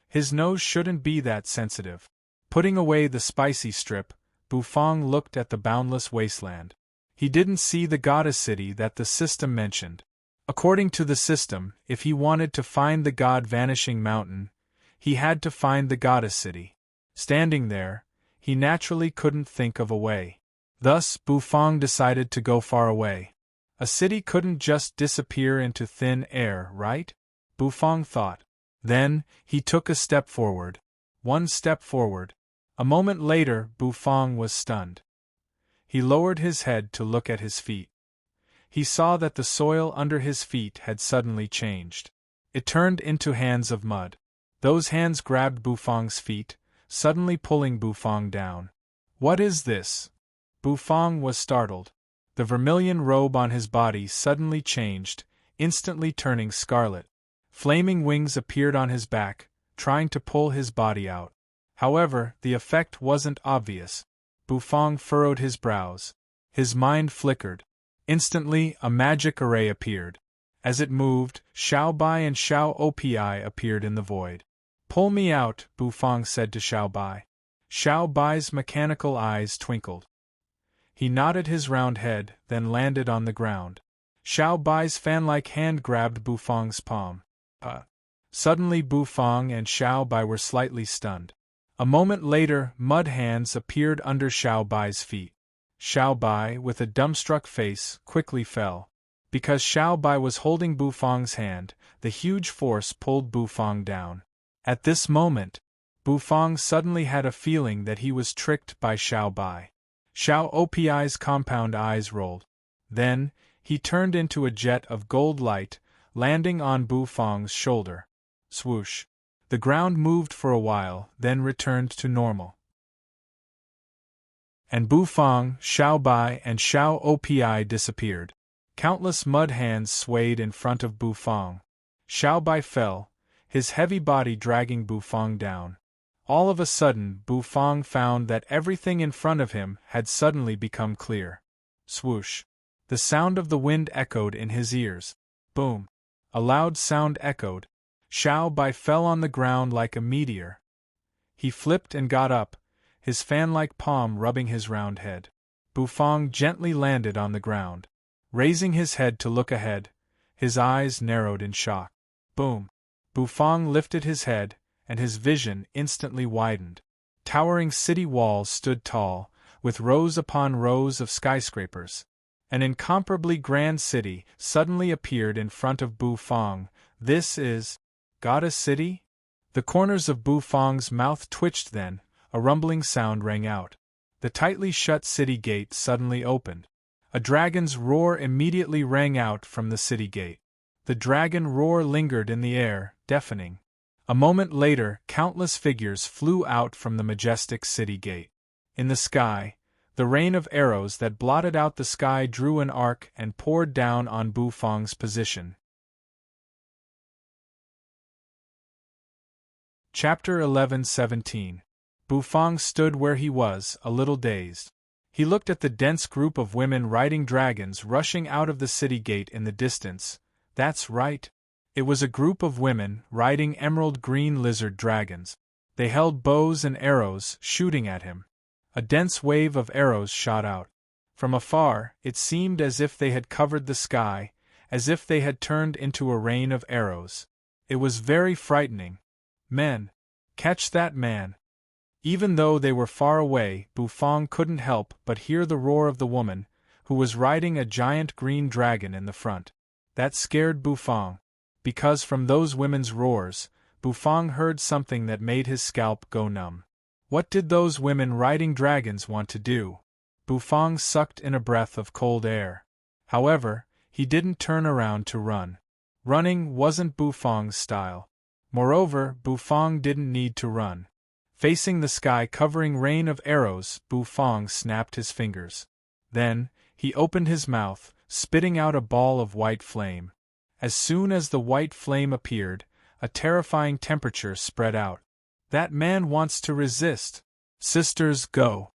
His nose shouldn't be that sensitive. Putting away the spicy strip, Bufang looked at the boundless wasteland. He didn't see the goddess city that the system mentioned. According to the system, if he wanted to find the god Vanishing Mountain, he had to find the goddess city. Standing there, he naturally couldn't think of a way. Thus, Bufang decided to go far away. A city couldn't just disappear into thin air, right? Bufang thought. Then, he took a step forward. One step forward. A moment later, Bufang was stunned. He lowered his head to look at his feet. He saw that the soil under his feet had suddenly changed. It turned into hands of mud. Those hands grabbed Bufang's feet, suddenly pulling Bufang down. What is this? Bufang was startled. The vermilion robe on his body suddenly changed, instantly turning scarlet. Flaming wings appeared on his back, trying to pull his body out. However, the effect wasn't obvious. Bufang furrowed his brows. His mind flickered. Instantly, a magic array appeared. As it moved, Xiao Bai and Xiao Opi appeared in the void. Pull me out, Bufang said to Xiao Bai. Xiao Bai's mechanical eyes twinkled. He nodded his round head, then landed on the ground. Xiao Bai's fan-like hand grabbed Bufang's palm. Suddenly Bufang and Xiao Bai were slightly stunned. A moment later, mud hands appeared under Xiao Bai's feet. Xiao Bai, with a dumbstruck face, quickly fell. Because Xiao Bai was holding Bufang's hand, the huge force pulled Bufang down. At this moment, Bufang suddenly had a feeling that he was tricked by Xiao Bai. Xiao Opi's compound eyes rolled. Then, he turned into a jet of gold light, landing on Bufang's shoulder. Swoosh. The ground moved for a while, then returned to normal. And Bufang, Xiao Bai, and Xiao Opi disappeared. Countless mud hands swayed in front of Bufang. Xiao Bai fell, his heavy body dragging Bufang down. All of a sudden, Bufang found that everything in front of him had suddenly become clear. Swoosh. The sound of the wind echoed in his ears. Boom. A loud sound echoed. Xiao Bai fell on the ground like a meteor. He flipped and got up, his fan-like palm rubbing his round head. Bufang gently landed on the ground. Raising his head to look ahead, his eyes narrowed in shock. Boom. Bufang lifted his head, and his vision instantly widened. Towering city walls stood tall, with rows upon rows of skyscrapers. An incomparably grand city suddenly appeared in front of Bufang. This is Goddess City? The corners of Bufang's mouth twitched then, a rumbling sound rang out. The tightly shut city gate suddenly opened. A dragon's roar immediately rang out from the city gate. The dragon roar lingered in the air, deafening. A moment later, countless figures flew out from the majestic city gate. In the sky, the rain of arrows that blotted out the sky drew an arc and poured down on Bufang's position. Chapter 11:17. Bufang stood where he was, a little dazed. He looked at the dense group of women riding dragons rushing out of the city gate in the distance. That's right. It was a group of women riding emerald-green lizard dragons. They held bows and arrows, shooting at him. A dense wave of arrows shot out. From afar, it seemed as if they had covered the sky, as if they had turned into a rain of arrows. It was very frightening. Men! Catch that man! Even though they were far away, Bufang couldn't help but hear the roar of the woman, who was riding a giant green dragon in the front. That scared Bufang, because from those women's roars, Bufang heard something that made his scalp go numb. What did those women riding dragons want to do? Bufang sucked in a breath of cold air. However, he didn't turn around to run. Running wasn't Bufang's style. Moreover, Bufang didn't need to run. Facing the sky-covering rain of arrows, Bufang snapped his fingers. Then, he opened his mouth, spitting out a ball of white flame. As soon as the white flame appeared, a terrifying temperature spread out. That man wants to resist. Sisters, go!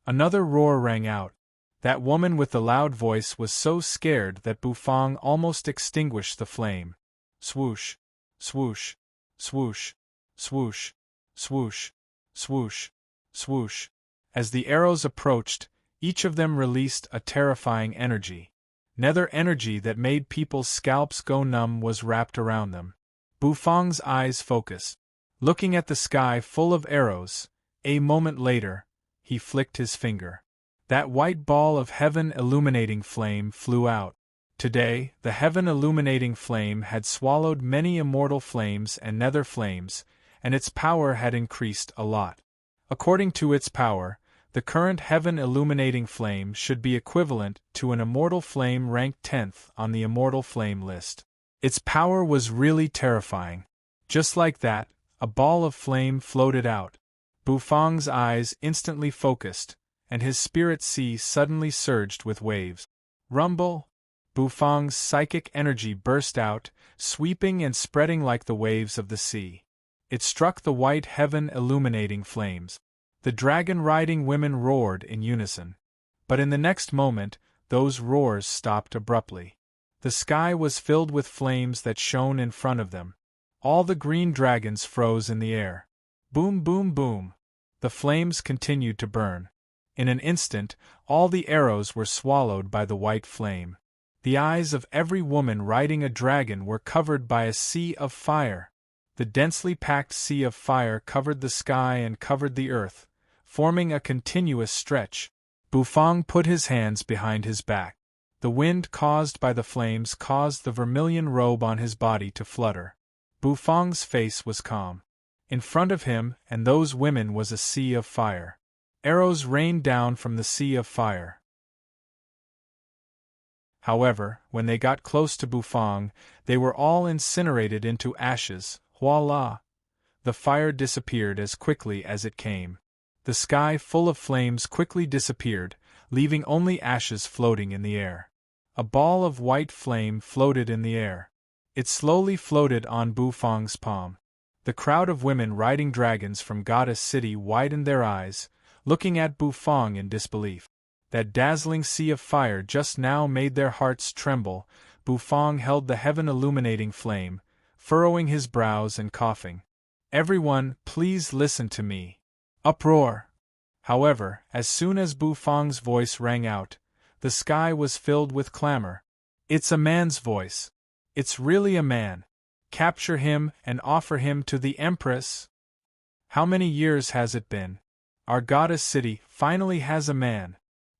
Another roar rang out. That woman with the loud voice was so scared that Bufang almost extinguished the flame. Swoosh, swoosh, swoosh, swoosh, swoosh, swoosh, swoosh. As the arrows approached, each of them released a terrifying energy. Nether energy that made people's scalps go numb was wrapped around them. Bufang's eyes focused. Looking at the sky full of arrows, a moment later, he flicked his finger. That white ball of heaven illuminating flame flew out. Today, the heaven illuminating flame had swallowed many immortal flames and nether flames, and its power had increased a lot. According to its power, the current heaven illuminating flame should be equivalent to an immortal flame ranked 10th on the immortal flame list. Its power was really terrifying. Just like that, a ball of flame floated out. Bufang's eyes instantly focused, and his spirit sea suddenly surged with waves. Rumble! Bufang's psychic energy burst out, sweeping and spreading like the waves of the sea. It struck the white heaven illuminating flames. The dragon-riding women roared in unison. But in the next moment, those roars stopped abruptly. The sky was filled with flames that shone in front of them. All the green dragons froze in the air. Boom, boom, boom. The flames continued to burn. In an instant, all the arrows were swallowed by the white flame. The eyes of every woman riding a dragon were covered by a sea of fire. The densely packed sea of fire covered the sky and covered the earth, forming a continuous stretch. Bufang put his hands behind his back. The wind caused by the flames caused the vermilion robe on his body to flutter. Bufang's face was calm. In front of him and those women was a sea of fire. Arrows rained down from the sea of fire. However, when they got close to Bufang, they were all incinerated into ashes. Voila! The fire disappeared as quickly as it came. The sky full of flames quickly disappeared, leaving only ashes floating in the air. A ball of white flame floated in the air. It slowly floated on Bufang's palm. The crowd of women riding dragons from Goddess City widened their eyes, looking at Bufang in disbelief. That dazzling sea of fire just now made their hearts tremble. Bufang held the heaven-illuminating flame, furrowing his brows and coughing. "Everyone, please listen to me." Uproar! However, as soon as Bufang's voice rang out, the sky was filled with clamor. "It's a man's voice. It's really a man. Capture him and offer him to the Empress." How many years has it been? Our Goddess City finally has a man.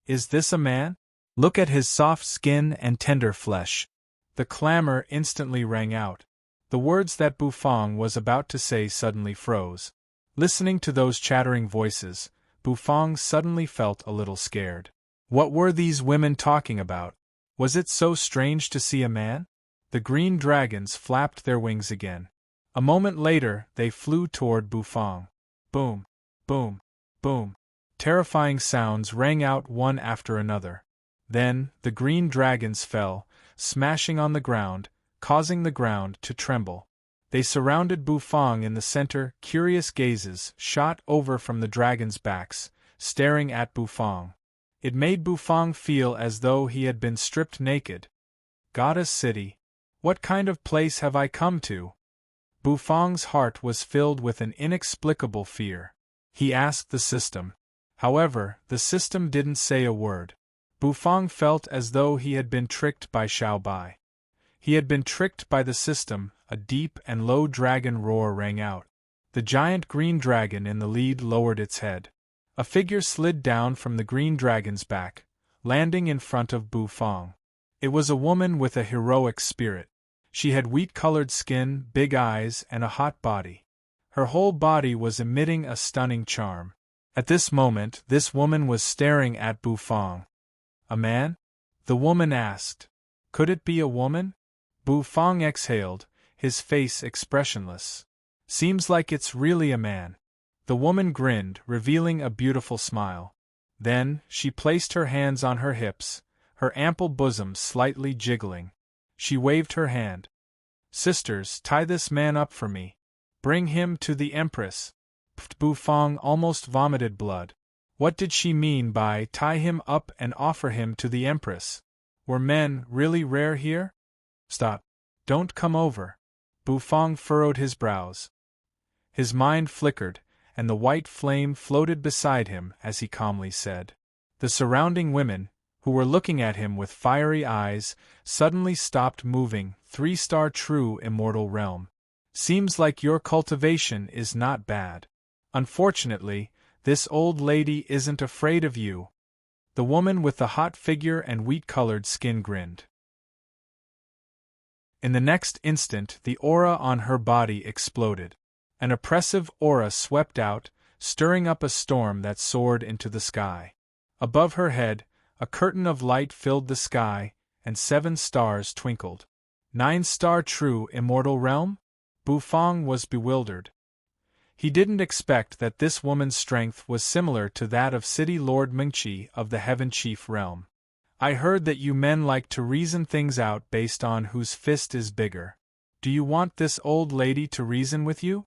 Is this a man? Look at his soft skin and tender flesh. The clamor instantly rang out. The words that Bufang was about to say suddenly froze. Listening to those chattering voices, Bufang suddenly felt a little scared. What were these women talking about? Was it so strange to see a man? The green dragons flapped their wings again. A moment later, they flew toward Bufang. Boom, boom, boom. Terrifying sounds rang out one after another. Then, the green dragons fell, smashing on the ground, causing the ground to tremble. They surrounded Bufang in the center. Curious gazes shot over from the dragons' backs, staring at Bufang. It made Bufang feel as though he had been stripped naked. Goddess City. What kind of place have I come to? Bufang's heart was filled with an inexplicable fear. He asked the system. However, the system didn't say a word. Bufang felt as though he had been tricked by Xiao Bai. He had been tricked by the system. A deep and low dragon roar rang out. The giant green dragon in the lead lowered its head. A figure slid down from the green dragon's back, landing in front of Bufang. It was a woman with a heroic spirit. She had wheat-colored skin, big eyes, and a hot body. Her whole body was emitting a stunning charm. At this moment, this woman was staring at Bufang. A man? The woman asked. Could it be a woman? Bufang exhaled, his face expressionless. Seems like it's really a man. The woman grinned, revealing a beautiful smile. Then, she placed her hands on her hips, her ample bosom slightly jiggling. She waved her hand. Sisters, tie this man up for me. Bring him to the Empress. Bufang almost vomited blood. What did she mean by tie him up and offer him to the Empress? Were men really rare here? Stop. Don't come over. Bufang furrowed his brows. His mind flickered, and the white flame floated beside him as he calmly said. The surrounding women, who were looking at him with fiery eyes, suddenly stopped moving. 3-star true immortal realm. Seems like your cultivation is not bad. Unfortunately, this old lady isn't afraid of you. The woman with the hot figure and wheat-colored skin grinned. In the next instant, the aura on her body exploded. An oppressive aura swept out, stirring up a storm that soared into the sky. Above her head, a curtain of light filled the sky, and 7 stars twinkled. 9-star true immortal realm? Bufang was bewildered. He didn't expect that this woman's strength was similar to that of City Lord Mengqi of the Heaven Chief realm. I heard that you men like to reason things out based on whose fist is bigger. Do you want this old lady to reason with you?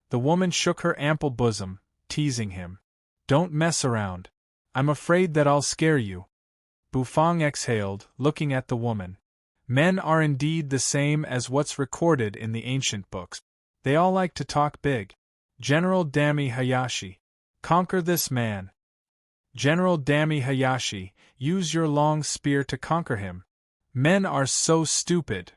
The woman shook her ample bosom, teasing him. Don't mess around. I'm afraid that I'll scare you. Bufang exhaled, looking at the woman. Men are indeed the same as what's recorded in the ancient books. They all like to talk big. General Dami Hayashi. Conquer this man. General Dami Hayashi, use your long spear to conquer him. Men are so stupid.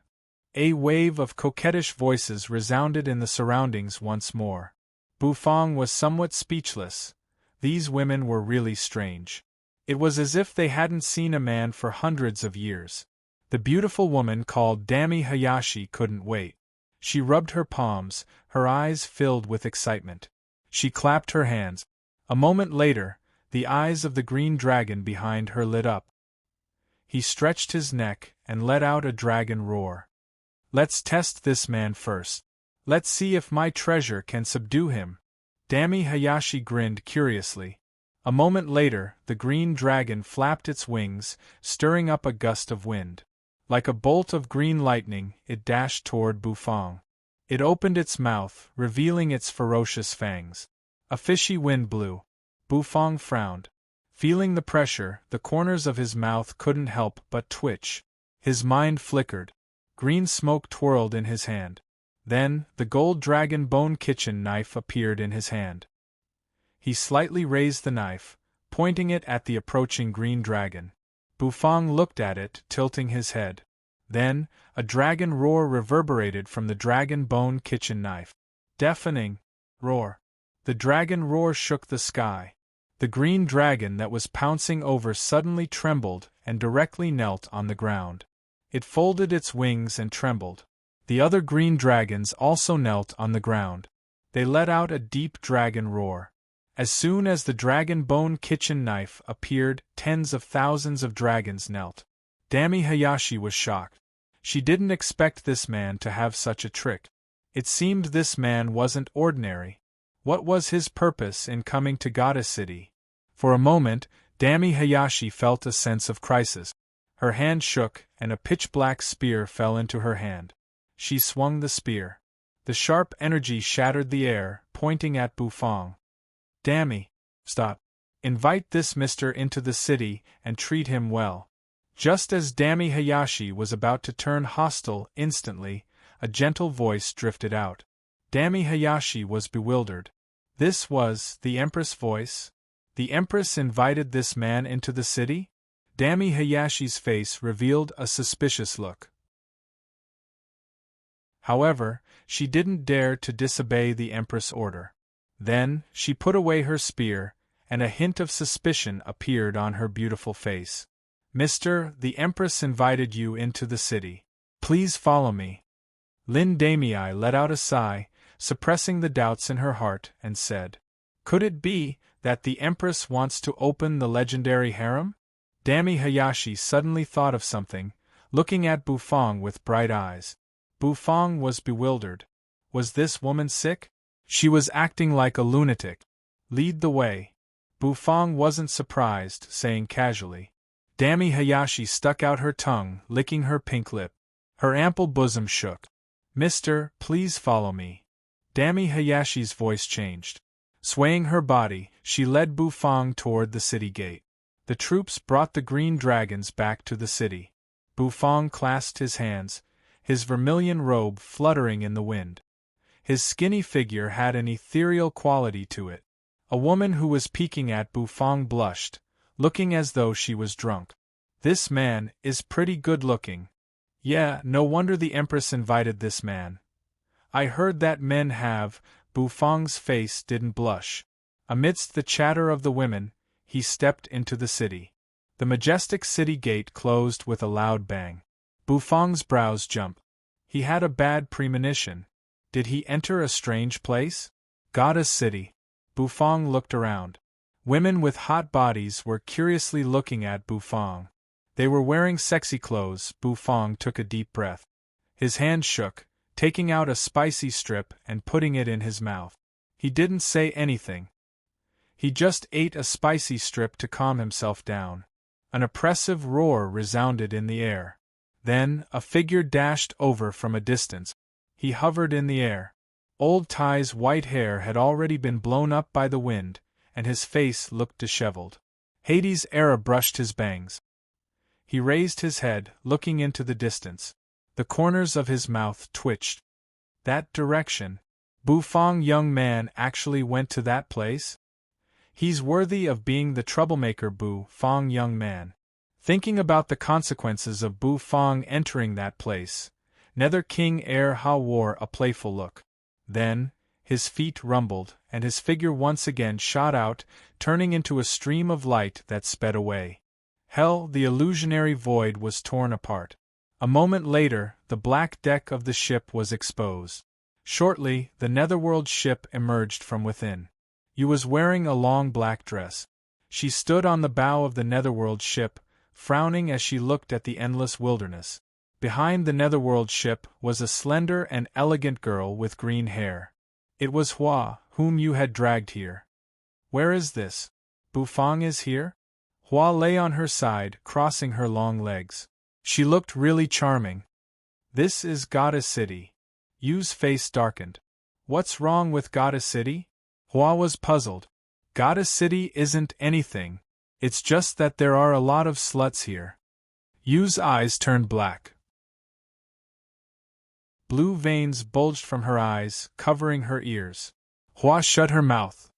A wave of coquettish voices resounded in the surroundings once more. Bufang was somewhat speechless. These women were really strange. It was as if they hadn't seen a man for hundreds of years. The beautiful woman called Dami Hayashi couldn't wait. She rubbed her palms, her eyes filled with excitement. She clapped her hands. A moment later, the eyes of the green dragon behind her lit up. He stretched his neck and let out a dragon roar. Let's test this man first. Let's see if my treasure can subdue him. Dami Hayashi grinned curiously. A moment later, the green dragon flapped its wings, stirring up a gust of wind. Like a bolt of green lightning, it dashed toward Bufang. It opened its mouth, revealing its ferocious fangs. A fishy wind blew. Bufang frowned. Feeling the pressure, the corners of his mouth couldn't help but twitch. His mind flickered. Green smoke twirled in his hand. Then, the gold dragon bone kitchen knife appeared in his hand. He slightly raised the knife, pointing it at the approaching green dragon. Bufang looked at it, tilting his head. Then, a dragon roar reverberated from the dragon bone kitchen knife. Deafening roar. The dragon roar shook the sky. The green dragon that was pouncing over suddenly trembled and directly knelt on the ground. It folded its wings and trembled. The other green dragons also knelt on the ground. They let out a deep dragon roar. As soon as the dragon bone kitchen knife appeared, tens of thousands of dragons knelt. Dami Hayashi was shocked. She didn't expect this man to have such a trick. It seemed this man wasn't ordinary. What was his purpose in coming to Goddess City? For a moment, Dami Hayashi felt a sense of crisis. Her hand shook, and a pitch-black spear fell into her hand. She swung the spear. The sharp energy shattered the air, pointing at Bufang. Dami, stop. Invite this mister into the city and treat him well. Just as Dami Hayashi was about to turn hostile, instantly, a gentle voice drifted out. Dami Hayashi was bewildered. This was the Empress' voice? The Empress invited this man into the city? Dami Hayashi's face revealed a suspicious look. However, she didn't dare to disobey the Empress' order. Then, she put away her spear, and a hint of suspicion appeared on her beautiful face. Mister, the Empress invited you into the city. Please follow me. Lin Damei let out a sigh, suppressing the doubts in her heart, and said, Could it be that the Empress wants to open the legendary harem? Dami Hayashi suddenly thought of something, looking at Bufang with bright eyes. Bufang was bewildered. Was this woman sick? She was acting like a lunatic. Lead the way. Bufang wasn't surprised, saying casually. Dami Hayashi stuck out her tongue, licking her pink lip. Her ample bosom shook. Mister, please follow me. Dami Hayashi's voice changed. Swaying her body, she led Bufang toward the city gate. The troops brought the green dragons back to the city. Bufang clasped his hands, his vermilion robe fluttering in the wind. His skinny figure had an ethereal quality to it. A woman who was peeking at Bufang blushed, looking as though she was drunk. This man is pretty good-looking. Yeah, no wonder the Empress invited this man. I heard that men have. Bufang's face didn't blush. Amidst the chatter of the women, he stepped into the city. The majestic city gate closed with a loud bang. Bufang's brows jumped. He had a bad premonition. Did he enter a strange place? Goddess City. Bufang looked around. Women with hot bodies were curiously looking at Bufang. They were wearing sexy clothes. Bufang took a deep breath. His hand shook, taking out a spicy strip and putting it in his mouth. He didn't say anything. He just ate a spicy strip to calm himself down. An oppressive roar resounded in the air. Then, a figure dashed over from a distance. He hovered in the air. Old Tai's white hair had already been blown up by the wind, and his face looked disheveled. Hades' era brushed his bangs. He raised his head, looking into the distance. The corners of his mouth twitched. That direction. Bufang young man actually went to that place? He's worthy of being the troublemaker Bufang young man. Thinking about the consequences of Bufang entering that place, Nether King Er Ha wore a playful look. Then, his feet rumbled, and his figure once again shot out, turning into a stream of light that sped away. Hell, the illusionary void was torn apart. A moment later, the black deck of the ship was exposed. Shortly, the Netherworld ship emerged from within. Yu was wearing a long black dress. She stood on the bow of the Netherworld ship, frowning as she looked at the endless wilderness. Behind the Netherworld ship was a slender and elegant girl with green hair. It was Hua, whom Yu had dragged here. Where is this? Bufang is here? Hua lay on her side, crossing her long legs. She looked really charming. This is Goddess City. Yu's face darkened. What's wrong with Goddess City? Hua was puzzled. Goddess City isn't anything. It's just that there are a lot of sluts here. Yu's eyes turned black. Blue veins bulged from her eyes, covering her ears. Hua shut her mouth.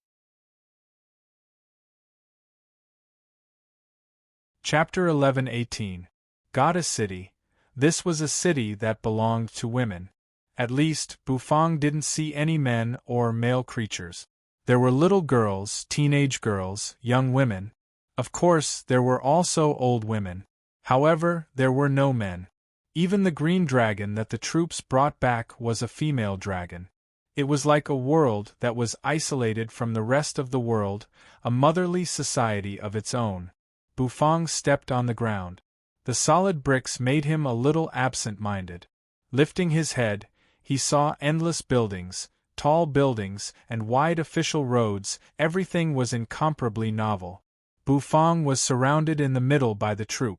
Chapter 11:18. Goddess City. This was a city that belonged to women. At least, Bufang didn't see any men or male creatures. There were little girls, teenage girls, young women. Of course, there were also old women. However, there were no men. Even the green dragon that the troops brought back was a female dragon. It was like a world that was isolated from the rest of the world, a motherly society of its own. Bufang stepped on the ground. The solid bricks made him a little absent-minded. Lifting his head, he saw endless buildings, tall buildings, and wide official roads. Everything was incomparably novel. Bufang was surrounded in the middle by the troop.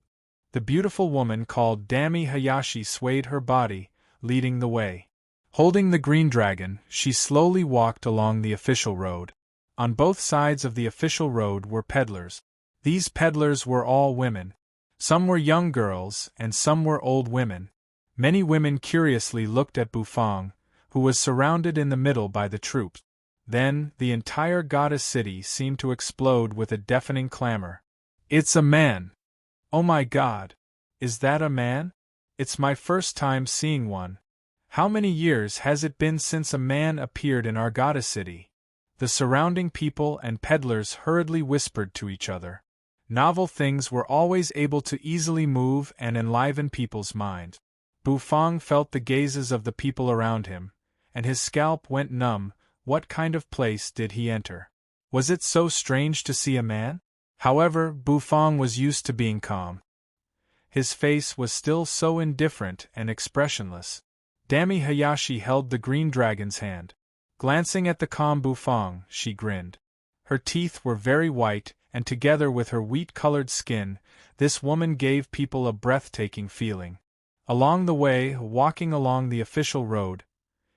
The beautiful woman called Dami Hayashi swayed her body, leading the way. Holding the green dragon, she slowly walked along the official road. On both sides of the official road were peddlers. These peddlers were all women. Some were young girls, and some were old women. Many women curiously looked at Bufang, who was surrounded in the middle by the troops. Then, the entire Goddess City seemed to explode with a deafening clamor. It's a man! Oh my God! Is that a man? It's my first time seeing one. How many years has it been since a man appeared in our Goddess City? The surrounding people and peddlers hurriedly whispered to each other. Novel things were always able to easily move and enliven people's minds. Bufang felt the gazes of the people around him, and his scalp went numb. What kind of place did he enter? Was it so strange to see a man? However, Bufang was used to being calm. His face was still so indifferent and expressionless. Dami Hayashi held the green dragon's hand. Glancing at the calm Bufang, she grinned. Her teeth were very white, and together with her wheat-colored skin, this woman gave people a breathtaking feeling. Along the way, walking along the official road,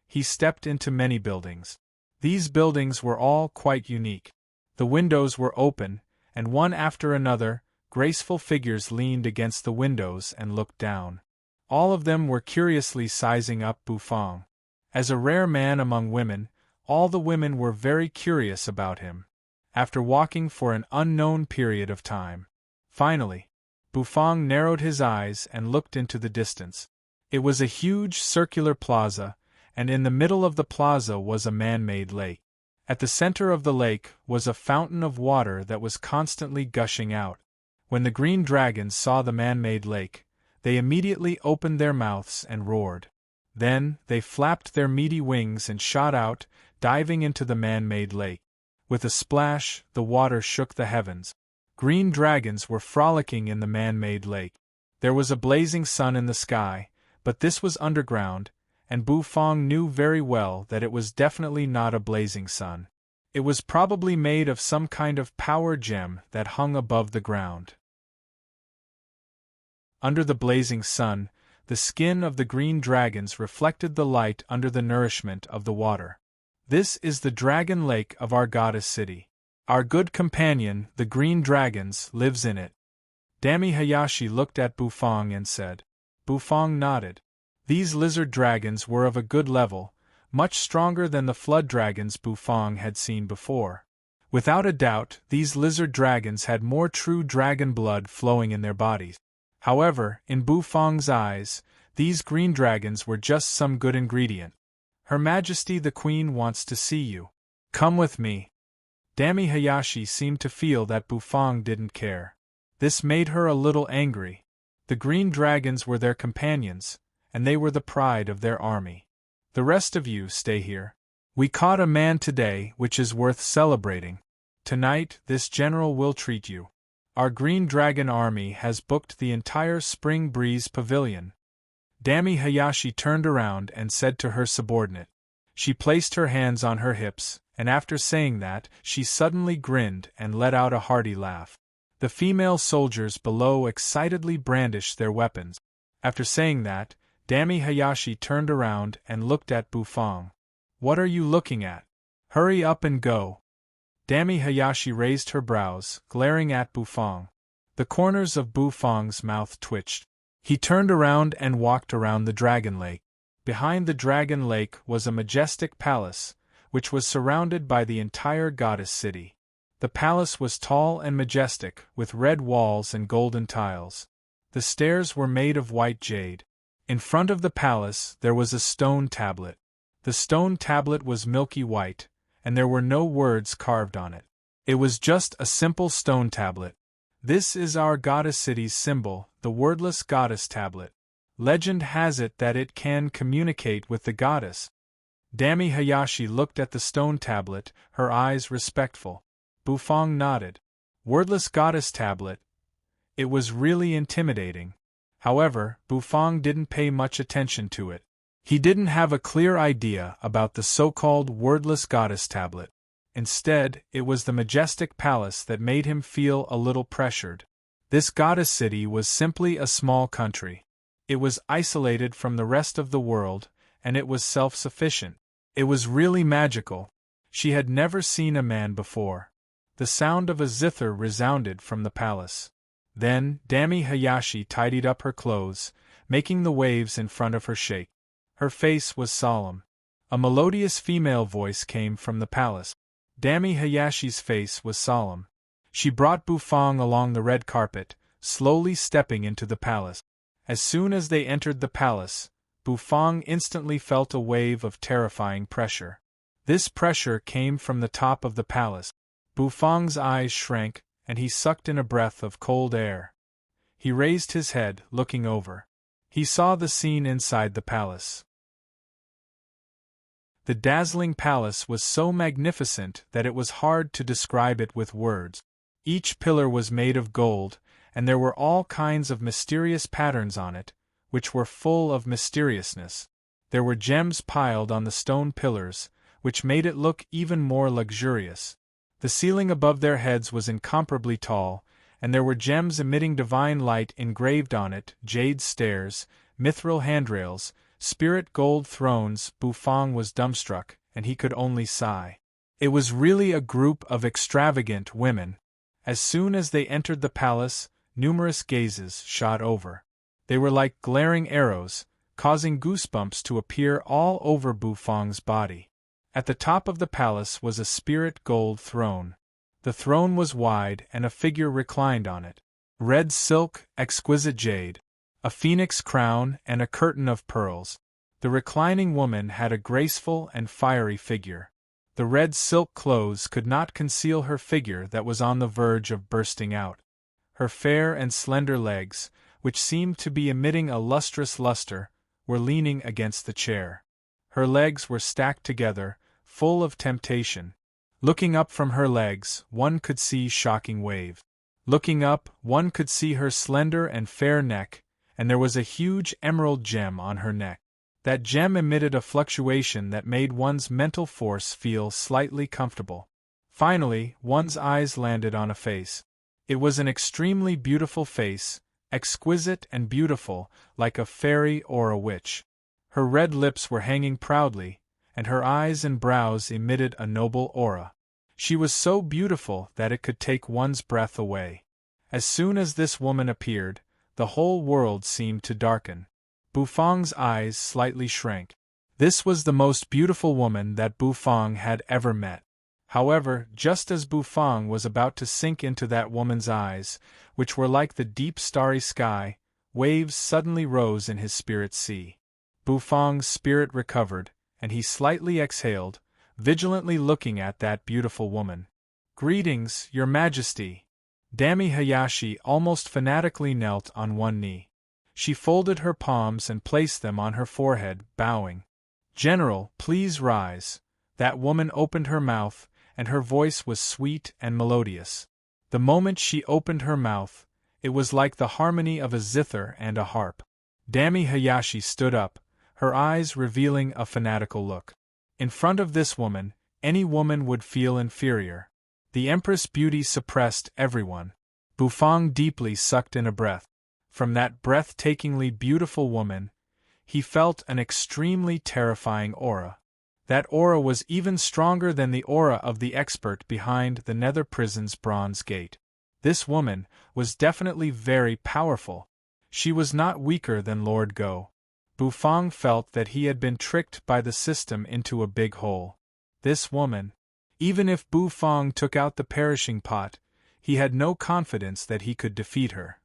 he stepped into many buildings. These buildings were all quite unique. The windows were open, and one after another, graceful figures leaned against the windows and looked down. All of them were curiously sizing up Bufang. As a rare man among women, all the women were very curious about him. After walking for an unknown period of time, finally, Bufang narrowed his eyes and looked into the distance. It was a huge circular plaza, and in the middle of the plaza was a man-made lake. At the center of the lake was a fountain of water that was constantly gushing out. When the green dragons saw the man-made lake, they immediately opened their mouths and roared. Then, they flapped their meaty wings and shot out, diving into the man-made lake. With a splash, the water shook the heavens. Green dragons were frolicking in the man-made lake. There was a blazing sun in the sky, but this was underground, and Bufang knew very well that it was definitely not a blazing sun. It was probably made of some kind of power gem that hung above the ground. Under the blazing sun, the skin of the green dragons reflected the light under the nourishment of the water. This is the dragon lake of our goddess city. Our good companion, the green dragons, lives in it. Dami Hayashi looked at Bufang and said. Bufang nodded. These lizard dragons were of a good level, much stronger than the flood dragons Bufang had seen before. Without a doubt, these lizard dragons had more true dragon blood flowing in their bodies. However, in Bufang's eyes, these green dragons were just some good ingredient. Her Majesty the Queen wants to see you. Come with me. Dami Hayashi seemed to feel that Bufang didn't care. This made her a little angry. The green dragons were their companions, and they were the pride of their army. The rest of you stay here. We caught a man today which is worth celebrating. Tonight, this general will treat you. Our green dragon army has booked the entire Spring Breeze Pavilion. Dami Hayashi turned around and said to her subordinate. She placed her hands on her hips, and after saying that, she suddenly grinned and let out a hearty laugh. The female soldiers below excitedly brandished their weapons. After saying that, Dami Hayashi turned around and looked at Bufang. What are you looking at? Hurry up and go. Dami Hayashi raised her brows, glaring at Bufang. The corners of Bufang's mouth twitched. He turned around and walked around the dragon lake. Behind the dragon lake was a majestic palace, which was surrounded by the entire goddess city. The palace was tall and majestic, with red walls and golden tiles. The stairs were made of white jade. In front of the palace there was a stone tablet. The stone tablet was milky white, and there were no words carved on it. It was just a simple stone tablet. This is our goddess city's symbol, the wordless goddess tablet. Legend has it that it can communicate with the goddess. Dami Hayashi looked at the stone tablet, her eyes respectful. Bufang nodded. Wordless goddess tablet. It was really intimidating. However, Bufang didn't pay much attention to it. He didn't have a clear idea about the so-called wordless goddess tablet. Instead, it was the majestic palace that made him feel a little pressured. This goddess city was simply a small country. It was isolated from the rest of the world, and it was self-sufficient. It was really magical. She had never seen a man before. The sound of a zither resounded from the palace. Then, Dami Hayashi tidied up her clothes, making the waves in front of her shake. Her face was solemn. A melodious female voice came from the palace. Dami Hayashi's face was solemn. She brought Bufang along the red carpet, slowly stepping into the palace. As soon as they entered the palace, Bufang instantly felt a wave of terrifying pressure. This pressure came from the top of the palace. Bufang's eyes shrank, and he sucked in a breath of cold air. He raised his head, looking over. He saw the scene inside the palace. The dazzling palace was so magnificent that it was hard to describe it with words. Each pillar was made of gold, and there were all kinds of mysterious patterns on it, which were full of mysteriousness. There were gems piled on the stone pillars, which made it look even more luxurious. The ceiling above their heads was incomparably tall, and there were gems emitting divine light engraved on it, jade stairs, mithril handrails, spirit gold thrones. Bufang was dumbstruck, and he could only sigh. It was really a group of extravagant women. As soon as they entered the palace, numerous gazes shot over. They were like glaring arrows, causing goosebumps to appear all over Bufang's body. At the top of the palace was a spirit gold throne. The throne was wide and a figure reclined on it. Red silk, exquisite jade, a phoenix crown, and a curtain of pearls. The reclining woman had a graceful and fiery figure. The red silk clothes could not conceal her figure that was on the verge of bursting out. Her fair and slender legs, which seemed to be emitting a lustrous luster, were leaning against the chair. Her legs were stacked together, full of temptation. Looking up from her legs, one could see shocking waves. Looking up, one could see her slender and fair neck, and there was a huge emerald gem on her neck. That gem emitted a fluctuation that made one's mental force feel slightly comfortable. Finally, one's eyes landed on a face. It was an extremely beautiful face, exquisite and beautiful, like a fairy or a witch. Her red lips were hanging proudly, and her eyes and brows emitted a noble aura. She was so beautiful that it could take one's breath away. As soon as this woman appeared, the whole world seemed to darken. Bufang's eyes slightly shrank. This was the most beautiful woman that Bufang had ever met. However, just as Bufang was about to sink into that woman's eyes, which were like the deep starry sky, waves suddenly rose in his spirit sea. Bufang's spirit recovered, and he slightly exhaled, vigilantly looking at that beautiful woman. "Greetings, Your Majesty." Dami Hayashi almost fanatically knelt on one knee. She folded her palms and placed them on her forehead, bowing. "General, please rise." That woman opened her mouth, and her voice was sweet and melodious. The moment she opened her mouth, it was like the harmony of a zither and a harp. Dami Hayashi stood up, her eyes revealing a fanatical look. In front of this woman, any woman would feel inferior. The Empress' beauty suppressed everyone. Bufang deeply sucked in a breath. From that breathtakingly beautiful woman, he felt an extremely terrifying aura. That aura was even stronger than the aura of the expert behind the Nether Prison's bronze gate. This woman was definitely very powerful. She was not weaker than Lord Go. Bufang felt that he had been tricked by the system into a big hole. This woman. Even if Bufang took out the perishing pot, he had no confidence that he could defeat her.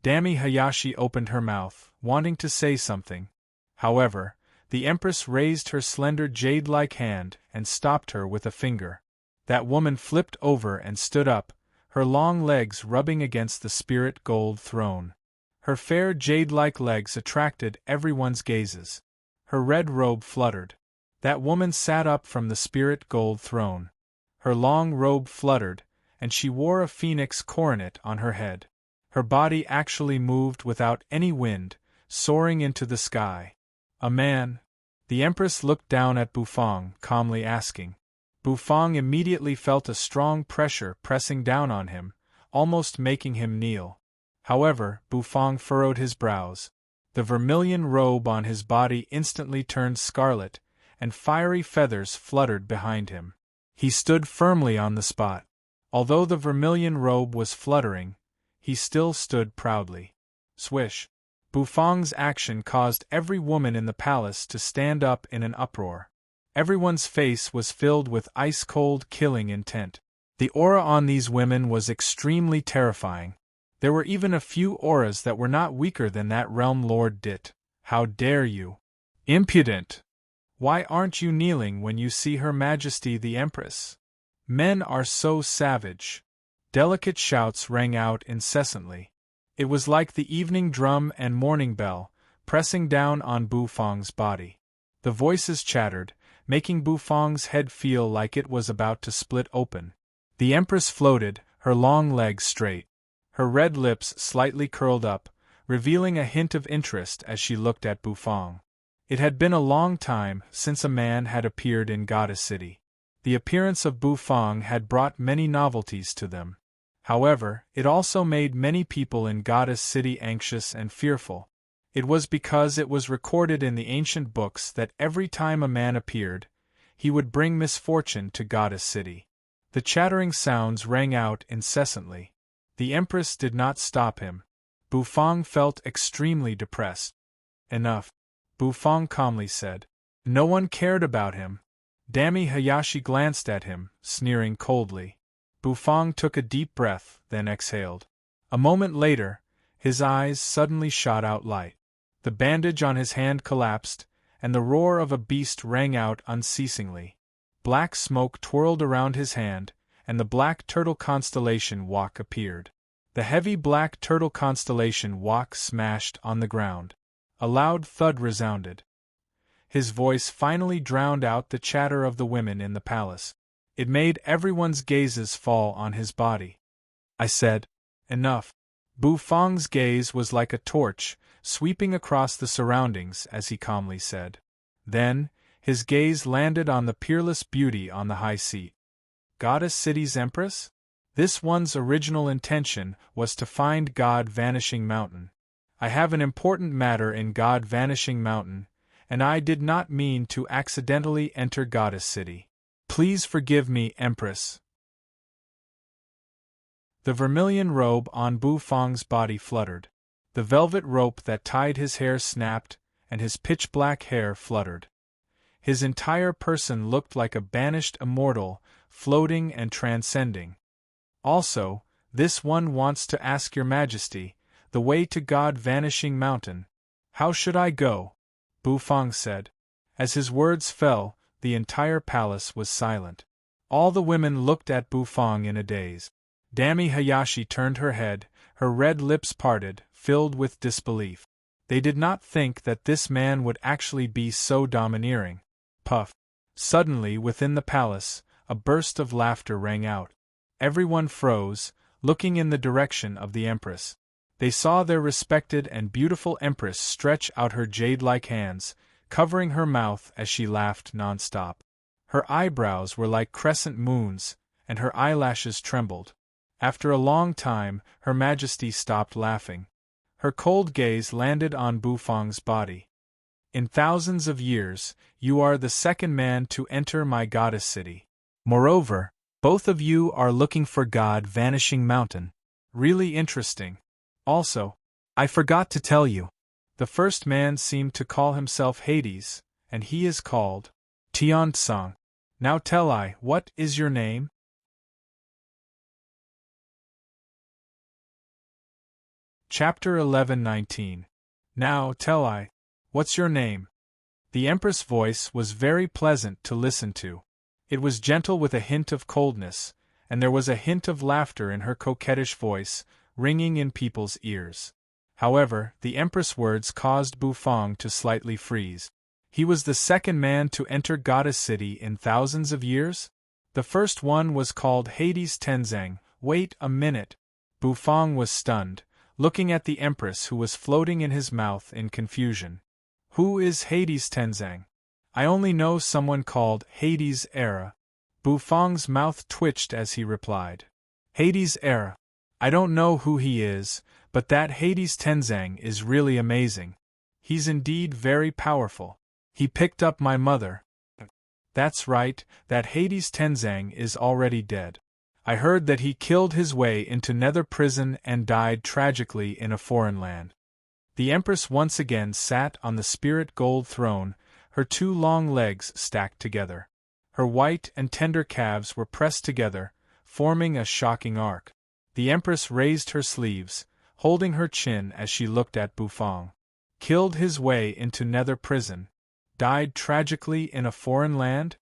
Dami Hayashi opened her mouth, wanting to say something. However, the Empress raised her slender jade-like hand and stopped her with a finger. That woman flipped over and stood up, her long legs rubbing against the spirit gold throne. Her fair jade-like legs attracted everyone's gazes. Her red robe fluttered. That woman sat up from the spirit gold throne. Her long robe fluttered, and she wore a phoenix coronet on her head. Her body actually moved without any wind, soaring into the sky. "A man?" The Empress looked down at Bufang, calmly asking. Bufang immediately felt a strong pressure pressing down on him, almost making him kneel. However, Bufang furrowed his brows. The vermilion robe on his body instantly turned scarlet, and fiery feathers fluttered behind him. He stood firmly on the spot. Although the vermilion robe was fluttering, he still stood proudly. Swish! Bufang's action caused every woman in the palace to stand up in an uproar. Everyone's face was filled with ice-cold killing intent. The aura on these women was extremely terrifying. There were even a few auras that were not weaker than that realm lord Dit. "How dare you? Impudent! Why aren't you kneeling when you see Her Majesty the Empress?" Men are so savage. Delicate shouts rang out incessantly. It was like the evening drum and morning bell, pressing down on Bufang's body. The voices chattered, making Bufang's head feel like it was about to split open. The Empress floated, her long legs straight. Her red lips slightly curled up, revealing a hint of interest as she looked at Bufang. It had been a long time since a man had appeared in Goddess City. The appearance of Bufang had brought many novelties to them. However, it also made many people in Goddess City anxious and fearful. It was because it was recorded in the ancient books that every time a man appeared, he would bring misfortune to Goddess City. The chattering sounds rang out incessantly. The Empress did not stop him. Bufang felt extremely depressed. Enough, Bufang calmly said. No one cared about him. Dami Hayashi glanced at him, sneering coldly. Bufang took a deep breath, then exhaled. A moment later, his eyes suddenly shot out light. The bandage on his hand collapsed, and the roar of a beast rang out unceasingly. Black smoke twirled around his hand, and the black turtle constellation Wak appeared. The heavy black turtle constellation Wak smashed on the ground. A loud thud resounded. His voice finally drowned out the chatter of the women in the palace. It made everyone's gazes fall on his body. I said, enough. Bufang's gaze was like a torch, sweeping across the surroundings as he calmly said. Then, his gaze landed on the peerless beauty on the high seat. Goddess City's Empress? This one's original intention was to find God Vanishing Mountain. I have an important matter in God Vanishing Mountain, and I did not mean to accidentally enter Goddess City. Please forgive me, Empress. The vermilion robe on Bufang's body fluttered. The velvet rope that tied his hair snapped, and his pitch-black hair fluttered. His entire person looked like a banished immortal, floating and transcending. Also, this one wants to ask your majesty, the way to God Vanishing Mountain. How should I go? Bufang said. As his words fell, the entire palace was silent. All the women looked at Bufang in a daze. Dami Hayashi turned her head, her red lips parted, filled with disbelief. They did not think that this man would actually be so domineering. Puff. Suddenly, within the palace, a burst of laughter rang out. Everyone froze, looking in the direction of the Empress. They saw their respected and beautiful Empress stretch out her jade-like hands, covering her mouth as she laughed non-stop. Her eyebrows were like crescent moons, and her eyelashes trembled. After a long time, Her Majesty stopped laughing. Her cold gaze landed on Bufang's body. In thousands of years, you are the second man to enter my Goddess City. Moreover, both of you are looking for God Vanishing Mountain. Really interesting. Also, I forgot to tell you. The first man seemed to call himself Hades, and he is called Tiansong. Now tell I, what is your name? Chapter 11:19. Now tell I, what's your name? The Empress' voice was very pleasant to listen to. It was gentle with a hint of coldness, and there was a hint of laughter in her coquettish voice, ringing in people's ears. However, the Empress' words caused Bufang to slightly freeze. He was the second man to enter Goddess City in thousands of years? The first one was called Hades Tenzang. Wait a minute. Bufang was stunned, looking at the Empress who was floating in his mouth in confusion. Who is Hades Tenzang? I only know someone called Hades Era. Bufang's mouth twitched as he replied. Hades Era. I don't know who he is, but that Hades Tenzang is really amazing. He's indeed very powerful. He picked up my mother. That's right, that Hades Tenzang is already dead. I heard that he killed his way into Nether Prison and died tragically in a foreign land. The Empress once again sat on the spirit gold throne, her two long legs stacked together. Her white and tender calves were pressed together, forming a shocking arc. The Empress raised her sleeves, holding her chin as she looked at Bufang. Killed his way into Nether Prison. Died tragically in a foreign land?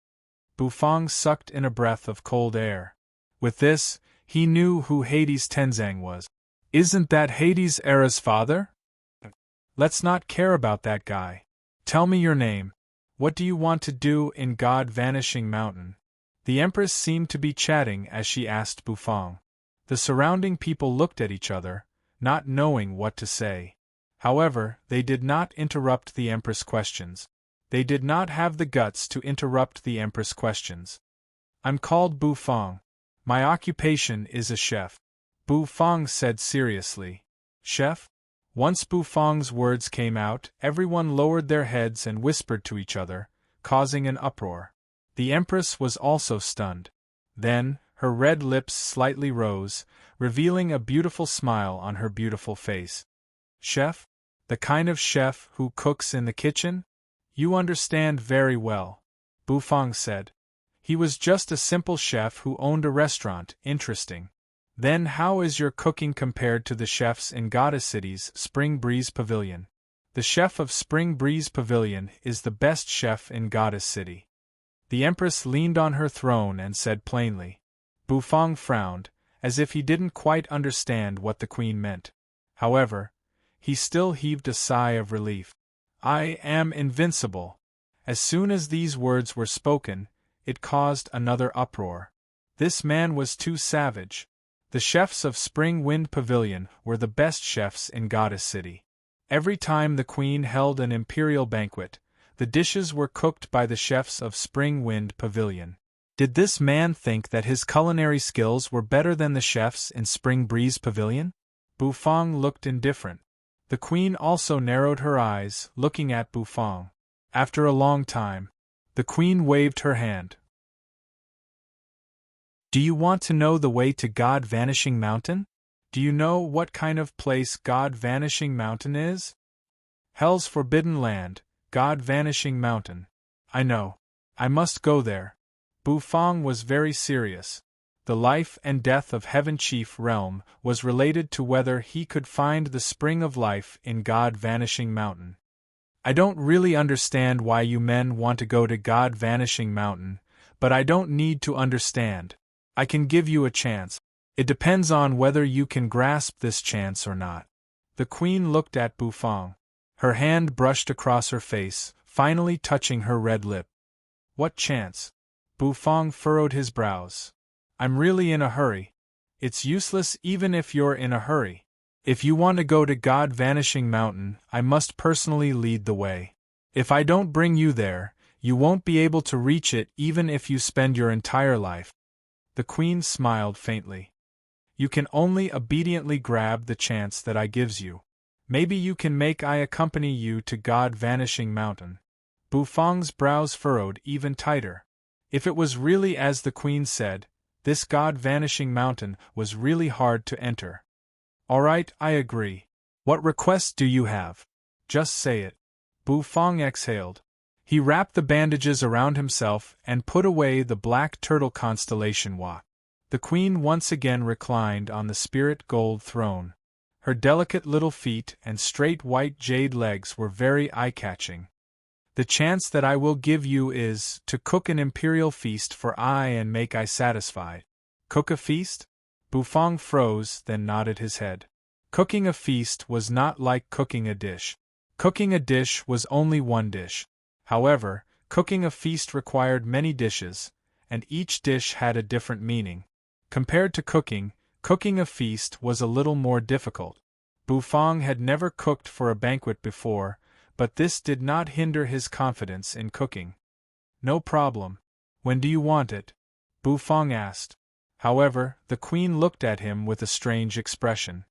Bufang sucked in a breath of cold air. With this, he knew who Hades Tenzang was. Isn't that Hades Era's father? Let's not care about that guy. Tell me your name. What do you want to do in God Vanishing Mountain? The Empress seemed to be chatting as she asked Bufang. The surrounding people looked at each other, not knowing what to say. However, they did not interrupt the Empress' questions. They did not have the guts to interrupt the Empress' questions. I'm called Bufang. My occupation is a chef. Bufang said seriously. Chef? Once Bufang's words came out, everyone lowered their heads and whispered to each other, causing an uproar. The Empress was also stunned. Then, her red lips slightly rose, revealing a beautiful smile on her beautiful face. Chef? The kind of chef who cooks in the kitchen? You understand very well, Bufang said. He was just a simple chef who owned a restaurant. Interesting. Then how is your cooking compared to the chefs in Goddess City's Spring Breeze Pavilion? The chef of Spring Breeze Pavilion is the best chef in Goddess City. The Empress leaned on her throne and said plainly. Bufang frowned, as if he didn't quite understand what the queen meant. However, he still heaved a sigh of relief. I am invincible. As soon as these words were spoken, it caused another uproar. This man was too savage. The chefs of Spring Wind Pavilion were the best chefs in Goddess City. Every time the queen held an imperial banquet, the dishes were cooked by the chefs of Spring Wind Pavilion. Did this man think that his culinary skills were better than the chefs in Spring Breeze Pavilion? Bufang looked indifferent. The queen also narrowed her eyes, looking at Bufang. After a long time, the queen waved her hand. Do you want to know the way to God Vanishing Mountain? Do you know what kind of place God Vanishing Mountain is? Hell's forbidden land, God Vanishing Mountain. I know. I must go there. Bufang was very serious. The life and death of Heaven Chief Realm was related to whether he could find the spring of life in God Vanishing Mountain. I don't really understand why you men want to go to God Vanishing Mountain, but I don't need to understand. I can give you a chance. It depends on whether you can grasp this chance or not. The queen looked at Bufang. Her hand brushed across her face, finally touching her red lip. What chance? Bufang furrowed his brows. I'm really in a hurry. It's useless even if you're in a hurry. If you want to go to God Vanishing Mountain, I must personally lead the way. If I don't bring you there, you won't be able to reach it even if you spend your entire life. The queen smiled faintly. You can only obediently grab the chance that I gives you. Maybe you can make I accompany you to God Vanishing Mountain. Bufang's brows furrowed even tighter. If it was really as the queen said, this God Vanishing Mountain was really hard to enter. All right, I agree. What request do you have? Just say it. Bufang exhaled. He wrapped the bandages around himself and put away the black turtle constellation watch. The queen once again reclined on the spirit gold throne. Her delicate little feet and straight white jade legs were very eye-catching. The chance that I will give you is to cook an imperial feast for I and make I satisfied. Cook a feast? Bufang froze, then nodded his head. Cooking a feast was not like cooking a dish. Cooking a dish was only one dish. However, cooking a feast required many dishes, and each dish had a different meaning. Compared to cooking a feast was a little more difficult. Bufang had never cooked for a banquet before, but this did not hinder his confidence in cooking. No problem. When do you want it? Bufang asked. However, the queen looked at him with a strange expression.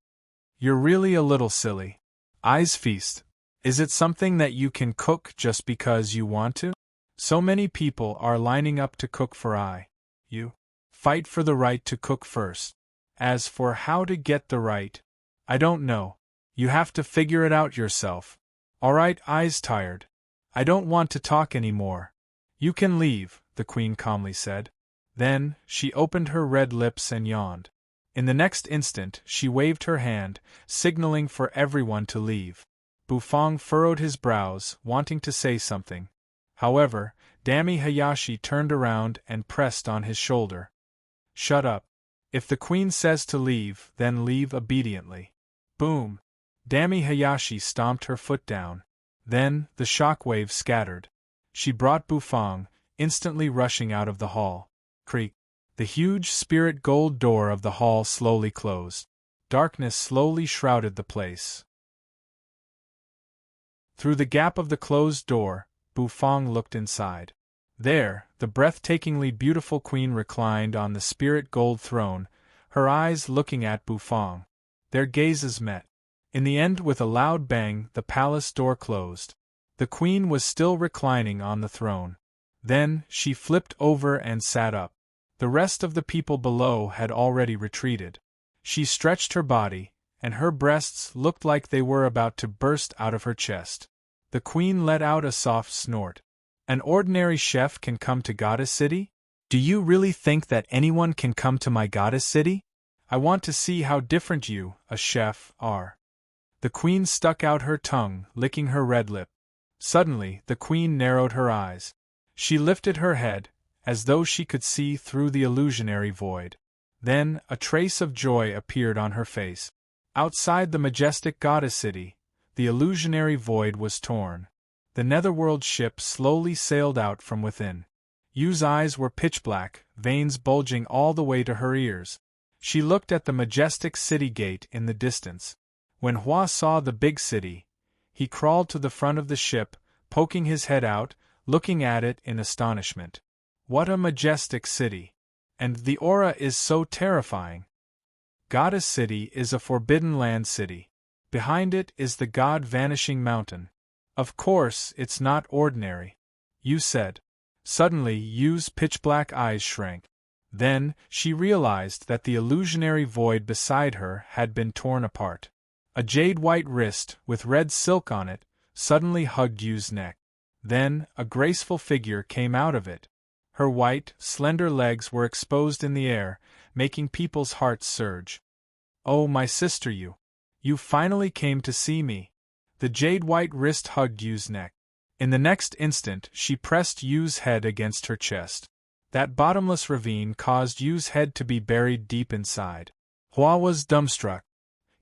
You're really a little silly. I's feast. Is it something that you can cook just because you want to? So many people are lining up to cook for I. You fight for the right to cook first. As for how to get the right, I don't know. You have to figure it out yourself. Alright, I's tired. I don't want to talk anymore. You can leave, the queen calmly said. Then, she opened her red lips and yawned. In the next instant, she waved her hand, signaling for everyone to leave. Bufang furrowed his brows, wanting to say something. However, Dami Hayashi turned around and pressed on his shoulder. Shut up. If the queen says to leave, then leave obediently. Boom! Dami Hayashi stomped her foot down. Then, the shockwave scattered. She brought Bufang, instantly rushing out of the hall. Creak! The huge spirit gold door of the hall slowly closed. Darkness slowly shrouded the place. Through the gap of the closed door, Bufang looked inside. There, the breathtakingly beautiful queen reclined on the spirit gold throne, her eyes looking at Bufang. Their gazes met. In the end, with a loud bang, the palace door closed. The queen was still reclining on the throne. Then, she flipped over and sat up. The rest of the people below had already retreated. She stretched her body, and her breasts looked like they were about to burst out of her chest. The queen let out a soft snort. An ordinary chef can come to Goddess City? Do you really think that anyone can come to my Goddess City? I want to see how different you, a chef, are. The queen stuck out her tongue, licking her red lip. Suddenly, the queen narrowed her eyes. She lifted her head, as though she could see through the illusionary void. Then, a trace of joy appeared on her face. Outside the majestic Goddess City, the illusionary void was torn. The netherworld ship slowly sailed out from within. Yu's eyes were pitch black, veins bulging all the way to her ears. She looked at the majestic city gate in the distance. When Hua saw the big city, he crawled to the front of the ship, poking his head out, looking at it in astonishment. What a majestic city! And the aura is so terrifying. Goddess City is a forbidden land city. Behind it is the god Vanishing Mountain. Of course, it's not ordinary, Yu said. Suddenly, Yu's pitch-black eyes shrank. Then, she realized that the illusionary void beside her had been torn apart. A jade-white wrist, with red silk on it, suddenly hugged Yu's neck. Then, a graceful figure came out of it. Her white, slender legs were exposed in the air, making people's hearts surge. Oh, my sister Yu! You finally came to see me. The jade-white wrist hugged Yu's neck. In the next instant, she pressed Yu's head against her chest. That bottomless ravine caused Yu's head to be buried deep inside. Hua was dumbstruck.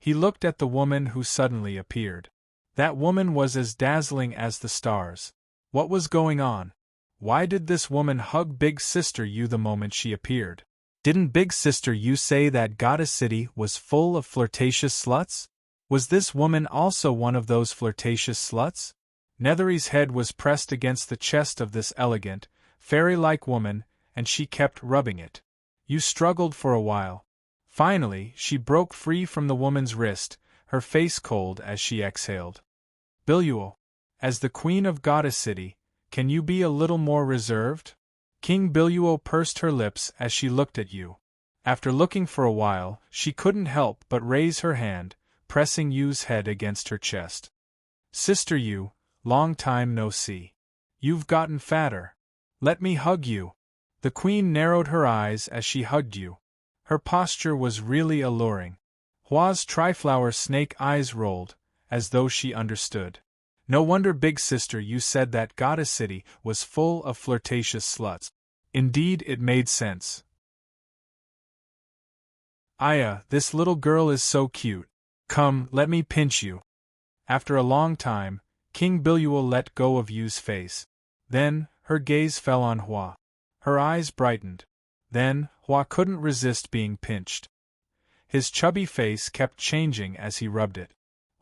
He looked at the woman who suddenly appeared. That woman was as dazzling as the stars. What was going on? Why did this woman hug Big Sister Yu the moment she appeared? Didn't Big Sister Yu say that Goddess City was full of flirtatious sluts? Was this woman also one of those flirtatious sluts? Nethery's head was pressed against the chest of this elegant, fairy-like woman, and she kept rubbing it. Yu struggled for a while. Finally, she broke free from the woman's wrist, her face cold as she exhaled. Biluo, as the queen of Goddess City, can you be a little more reserved? King Biluo pursed her lips as she looked at Yu. After looking for a while, she couldn't help but raise her hand, pressing Yu's head against her chest. Sister Yu, long time no see. You've gotten fatter. Let me hug you. The queen narrowed her eyes as she hugged Yu. Her posture was really alluring. Hua's triflower snake eyes rolled, as though she understood. No wonder Big Sister Yu said that Goddess City was full of flirtatious sluts. Indeed, it made sense. Aya, this little girl is so cute. Come, let me pinch you. After a long time, King Biluo let go of Yu's face. Then, her gaze fell on Hua. Her eyes brightened. Then, Hua couldn't resist being pinched. His chubby face kept changing as he rubbed it.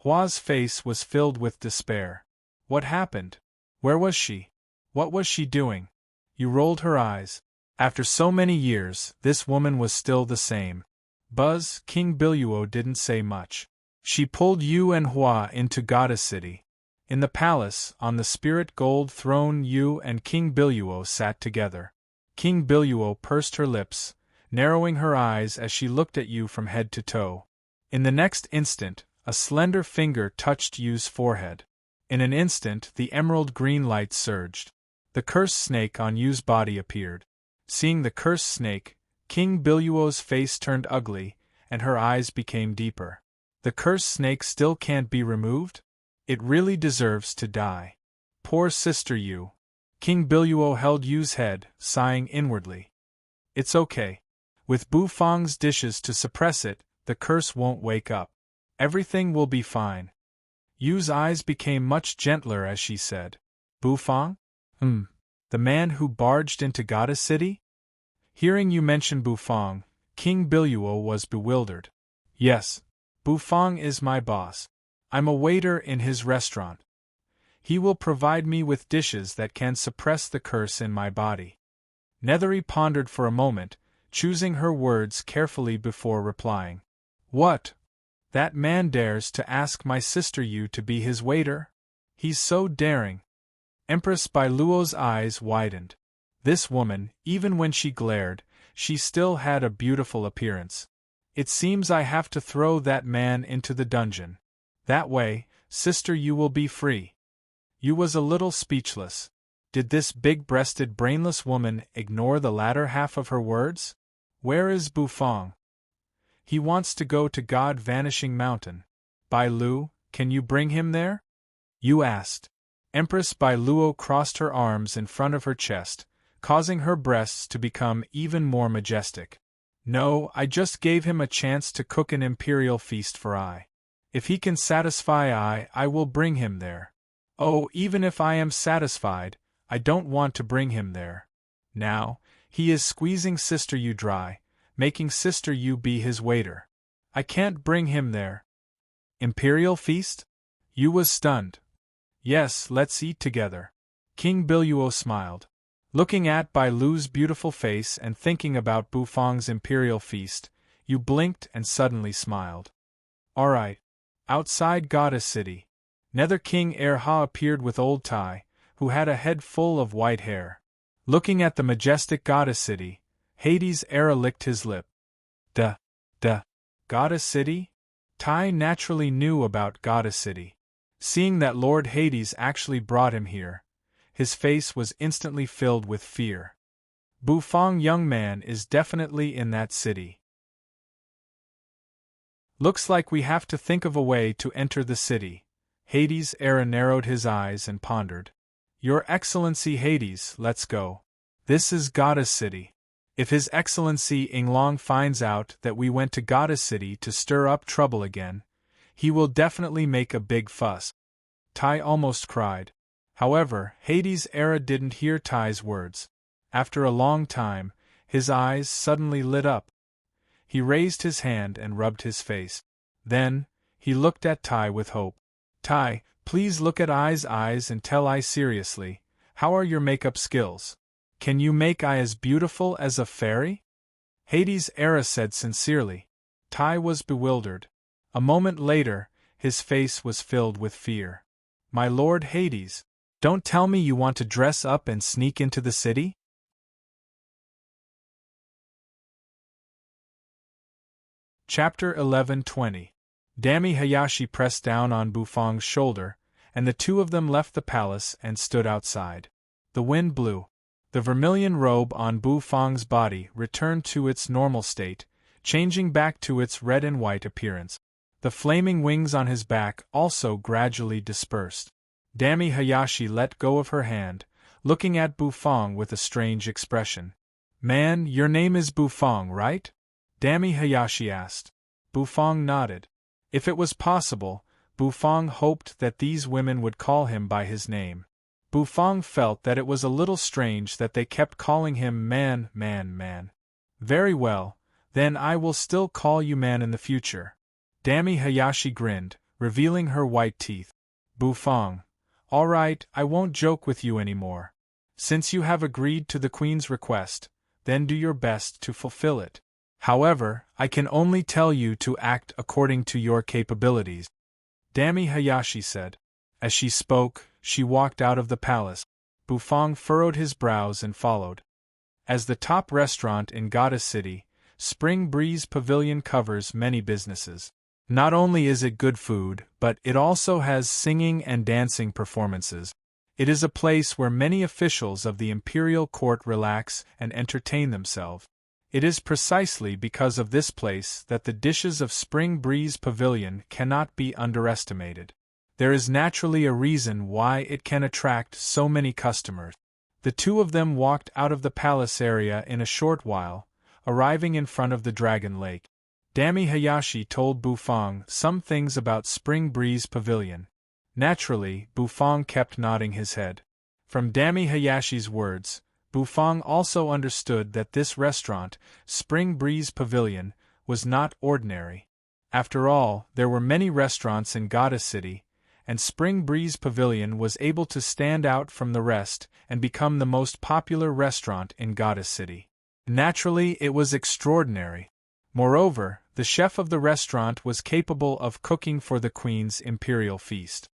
Hua's face was filled with despair. What happened? Where was she? What was she doing? Yu rolled her eyes. After so many years, this woman was still the same. Buzz, King Biluo didn't say much. She pulled Yu and Hua into Goddess City. In the palace, on the spirit gold throne, Yu and King Biluo sat together. King Biluo pursed her lips, narrowing her eyes as she looked at Yu from head to toe. In the next instant, a slender finger touched Yu's forehead. In an instant, the emerald green light surged. The cursed snake on Yu's body appeared. Seeing the cursed snake, King Biluo's face turned ugly, and her eyes became deeper. The cursed snake still can't be removed? It really deserves to die. Poor Sister Yu. King Biluo held Yu's head, sighing inwardly. It's okay. With Bu Fang's dishes to suppress it, the curse won't wake up. Everything will be fine. Yu's eyes became much gentler as she said, Bu Fang? The man who barged into Goddess City? Hearing you mention Bu Fang, King Biluo was bewildered. Yes, Bu Fang is my boss. I'm a waiter in his restaurant. He will provide me with dishes that can suppress the curse in my body. Nethery pondered for a moment, choosing her words carefully before replying. What? That man dares to ask my sister Yu to be his waiter? He's so daring. Empress Biluo's eyes widened. This woman, even when she glared, she still had a beautiful appearance. It seems I have to throw that man into the dungeon. That way, Sister Yu will be free. Yu was a little speechless. Did this big-breasted brainless woman ignore the latter half of her words? Where is Bu Fang? He wants to go to God Vanishing Mountain. Bai Lu, can you bring him there? Yu asked. Empress Bai Luo crossed her arms in front of her chest, causing her breasts to become even more majestic. No, I just gave him a chance to cook an imperial feast for I. If he can satisfy I will bring him there. Oh, even if I am satisfied, I don't want to bring him there. Now, he is squeezing Sister Yu dry, making Sister Yu be his waiter. I can't bring him there. Imperial feast? Yu was stunned. Yes, let's eat together. King Biluo smiled. Looking at Bai Lu's beautiful face and thinking about Bu Fang's imperial feast, Yu blinked and suddenly smiled. Alright. Outside Goddess City, Nether King Erha appeared with old Tai, who had a head full of white hair. Looking at the majestic Goddess City, Hades Era licked his lip. Duh. Goddess City? Tai naturally knew about Goddess City. Seeing that Lord Hades actually brought him here, his face was instantly filled with fear. Bu Fang young man is definitely in that city. Looks like we have to think of a way to enter the city. Hades Era narrowed his eyes and pondered. Your Excellency Hades, let's go. This is Goddess City. If His Excellency Yinglong finds out that we went to Goddess City to stir up trouble again, he will definitely make a big fuss. Tai almost cried. However, Hades Era didn't hear Tai's words. After a long time, his eyes suddenly lit up. He raised his hand and rubbed his face. Then, he looked at Tai with hope. Tai, please look at I's eyes and tell I seriously, how are your makeup skills? Can you make I as beautiful as a fairy? Hades Era said sincerely. Tai was bewildered. A moment later, his face was filled with fear. My lord Hades, don't tell me you want to dress up and sneak into the city? Chapter 11:20. Dami Hayashi pressed down on Bu Fang's shoulder, and the two of them left the palace and stood outside. The wind blew. The vermilion robe on Bu Fang's body returned to its normal state, changing back to its red and white appearance. The flaming wings on his back also gradually dispersed. Dami Hayashi let go of her hand, looking at Bu Fang with a strange expression. Man, your name is Bu Fang, right? Dami Hayashi asked. Bu Fang nodded. If it was possible, Bu Fang hoped that these women would call him by his name. Bu Fang felt that it was a little strange that they kept calling him man. Very well, then I will still call you man in the future. Dami Hayashi grinned, revealing her white teeth. Bu Fang. All right, I won't joke with you anymore. Since you have agreed to the Queen's request, then do your best to fulfill it. However, I can only tell you to act according to your capabilities. Dami Hayashi said. As she spoke, she walked out of the palace. Bu Fang furrowed his brows and followed. As the top restaurant in Goddess City, Spring Breeze Pavilion covers many businesses. Not only is it good food, but it also has singing and dancing performances. It is a place where many officials of the imperial court relax and entertain themselves. It is precisely because of this place that the dishes of Spring Breeze Pavilion cannot be underestimated. There is naturally a reason why it can attract so many customers. The two of them walked out of the palace area in a short while, arriving in front of the Dragon Lake. Dami Hayashi told Bufang some things about Spring Breeze Pavilion. Naturally, Bufang kept nodding his head. From Dami Hayashi's words, Bufang also understood that this restaurant, Spring Breeze Pavilion, was not ordinary. After all, there were many restaurants in Goddess City, and Spring Breeze Pavilion was able to stand out from the rest and become the most popular restaurant in Goddess City. Naturally, it was extraordinary. Moreover, the chef of the restaurant was capable of cooking for the Queen's imperial feast.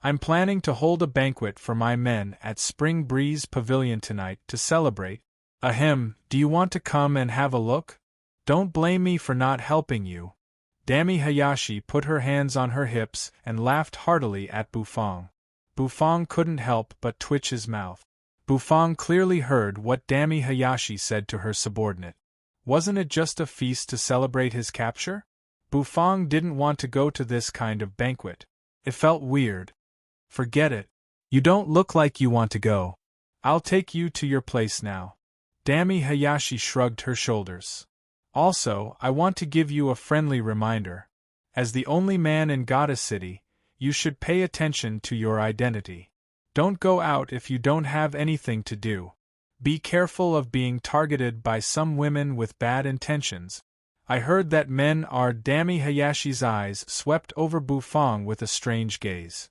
I'm planning to hold a banquet for my men at Spring Breeze Pavilion tonight to celebrate. Ahem, do you want to come and have a look? Don't blame me for not helping you. Dami Hayashi put her hands on her hips and laughed heartily at Bufang. Bufang couldn't help but twitch his mouth. Bufang clearly heard what Dami Hayashi said to her subordinate. Wasn't it just a feast to celebrate his capture? Bufang didn't want to go to this kind of banquet. It felt weird. Forget it. You don't look like you want to go. I'll take you to your place now. Dami Hayashi shrugged her shoulders. Also, I want to give you a friendly reminder. As the only man in Goddess City, you should pay attention to your identity. Don't go out if you don't have anything to do. Be careful of being targeted by some women with bad intentions. I heard that men are. Dami Hayashi's eyes swept over Bufang with a strange gaze.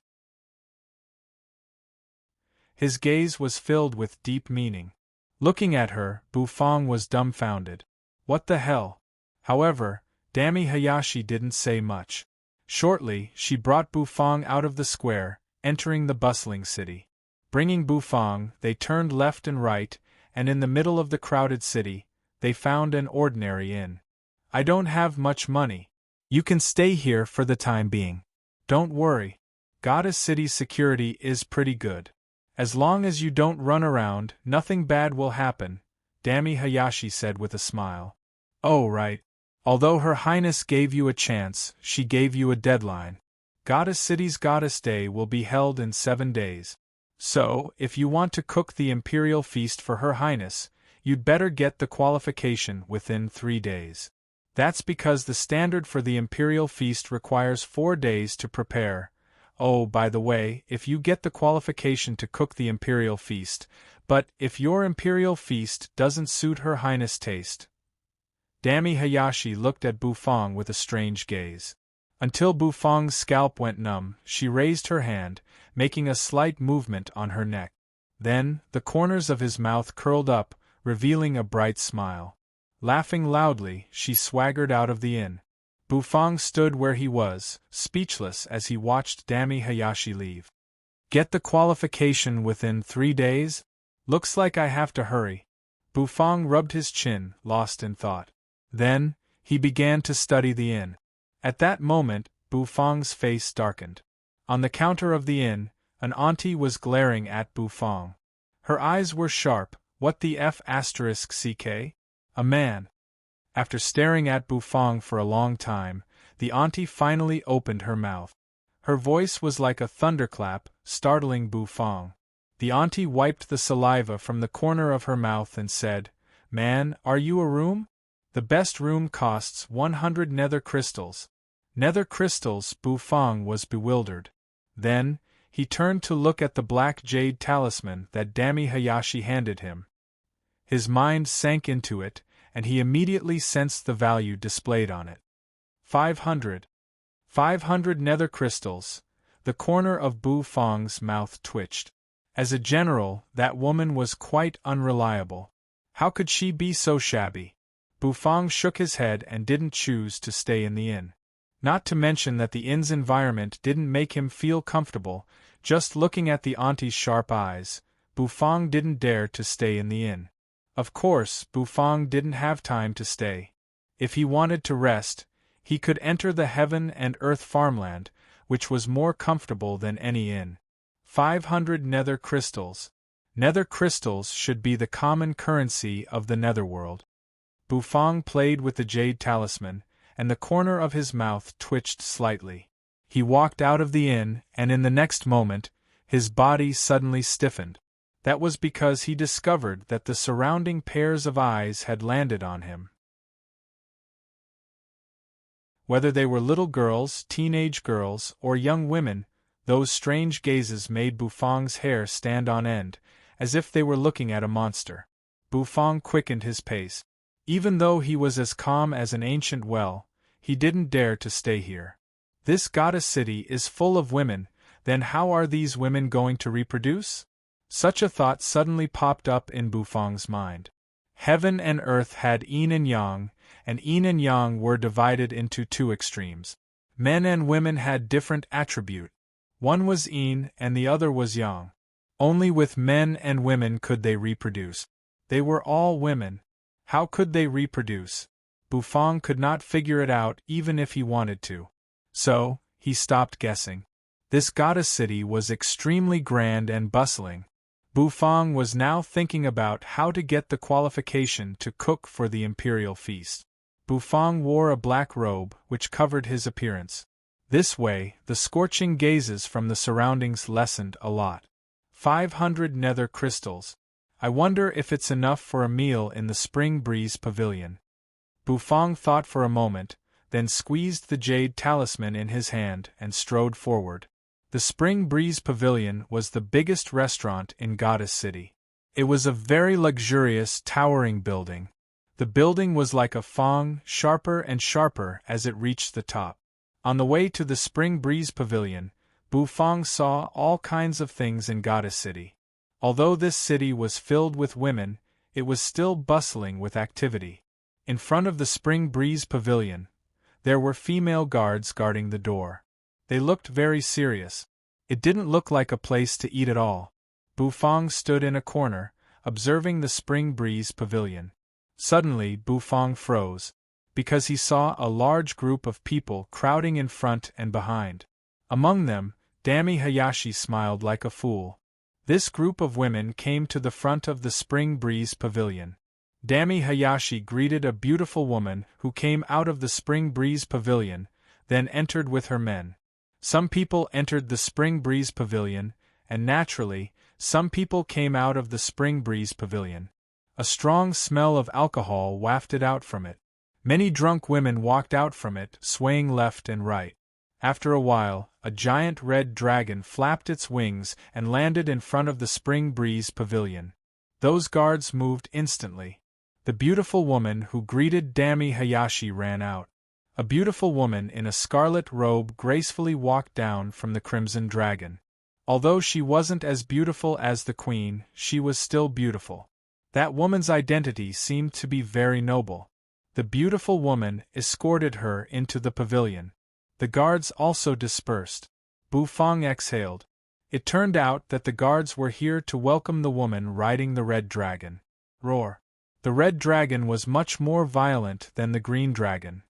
His gaze was filled with deep meaning. Looking at her, Bufang was dumbfounded. What the hell? However, Dami Hayashi didn't say much. Shortly, she brought Bufang out of the square, entering the bustling city. Bringing Bufang, they turned left and right, and in the middle of the crowded city, they found an ordinary inn. I don't have much money. You can stay here for the time being. Don't worry. Goddess City's security is pretty good. As long as you don't run around, nothing bad will happen, Dami Hayashi said with a smile. Oh right. Although Her Highness gave you a chance, she gave you a deadline. Goddess City's Goddess Day will be held in 7 days. So, if you want to cook the imperial feast for Her Highness, you'd better get the qualification within 3 days. That's because the standard for the imperial feast requires 4 days to prepare. Oh, by the way, if you get the qualification to cook the imperial feast, but if your imperial feast doesn't suit Her Highness' taste. Dami Hayashi looked at Bufang with a strange gaze. Until Bufang's scalp went numb, she raised her hand, making a slight movement on her neck. Then, the corners of his mouth curled up, revealing a bright smile. Laughing loudly, she swaggered out of the inn. Bufang stood where he was, speechless as he watched Dami Hayashi leave. Get the qualification within 3 days? Looks like I have to hurry. Bufang rubbed his chin, lost in thought. Then, he began to study the inn. At that moment, Bufang's face darkened. On the counter of the inn, an auntie was glaring at Bufang. Her eyes were sharp. What the F***ck? A man. After staring at Bufang for a long time, the auntie finally opened her mouth. Her voice was like a thunderclap, startling Bufang. The auntie wiped the saliva from the corner of her mouth and said, "Man, are you a room? The best room costs 100 nether crystals." Nether crystals? Bufang was bewildered. Then, he turned to look at the black jade talisman that Dami Hayashi handed him. His mind sank into it, and he immediately sensed the value displayed on it. 500. 500 nether crystals. The corner of Bufang's mouth twitched. As a general, that woman was quite unreliable. How could she be so shabby? Bufang shook his head and didn't choose to stay in the inn. Not to mention that the inn's environment didn't make him feel comfortable. Just looking at the auntie's sharp eyes, Bufang didn't dare to stay in the inn. Of course, Bufang didn't have time to stay. If he wanted to rest, he could enter the Heaven and Earth farmland, which was more comfortable than any inn. 500 nether crystals. Nether crystals should be the common currency of the netherworld. Bufang played with the jade talisman, and the corner of his mouth twitched slightly. He walked out of the inn, and in the next moment, his body suddenly stiffened. That was because he discovered that the surrounding pairs of eyes had landed on him. Whether they were little girls, teenage girls, or young women, those strange gazes made Bufang's hair stand on end, as if they were looking at a monster. Bufang quickened his pace. Even though he was as calm as an ancient well, he didn't dare to stay here. This goddess city is full of women, then how are these women going to reproduce? Such a thought suddenly popped up in Bufang's mind. Heaven and earth had yin and yang were divided into two extremes. Men and women had different attribute. One was yin and the other was yang. Only with men and women could they reproduce. They were all women. How could they reproduce? Bufang could not figure it out even if he wanted to. So, he stopped guessing. This goddess city was extremely grand and bustling. Bufang was now thinking about how to get the qualification to cook for the imperial feast. Bufang wore a black robe which covered his appearance. This way, the scorching gazes from the surroundings lessened a lot. 500 nether crystals. I wonder if it's enough for a meal in the Spring Breeze Pavilion. Bufang thought for a moment, then squeezed the jade talisman in his hand and strode forward. The Spring Breeze Pavilion was the biggest restaurant in Goddess City. It was a very luxurious, towering building. The building was like a fong, sharper and sharper as it reached the top. On the way to the Spring Breeze Pavilion, Bufang saw all kinds of things in Goddess City. Although this city was filled with women, it was still bustling with activity. In front of the Spring Breeze Pavilion, there were female guards guarding the door. They looked very serious. It didn't look like a place to eat at all. Bufang stood in a corner, observing the Spring Breeze Pavilion. Suddenly, Bufang froze, because he saw a large group of people crowding in front and behind. Among them, Dami Hayashi smiled like a fool. This group of women came to the front of the Spring Breeze Pavilion. Dami Hayashi greeted a beautiful woman who came out of the Spring Breeze Pavilion, then entered with her men. Some people entered the Spring Breeze Pavilion, and naturally, some people came out of the Spring Breeze Pavilion. A strong smell of alcohol wafted out from it. Many drunk women walked out from it, swaying left and right. After a while, a giant red dragon flapped its wings and landed in front of the Spring Breeze Pavilion. Those guards moved instantly. The beautiful woman who greeted Dami Hayashi ran out. A beautiful woman in a scarlet robe gracefully walked down from the Crimson Dragon. Although she wasn't as beautiful as the queen, she was still beautiful. That woman's identity seemed to be very noble. The beautiful woman escorted her into the pavilion. The guards also dispersed. Bufang exhaled. It turned out that the guards were here to welcome the woman riding the red dragon. Roar! The red dragon was much more violent than the green dragon.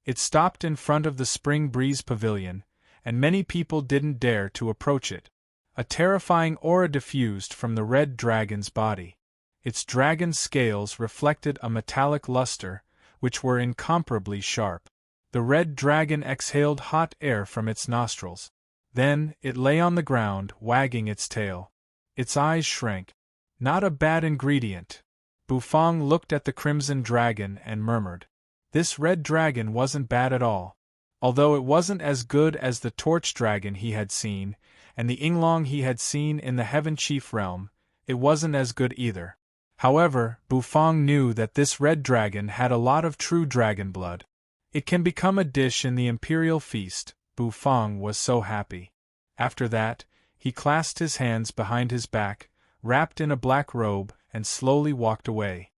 It stopped in front of the Spring Breeze Pavilion, and many people didn't dare to approach it. A terrifying aura diffused from the red dragon's body. Its dragon scales reflected a metallic luster, which were incomparably sharp. The red dragon exhaled hot air from its nostrils. Then, it lay on the ground, wagging its tail. Its eyes shrank. Not a bad ingredient. Bufang looked at the Crimson Dragon and murmured. This red dragon wasn't bad at all. Although it wasn't as good as the Torch Dragon he had seen, and the Yinglong he had seen in the Heaven Chief realm, it wasn't as good either. However, Bufang knew that this red dragon had a lot of true dragon blood. It can become a dish in the imperial feast. Bufang was so happy. After that, he clasped his hands behind his back, wrapped in a black robe, and slowly walked away.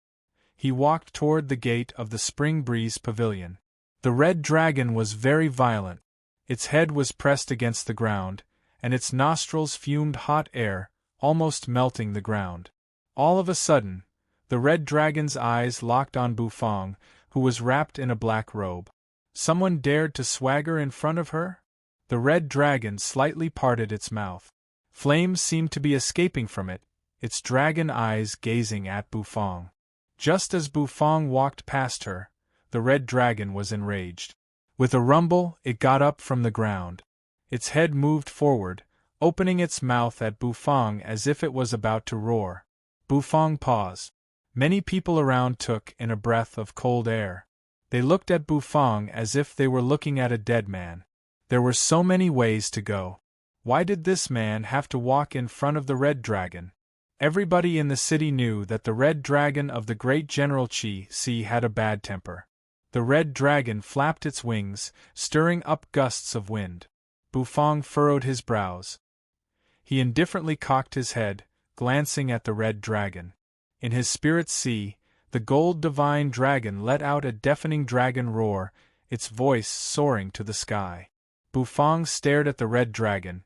He walked toward the gate of the Spring Breeze Pavilion. The red dragon was very violent. Its head was pressed against the ground, and its nostrils fumed hot air, almost melting the ground. All of a sudden, the red dragon's eyes locked on Bufang, who was wrapped in a black robe. Someone dared to swagger in front of her? The red dragon slightly parted its mouth. Flames seemed to be escaping from it, its dragon eyes gazing at Bufang. Just as Bufang walked past her, the red dragon was enraged. With a rumble, it got up from the ground. Its head moved forward, opening its mouth at Bufang as if it was about to roar. Bufang paused. Many people around took in a breath of cold air. They looked at Bufang as if they were looking at a dead man. There were so many ways to go. Why did this man have to walk in front of the red dragon? Everybody in the city knew that the red dragon of the great General Qi Si had a bad temper. The red dragon flapped its wings, stirring up gusts of wind. Bufang furrowed his brows. He indifferently cocked his head, glancing at the red dragon. In his spirit sea, the gold divine dragon let out a deafening dragon roar, its voice soaring to the sky. Bufang stared at the red dragon,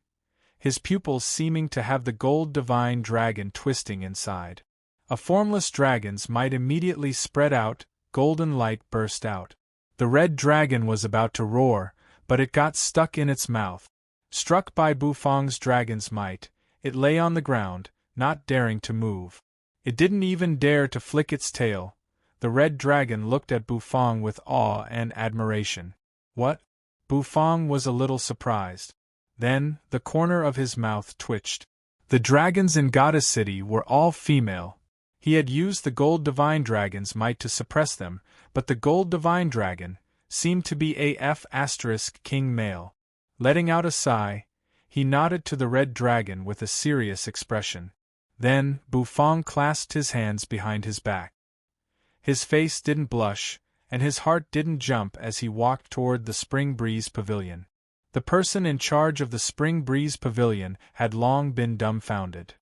his pupils seeming to have the gold divine dragon twisting inside. A formless dragon's might immediately spread out, golden light burst out. The red dragon was about to roar, but it got stuck in its mouth. Struck by Bufang's dragon's might, it lay on the ground, not daring to move. It didn't even dare to flick its tail. The red dragon looked at Bufang with awe and admiration. What? Bufang was a little surprised. Then, the corner of his mouth twitched. The dragons in Goddess City were all female. He had used the gold divine dragon's might to suppress them, but the gold divine dragon seemed to be AF * king male. Letting out a sigh, he nodded to the red dragon with a serious expression. Then, Bufang clasped his hands behind his back. His face didn't blush, and his heart didn't jump as he walked toward the Spring Breeze Pavilion. The person in charge of the Spring Breeze Pavilion had long been dumbfounded.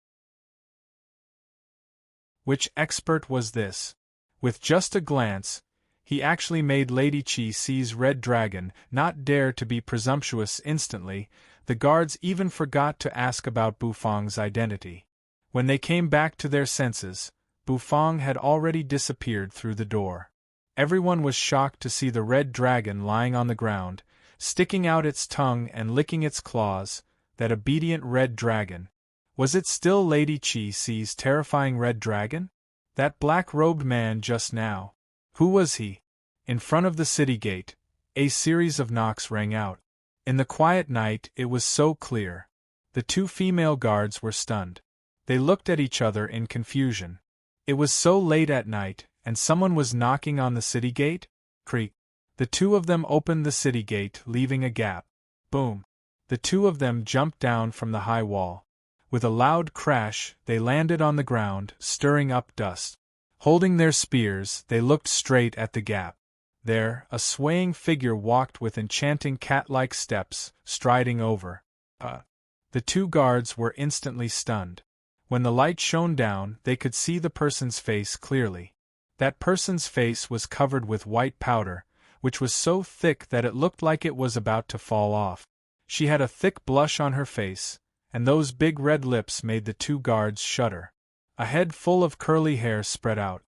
Which expert was this? With just a glance, he actually made Lady Qi Si's red dragon not dare to be presumptuous instantly. The guards even forgot to ask about Bufang's identity. When they came back to their senses, Bufang had already disappeared through the door. Everyone was shocked to see the red dragon lying on the ground, sticking out its tongue and licking its claws. That obedient red dragon. Was it still Lady Qi Si's terrifying red dragon? That black-robed man just now. Who was he? In front of the city gate, a series of knocks rang out. In the quiet night it was so clear. The two female guards were stunned. They looked at each other in confusion. It was so late at night, and someone was knocking on the city gate? Creak. The two of them opened the city gate, leaving a gap. Boom. The two of them jumped down from the high wall. With a loud crash, they landed on the ground, stirring up dust. Holding their spears, they looked straight at the gap. There, a swaying figure walked with enchanting cat-like steps, striding over. The two guards were instantly stunned. When the light shone down, they could see the person's face clearly. That person's face was covered with white powder, which was so thick that it looked like it was about to fall off. She had a thick blush on her face, and those big red lips made the two guards shudder. A head full of curly hair spread out.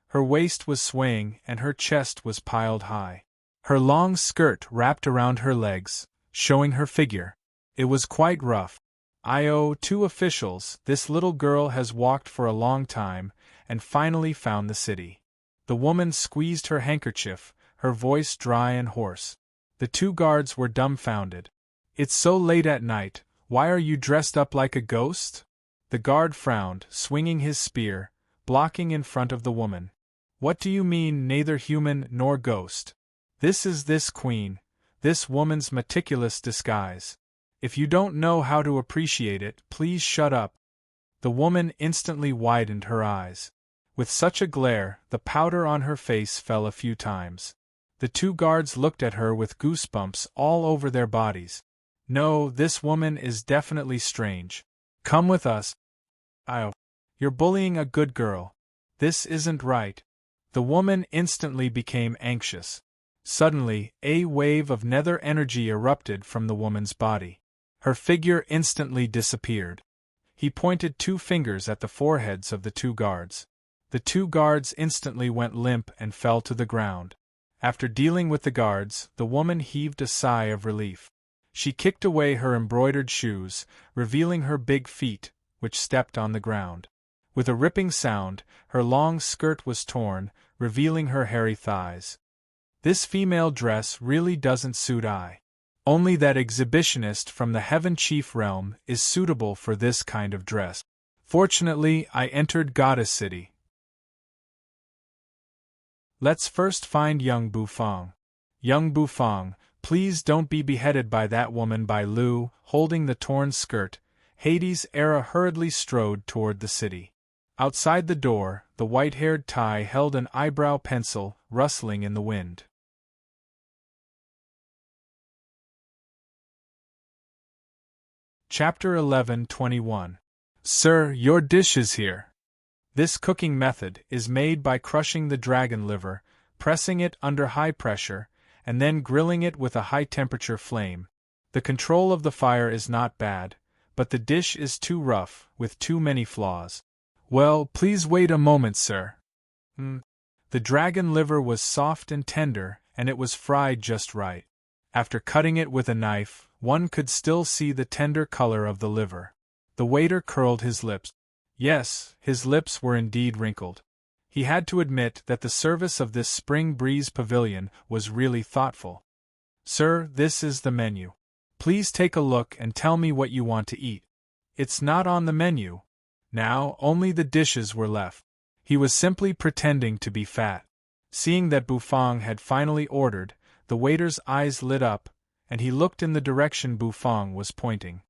Her waist was swaying and her chest was piled high. Her long skirt wrapped around her legs, showing her figure. It was quite rough. Two officials, this little girl has walked for a long time, and finally found the city. The woman squeezed her handkerchief, her voice dry and hoarse. The two guards were dumbfounded. It's so late at night, why are you dressed up like a ghost? The guard frowned, swinging his spear, blocking in front of the woman. What do you mean, neither human nor ghost? This is this queen, this woman's meticulous disguise. If you don't know how to appreciate it, please shut up. The woman instantly widened her eyes. With such a glare, the powder on her face fell a few times. The two guards looked at her with goosebumps all over their bodies. No, this woman is definitely strange. Come with us. You're bullying a good girl. This isn't right. The woman instantly became anxious. Suddenly, a wave of nether energy erupted from the woman's body. Her figure instantly disappeared. He pointed two fingers at the foreheads of the two guards. The two guards instantly went limp and fell to the ground. After dealing with the guards, the woman heaved a sigh of relief. She kicked away her embroidered shoes, revealing her big feet, which stepped on the ground. With a ripping sound, her long skirt was torn, revealing her hairy thighs. This female dress really doesn't suit I. Only that exhibitionist from the Heaven Chief realm is suitable for this kind of dress. Fortunately, I entered Goddess City. Let's first find young Bufang. Young Bufang, please don't be beheaded by that woman by Lu, holding the torn skirt. Hades Era hurriedly strode toward the city. Outside the door, the white-haired Tai held an eyebrow pencil, rustling in the wind. Chapter 11:21. Sir, your dish is here. This cooking method is made by crushing the dragon liver, pressing it under high pressure, and then grilling it with a high-temperature flame. The control of the fire is not bad, but the dish is too rough, with too many flaws. Well, please wait a moment, sir. The dragon liver was soft and tender, and it was fried just right. After cutting it with a knife, one could still see the tender color of the liver. The waiter curled his lips. Yes, his lips were indeed wrinkled. He had to admit that the service of this Spring Breeze Pavilion was really thoughtful. Sir, this is the menu. Please take a look and tell me what you want to eat. It's not on the menu. Now, only the dishes were left. He was simply pretending to be fat. Seeing that Bufang had finally ordered, the waiter's eyes lit up, and he looked in the direction Bufang was pointing.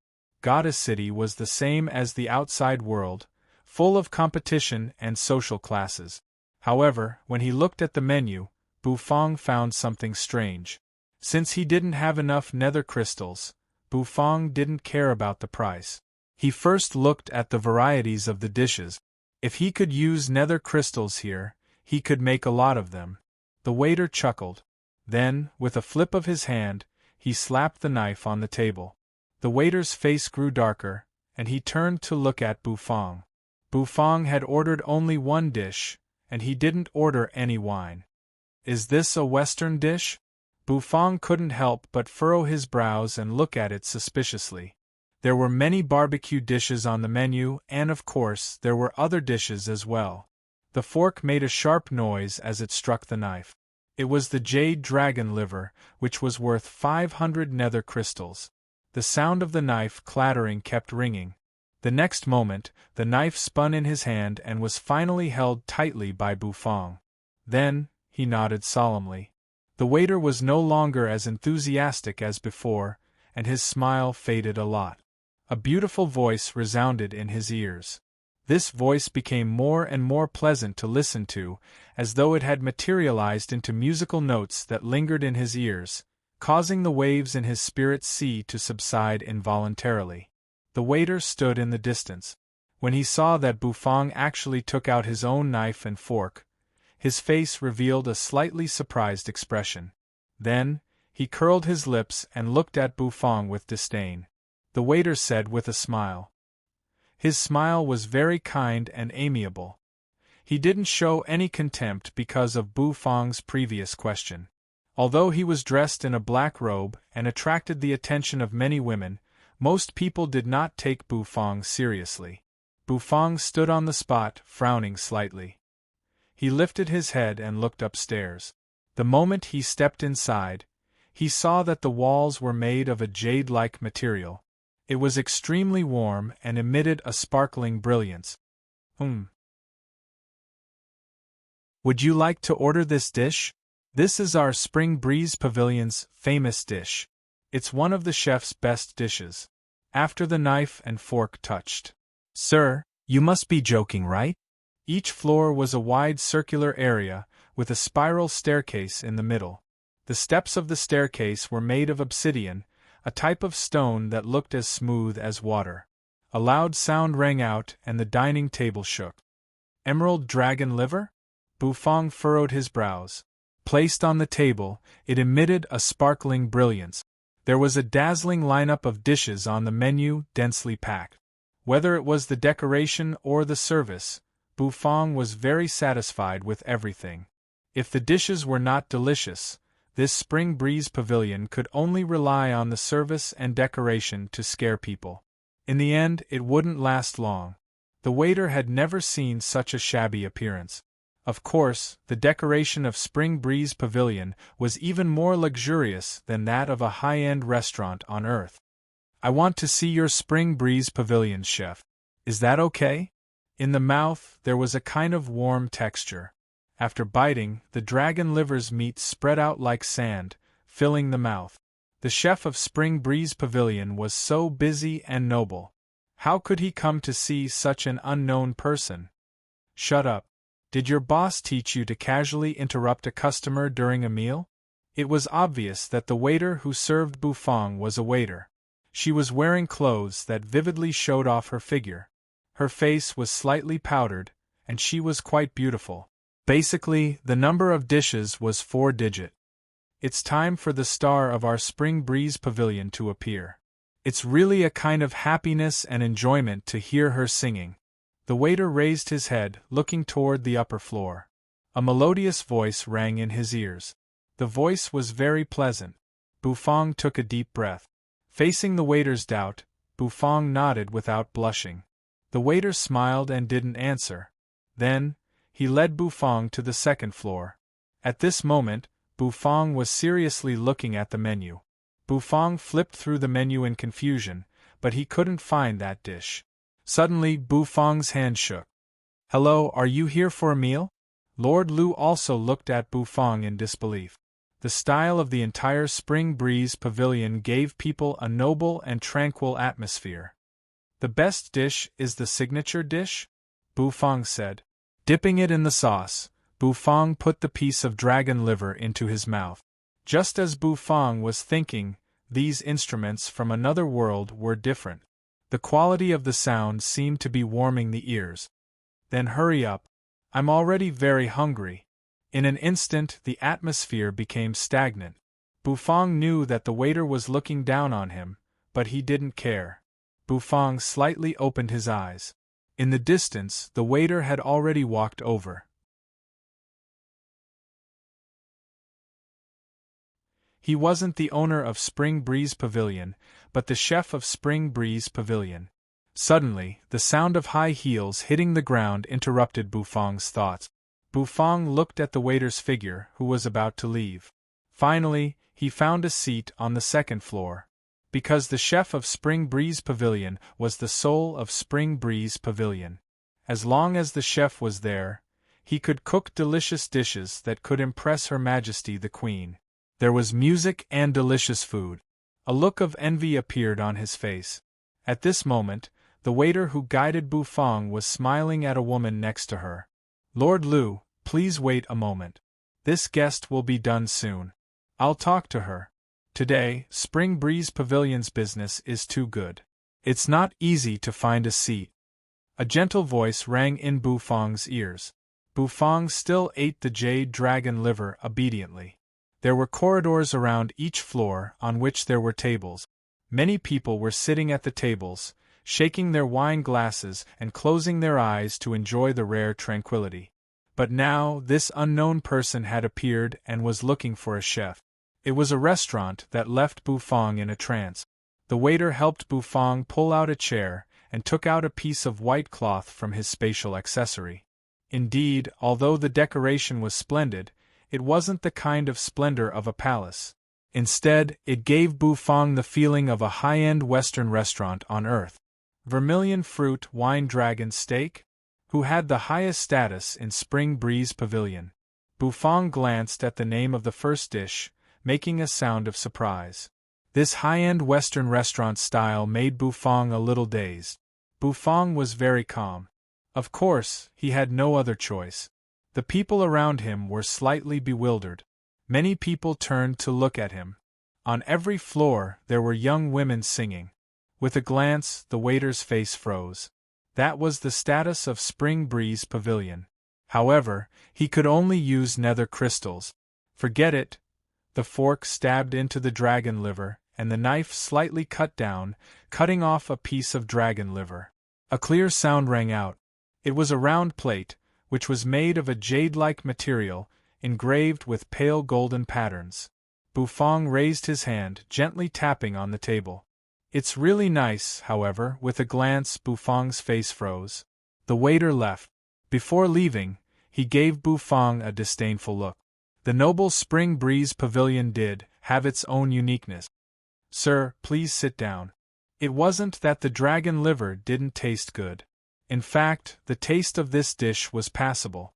Goddess City was the same as the outside world, full of competition and social classes. However, when he looked at the menu, Bufang found something strange. Since he didn't have enough nether crystals, Bufang didn't care about the price. He first looked at the varieties of the dishes. If he could use nether crystals here, he could make a lot of them. The waiter chuckled. Then, with a flip of his hand, he slapped the knife on the table. The waiter's face grew darker, and he turned to look at Bufang. Bufang had ordered only one dish, and he didn't order any wine. Is this a Western dish? Bufang couldn't help but furrow his brows and look at it suspiciously. There were many barbecue dishes on the menu, and of course, there were other dishes as well. The fork made a sharp noise as it struck the knife. It was the jade dragon liver, which was worth 500 nether crystals. The sound of the knife clattering kept ringing. The next moment, the knife spun in his hand and was finally held tightly by Bufang. Then, he nodded solemnly. The waiter was no longer as enthusiastic as before, and his smile faded a lot. A beautiful voice resounded in his ears. This voice became more and more pleasant to listen to, as though it had materialized into musical notes that lingered in his ears, causing the waves in his spirit sea to subside involuntarily. The waiter stood in the distance. When he saw that Bufang actually took out his own knife and fork, his face revealed a slightly surprised expression. Then, he curled his lips and looked at Bufang with disdain. The waiter said with a smile. His smile was very kind and amiable. He didn't show any contempt because of Bufang's previous question. Although he was dressed in a black robe and attracted the attention of many women, most people did not take Bufang seriously. Bufang stood on the spot, frowning slightly. He lifted his head and looked upstairs. The moment he stepped inside, he saw that the walls were made of a jade-like material. It was extremely warm and emitted a sparkling brilliance. Would you like to order this dish? This is our Spring Breeze Pavilion's famous dish. It's one of the chef's best dishes. After the knife and fork touched. Sir, you must be joking, right? Each floor was a wide circular area, with a spiral staircase in the middle. The steps of the staircase were made of obsidian, a type of stone that looked as smooth as water. A loud sound rang out and the dining table shook. Emerald dragon liver? Bufang furrowed his brows. Placed on the table, it emitted a sparkling brilliance. There was a dazzling lineup of dishes on the menu, densely packed. Whether it was the decoration or the service, Bufang was very satisfied with everything. If the dishes were not delicious, this Spring Breeze Pavilion could only rely on the service and decoration to scare people. In the end, it wouldn't last long. The waiter had never seen such a shabby appearance. Of course, the decoration of Spring Breeze Pavilion was even more luxurious than that of a high-end restaurant on Earth. "I want to see your Spring Breeze Pavilion, chef. Is that okay?" In the mouth, there was a kind of warm texture. After biting, the dragon liver's meat spread out like sand, filling the mouth. The chef of Spring Breeze Pavilion was so busy and noble. How could he come to see such an unknown person? "Shut up. Did your boss teach you to casually interrupt a customer during a meal?" It was obvious that the waiter who served Bufang was a waiter. She was wearing clothes that vividly showed off her figure. Her face was slightly powdered, and she was quite beautiful. Basically, the number of dishes was 4-digit. "It's time for the star of our Spring Breeze Pavilion to appear. It's really a kind of happiness and enjoyment to hear her singing." The waiter raised his head, looking toward the upper floor. A melodious voice rang in his ears. The voice was very pleasant. Bufang took a deep breath. Facing the waiter's doubt, Bufang nodded without blushing. The waiter smiled and didn't answer. Then, he led Bufang to the second floor. At this moment, Bufang was seriously looking at the menu. Bufang flipped through the menu in confusion, but he couldn't find that dish. Suddenly, Bufang's hand shook. "Hello, are you here for a meal?" Lord Lu also looked at Bufang in disbelief. The style of the entire Spring Breeze Pavilion gave people a noble and tranquil atmosphere. "The best dish is the signature dish?" Bufang said. Dipping it in the sauce, Bufang put the piece of dragon liver into his mouth. Just as Bufang was thinking, these instruments from another world were different. The quality of the sound seemed to be warming the ears. "Then hurry up. I'm already very hungry." In an instant, the atmosphere became stagnant. Bufang knew that the waiter was looking down on him, but he didn't care. Bufang slightly opened his eyes. In the distance, the waiter had already walked over. He wasn't the owner of Spring Breeze Pavilion, but the chef of Spring Breeze Pavilion. Suddenly, the sound of high heels hitting the ground interrupted Bufang's thoughts. Bufang looked at the waiter's figure, who was about to leave. Finally, he found a seat on the second floor. Because the chef of Spring Breeze Pavilion was the soul of Spring Breeze Pavilion. As long as the chef was there, he could cook delicious dishes that could impress Her Majesty the Queen. There was music and delicious food. A look of envy appeared on his face. At this moment, the waiter who guided Bufang was smiling at a woman next to her. "Lord Lu, please wait a moment. This guest will be done soon. I'll talk to her. Today, Spring Breeze Pavilion's business is too good. It's not easy to find a seat." A gentle voice rang in Bufang's ears. Bufang still ate the jade dragon liver obediently. There were corridors around each floor on which there were tables. Many people were sitting at the tables, shaking their wine glasses and closing their eyes to enjoy the rare tranquility. But now, this unknown person had appeared and was looking for a chef. It was a restaurant that left Bufang in a trance. The waiter helped Bufang pull out a chair and took out a piece of white cloth from his spatial accessory. Indeed, although the decoration was splendid, it wasn't the kind of splendor of a palace. Instead, it gave Bufang the feeling of a high-end Western restaurant on Earth. Vermilion fruit wine dragon steak? Who had the highest status in Spring Breeze Pavilion? Bufang glanced at the name of the first dish, making a sound of surprise. This high-end Western restaurant style made Bufang a little dazed. Bufang was very calm. Of course, he had no other choice. The people around him were slightly bewildered. Many people turned to look at him. On every floor there were young women singing. With a glance, the waiter's face froze. That was the status of Spring Breeze Pavilion. However, he could only use nether crystals. Forget it. The fork stabbed into the dragon liver, and the knife slightly cut down, cutting off a piece of dragon liver. A clear sound rang out. It was a round plate, which was made of a jade-like material, engraved with pale golden patterns. Bufang raised his hand, gently tapping on the table. "It's really nice," however, with a glance Bufang's face froze. The waiter left. Before leaving, He gave Bufang a disdainful look. The noble Spring Breeze Pavilion did have its own uniqueness. Sir, please sit down. It wasn't that the dragon liver didn't taste good. In fact, the taste of this dish was passable.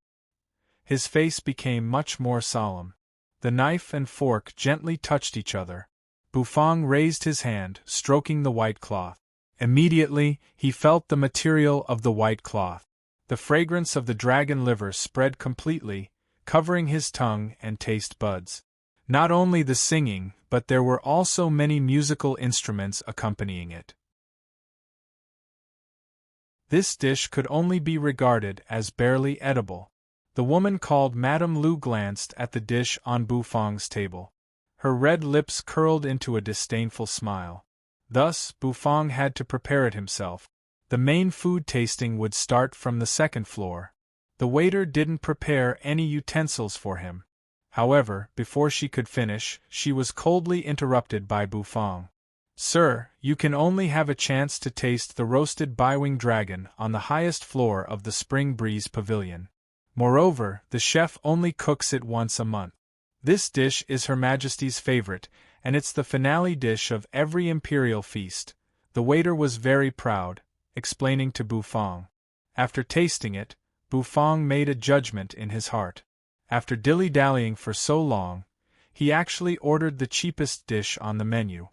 His face became much more solemn. The knife and fork gently touched each other. Bufang raised his hand, stroking the white cloth. Immediately, he felt the material of the white cloth. The fragrance of the dragon liver spread completely, covering his tongue and taste buds. Not only the singing, but there were also many musical instruments accompanying it. This dish could only be regarded as barely edible. The woman called Madame Lu glanced at the dish on Bufang's table. Her red lips curled into a disdainful smile. Thus, Bufang had to prepare it himself. The main food tasting would start from the second floor. The waiter didn't prepare any utensils for him. However, before she could finish, she was coldly interrupted by Bufang. Sir, you can only have a chance to taste the roasted bywing dragon on the highest floor of the Spring Breeze Pavilion. Moreover, the chef only cooks it once a month. This dish is Her Majesty's favorite, and it's the finale dish of every imperial feast. The waiter was very proud, explaining to Bufang. After tasting it, Bufang made a judgment in his heart. After dilly-dallying for so long, he actually ordered the cheapest dish on the menu.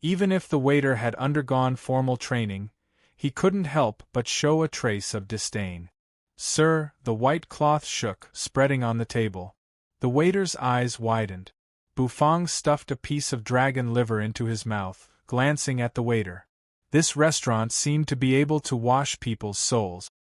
Even if the waiter had undergone formal training, he couldn't help but show a trace of disdain. Sir, the white cloth shook, spreading on the table. The waiter's eyes widened. Bufang stuffed a piece of dragon liver into his mouth, glancing at the waiter. This restaurant seemed to be able to wash people's souls.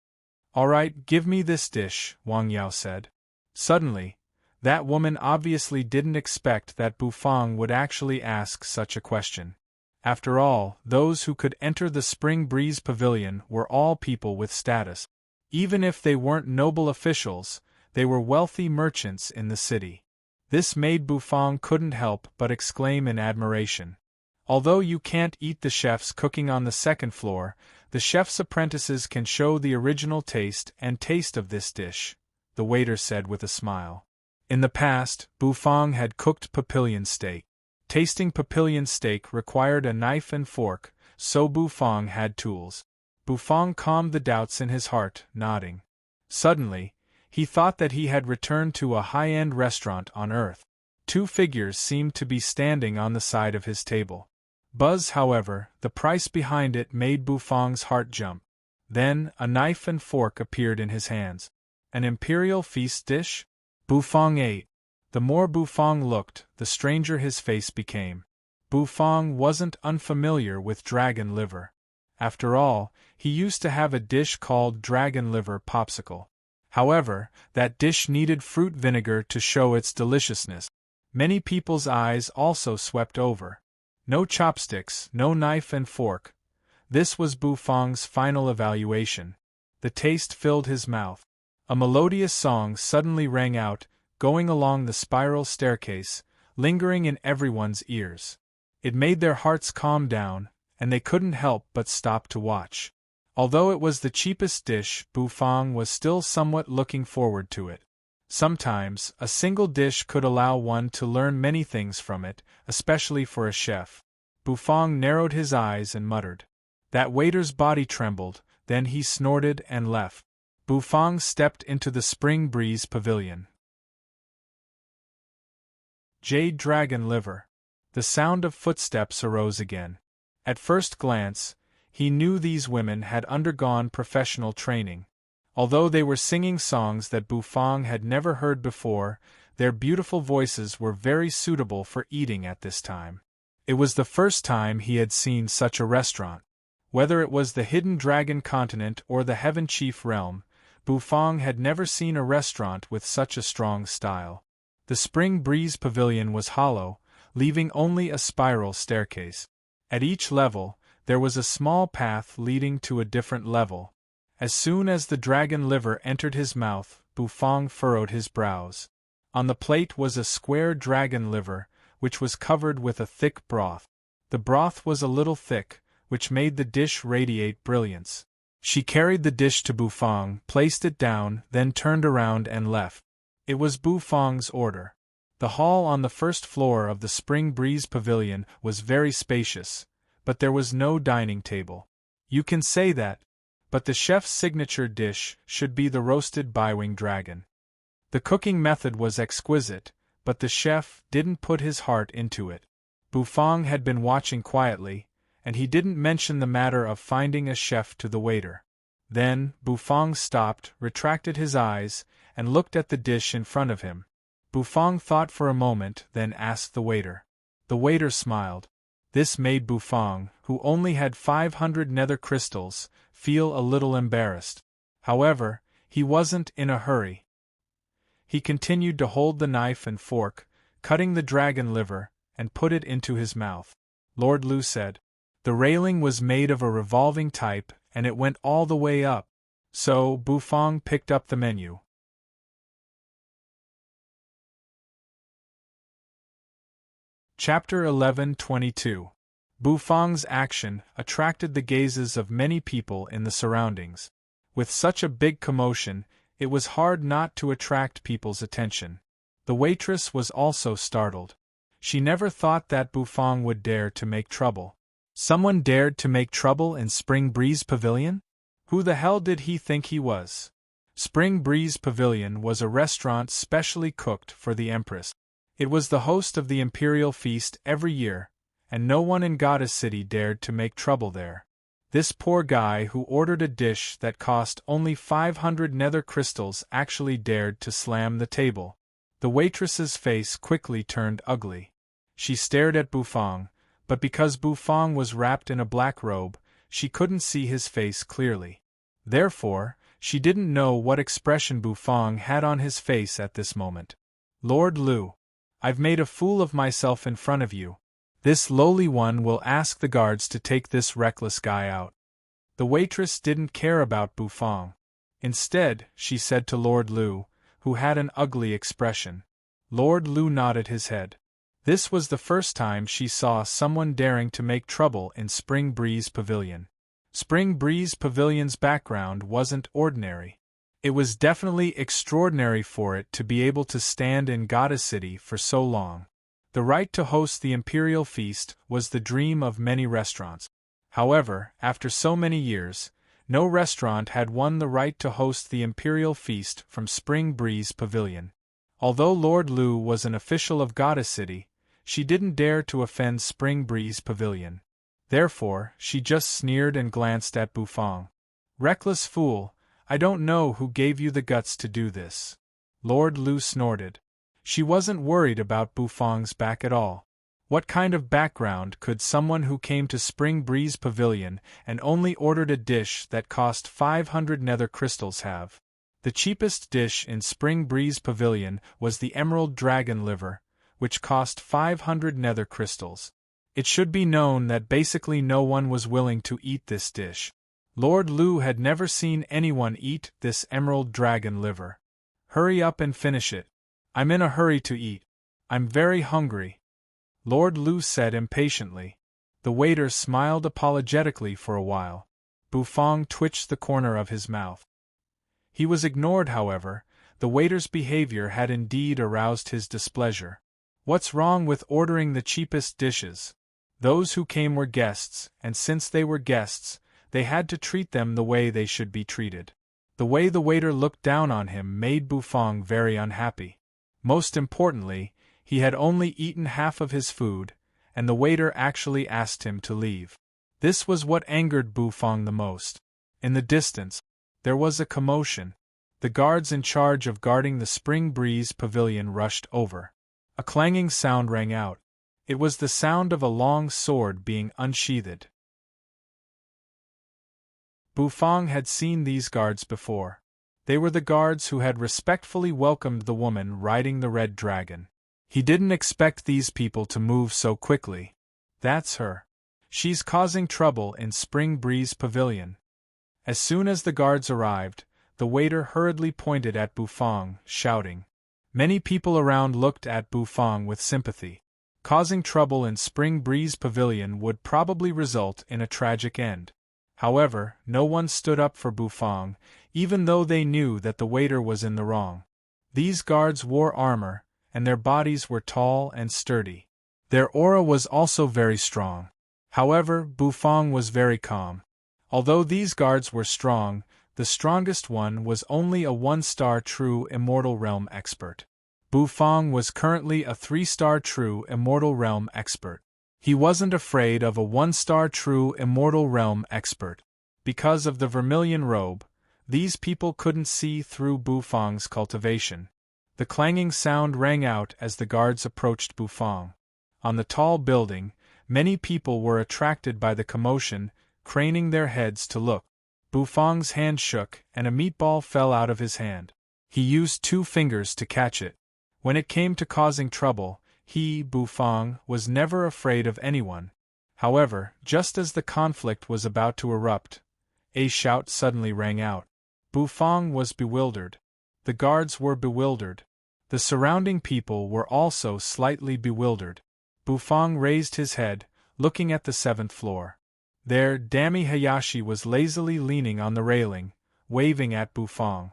All right, give me this dish, Wang Yao said. Suddenly, that woman obviously didn't expect that Bufang would actually ask such a question. After all, those who could enter the Spring Breeze Pavilion were all people with status. Even if they weren't noble officials, they were wealthy merchants in the city. This made Bufang couldn't help but exclaim in admiration. Although you can't eat the chef's cooking on the second floor, the chef's apprentices can show the original taste of this dish, the waiter said with a smile. In the past, Bufang had cooked papillion steak. Tasting papillion steak required a knife and fork, so Bufang had tools. Bufang calmed the doubts in his heart, nodding. Suddenly, he thought that he had returned to a high-end restaurant on Earth. Two figures seemed to be standing on the side of his table. Buzz, however, the price behind it made Bufang's heart jump. Then, a knife and fork appeared in his hands. An imperial feast dish? Bufang ate. The more Bufang looked, the stranger his face became. Bufang wasn't unfamiliar with dragon liver. After all, he used to have a dish called dragon liver popsicle. However, that dish needed fruit vinegar to show its deliciousness. Many people's eyes also swept over. No chopsticks, no knife and fork. This was Bufang's final evaluation. The taste filled his mouth. A melodious song suddenly rang out, going along the spiral staircase, lingering in everyone's ears. It made their hearts calm down, and they couldn't help but stop to watch. Although it was the cheapest dish, Bufang was still somewhat looking forward to it. Sometimes, a single dish could allow one to learn many things from it, especially for a chef. Bufang narrowed his eyes and muttered. That waiter's body trembled, then he snorted and left. Bufang stepped into the Spring Breeze Pavilion. Jade Dragon Liver. The sound of footsteps arose again. At first glance, he knew these women had undergone professional training. Although they were singing songs that Bufang had never heard before, their beautiful voices were very suitable for eating at this time. It was the first time he had seen such a restaurant. Whether it was the Hidden Dragon Continent or the Heaven Chief Realm, Bufang had never seen a restaurant with such a strong style. The Spring Breeze Pavilion was hollow, leaving only a spiral staircase. At each level, there was a small path leading to a different level. As soon as the dragon liver entered his mouth, Bufang furrowed his brows. On the plate was a square dragon liver, which was covered with a thick broth. The broth was a little thick, which made the dish radiate brilliance. She carried the dish to Bufang, placed it down, then turned around and left. It was Bufang's order. The hall on the first floor of the Spring Breeze Pavilion was very spacious, but there was no dining table. You can say that, but the chef's signature dish should be the roasted bywing dragon. The cooking method was exquisite, but the chef didn't put his heart into it. Bufang had been watching quietly, and he didn't mention the matter of finding a chef to the waiter. Then, Bufang stopped, retracted his eyes, and looked at the dish in front of him. Bufang thought for a moment, then asked the waiter. The waiter smiled. This made Bufang, who only had 500 nether crystals, feel a little embarrassed. However, he wasn't in a hurry. He continued to hold the knife and fork, cutting the dragon liver, and put it into his mouth. Lord Lu said. The railing was made of a revolving type, and it went all the way up. So, Bufang picked up the menu. Chapter 11:22. Bufang's action attracted the gazes of many people in the surroundings. With such a big commotion, it was hard not to attract people's attention. The waitress was also startled. She never thought that Bufang would dare to make trouble. Someone dared to make trouble in Spring Breeze Pavilion? Who the hell did he think he was? Spring Breeze Pavilion was a restaurant specially cooked for the Empress. It was the host of the Imperial Feast every year, and no one in Goddess City dared to make trouble there. This poor guy who ordered a dish that cost only 500 nether crystals actually dared to slam the table. The waitress's face quickly turned ugly. She stared at Bufang, but because Bufang was wrapped in a black robe, she couldn't see his face clearly. Therefore, she didn't know what expression Bufang had on his face at this moment. Lord Lu, I've made a fool of myself in front of you. This lowly one will ask the guards to take this reckless guy out. The waitress didn't care about Bufang. Instead, she said to Lord Lu, who had an ugly expression. Lord Lu nodded his head. This was the first time she saw someone daring to make trouble in Spring Breeze Pavilion. Spring Breeze Pavilion's background wasn't ordinary. It was definitely extraordinary for it to be able to stand in Goddess City for so long. The right to host the Imperial Feast was the dream of many restaurants. However, after so many years, no restaurant had won the right to host the Imperial Feast from Spring Breeze Pavilion. Although Lord Lu was an official of Goddess City, she didn't dare to offend Spring Breeze Pavilion. Therefore, she just sneered and glanced at Bufang. Reckless fool, I don't know who gave you the guts to do this. Lord Lu snorted. She wasn't worried about Bufang's back at all. What kind of background could someone who came to Spring Breeze Pavilion and only ordered a dish that cost 500 nether crystals have? The cheapest dish in Spring Breeze Pavilion was the emerald dragon liver, which cost 500 nether crystals. It should be known that basically no one was willing to eat this dish. Lord Lu had never seen anyone eat this emerald dragon liver. Hurry up and finish it. I'm in a hurry to eat. I'm very hungry. Lord Lu said impatiently. The waiter smiled apologetically for a while. Bufang twitched the corner of his mouth. He was ignored, however. The waiter's behavior had indeed aroused his displeasure. What's wrong with ordering the cheapest dishes? Those who came were guests, and since they were guests, they had to treat them the way they should be treated. The way the waiter looked down on him made Bufang very unhappy. Most importantly, he had only eaten half of his food, and the waiter actually asked him to leave. This was what angered Bufang the most. In the distance, there was a commotion. The guards in charge of guarding the Spring Breeze Pavilion rushed over. A clanging sound rang out. It was the sound of a long sword being unsheathed. Bufang had seen these guards before. They were the guards who had respectfully welcomed the woman riding the red dragon. He didn't expect these people to move so quickly. That's her. She's causing trouble in Spring Breeze Pavilion. As soon as the guards arrived, the waiter hurriedly pointed at Bufang, shouting. Many people around looked at Bufang with sympathy. Causing trouble in Spring Breeze Pavilion would probably result in a tragic end. However, no one stood up for Bufang, even though they knew that the waiter was in the wrong. These guards wore armor, and their bodies were tall and sturdy. Their aura was also very strong. However, Bufang was very calm. Although these guards were strong, the strongest one was only a 1-star true Immortal Realm expert. Bufang was currently a 3-star true Immortal Realm expert. He wasn't afraid of a 1-star true Immortal Realm expert. Because of the vermilion robe, these people couldn't see through Bufang's cultivation. The clanging sound rang out as the guards approached Bufang. On the tall building, many people were attracted by the commotion, craning their heads to look. Bufang's hand shook, and a meatball fell out of his hand. He used 2 fingers to catch it. When it came to causing trouble, he, Bufang, was never afraid of anyone. However, just as the conflict was about to erupt, a shout suddenly rang out. Bufang was bewildered. The guards were bewildered. The surrounding people were also slightly bewildered. Bufang raised his head, looking at the 7th floor. There, Dami Hayashi was lazily leaning on the railing, waving at Bufang.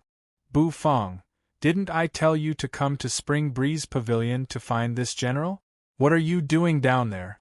Bufang, didn't I tell you to come to Spring Breeze Pavilion to find this general? What are you doing down there?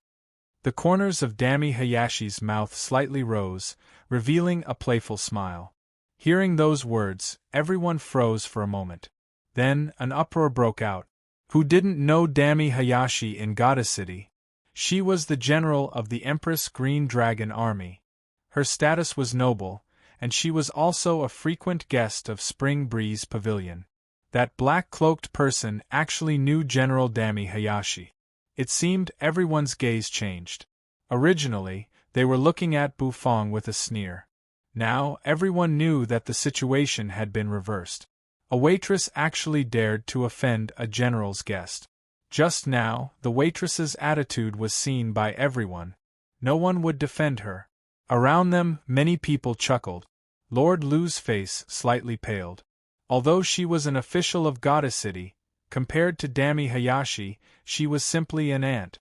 The corners of Dami Hayashi's mouth slightly rose, revealing a playful smile. Hearing those words, everyone froze for a moment. Then, an uproar broke out. Who didn't know Dami Hayashi in Goddess City? She was the general of the Empress Green Dragon Army. Her status was noble, and she was also a frequent guest of Spring Breeze Pavilion. That black-cloaked person actually knew General Dami Hayashi. It seemed everyone's gaze changed. Originally, they were looking at Bufang with a sneer. Now, everyone knew that the situation had been reversed. A waitress actually dared to offend a general's guest. Just now, the waitress's attitude was seen by everyone. No one would defend her. Around them, many people chuckled. Lord Lu's face slightly paled. Although she was an official of Goddess City, compared to Dami Hayashi, she was simply an ant.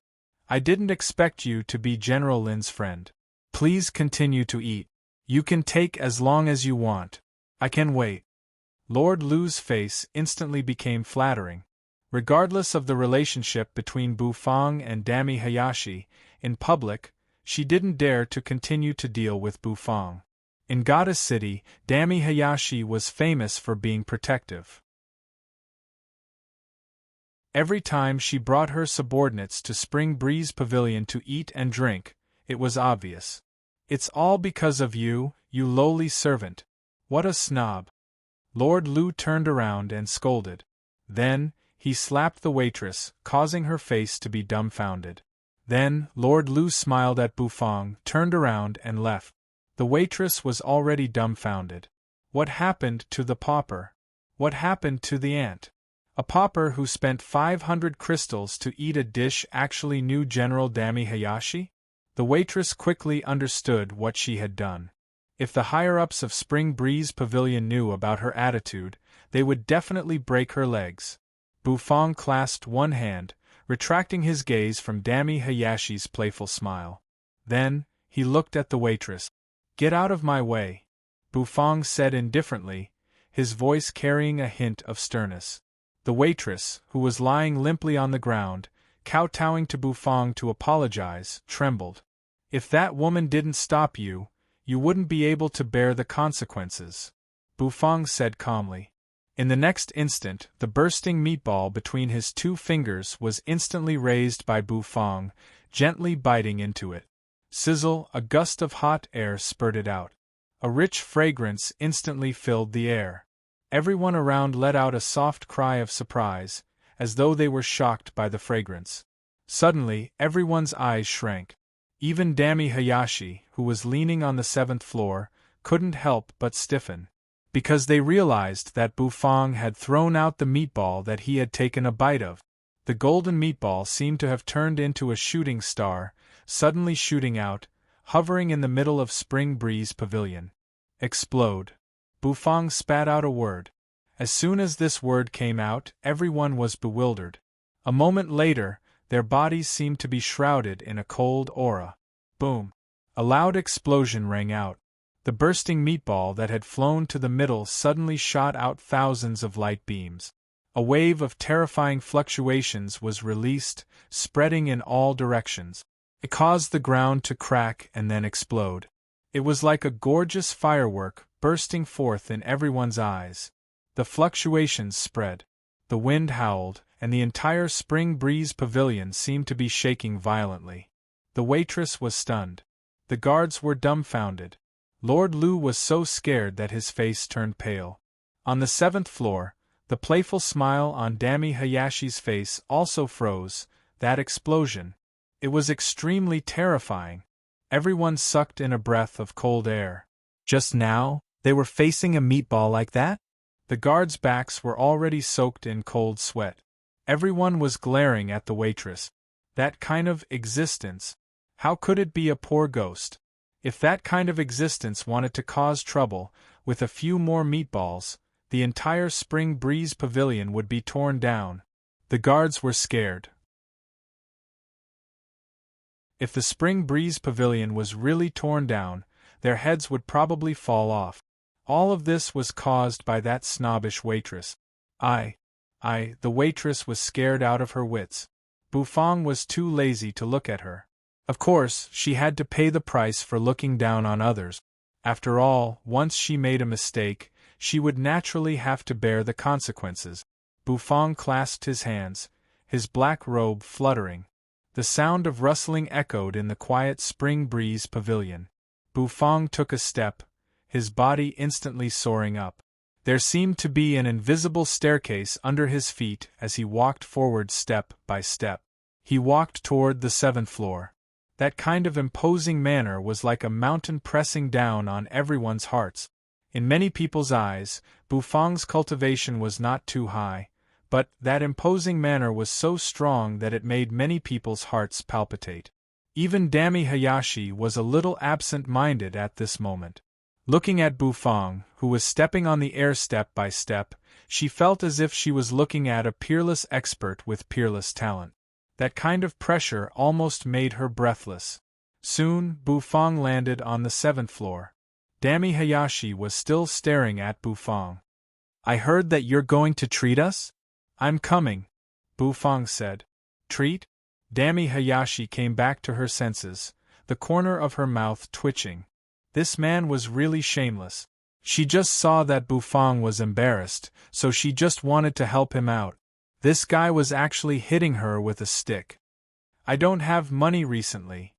I didn't expect you to be General Lin's friend. Please continue to eat. You can take as long as you want. I can wait. Lord Lu's face instantly became flattering. Regardless of the relationship between Bufang and Dami Hayashi, in public, she didn't dare to continue to deal with Bufang. In Goddess City, Dami Hayashi was famous for being protective. Every time she brought her subordinates to Spring Breeze Pavilion to eat and drink, it was obvious. It's all because of you, you lowly servant. What a snob. Lord Lu turned around and scolded. Then, he slapped the waitress, causing her face to be dumbfounded. Then, Lord Lu smiled at Bufang, turned around and left. The waitress was already dumbfounded. What happened to the pauper? What happened to the ant? A pauper who spent 500 crystals to eat a dish actually knew General Dami Hayashi? The waitress quickly understood what she had done. If the higher-ups of Spring Breeze Pavilion knew about her attitude, they would definitely break her legs. Bufang clasped one hand, retracting his gaze from Dami Hayashi's playful smile. Then, he looked at the waitress. Get out of my way, Bufang said indifferently, his voice carrying a hint of sternness. The waitress, who was lying limply on the ground, kowtowing to Bufang to apologize, trembled. If that woman didn't stop you, you wouldn't be able to bear the consequences, Bufang said calmly. In the next instant, the bursting meatball between his 2 fingers was instantly raised by Bufang, gently biting into it. Sizzle, a gust of hot air spurted out. A rich fragrance instantly filled the air. Everyone around let out a soft cry of surprise, as though they were shocked by the fragrance. Suddenly, everyone's eyes shrank. Even Dami Hayashi, who was leaning on the 7th floor, couldn't help but stiffen. Because they realized that Bufang had thrown out the meatball that he had taken a bite of. The golden meatball seemed to have turned into a shooting star, suddenly shooting out, hovering in the middle of Spring Breeze Pavilion. Explode. Bufang spat out a word. As soon as this word came out, everyone was bewildered. A moment later, their bodies seemed to be shrouded in a cold aura. Boom. A loud explosion rang out. The bursting meatball that had flown to the middle suddenly shot out thousands of light beams. A wave of terrifying fluctuations was released, spreading in all directions. It caused the ground to crack and then explode. It was like a gorgeous firework bursting forth in everyone's eyes. The fluctuations spread. The wind howled, and the entire Spring Breeze Pavilion seemed to be shaking violently. The waitress was stunned. The guards were dumbfounded. Lord Lu was so scared that his face turned pale. On the 7th floor, the playful smile on Dami Hayashi's face also froze. That explosion. It was extremely terrifying. Everyone sucked in a breath of cold air. Just now, they were facing a meatball like that? The guards' backs were already soaked in cold sweat. Everyone was glaring at the waitress. That kind of existence. How could it be a poor ghost? If that kind of existence wanted to cause trouble, with a few more meatballs, the entire Spring Breeze Pavilion would be torn down. The guards were scared. If the Spring Breeze Pavilion was really torn down, their heads would probably fall off. All of this was caused by that snobbish waitress. The waitress was scared out of her wits. Bufang was too lazy to look at her. Of course, she had to pay the price for looking down on others. After all, once she made a mistake, she would naturally have to bear the consequences. Bufang clasped his hands, his black robe fluttering. The sound of rustling echoed in the quiet Spring Breeze Pavilion. Bufang took a step, his body instantly soaring up. There seemed to be an invisible staircase under his feet as he walked forward step by step. He walked toward the 7th floor. That kind of imposing manner was like a mountain pressing down on everyone's hearts. In many people's eyes, Bufang's cultivation was not too high, but that imposing manner was so strong that it made many people's hearts palpitate. Even Dami Hayashi was a little absent-minded at this moment. Looking at Bufang, who was stepping on the air step by step, she felt as if she was looking at a peerless expert with peerless talent. That kind of pressure almost made her breathless. Soon, Bufang landed on the 7th floor. Dami Hayashi was still staring at Bufang. "I heard that you're going to treat us?" "I'm coming," Bufang said. "Treat?" Dami Hayashi came back to her senses, the corner of her mouth twitching. This man was really shameless. She just saw that Bufang was embarrassed, so she just wanted to help him out. This guy was actually hitting her with a stick. "I don't have money recently."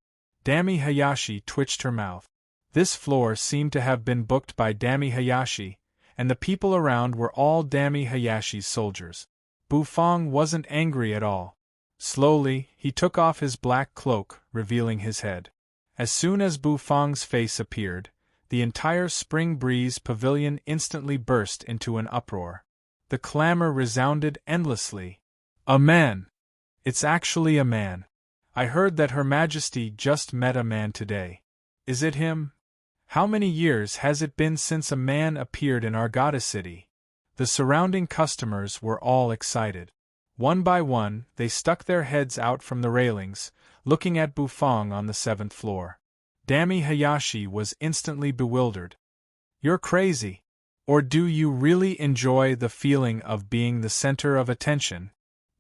Dami Hayashi twitched her mouth. This floor seemed to have been booked by Dami Hayashi, and the people around were all Dami Hayashi's soldiers. Bufang wasn't angry at all. Slowly, he took off his black cloak, revealing his head. As soon as Bufang's face appeared, the entire Spring Breeze Pavilion instantly burst into an uproar. The clamor resounded endlessly. "A man! It's actually a man! I heard that Her Majesty just met a man today. Is it him? How many years has it been since a man appeared in our goddess city?" The surrounding customers were all excited. One by one, they stuck their heads out from the railings, looking at Bufang on the 7th floor. Dami Hayashi was instantly bewildered. "You're crazy. Or do you really enjoy the feeling of being the center of attention?"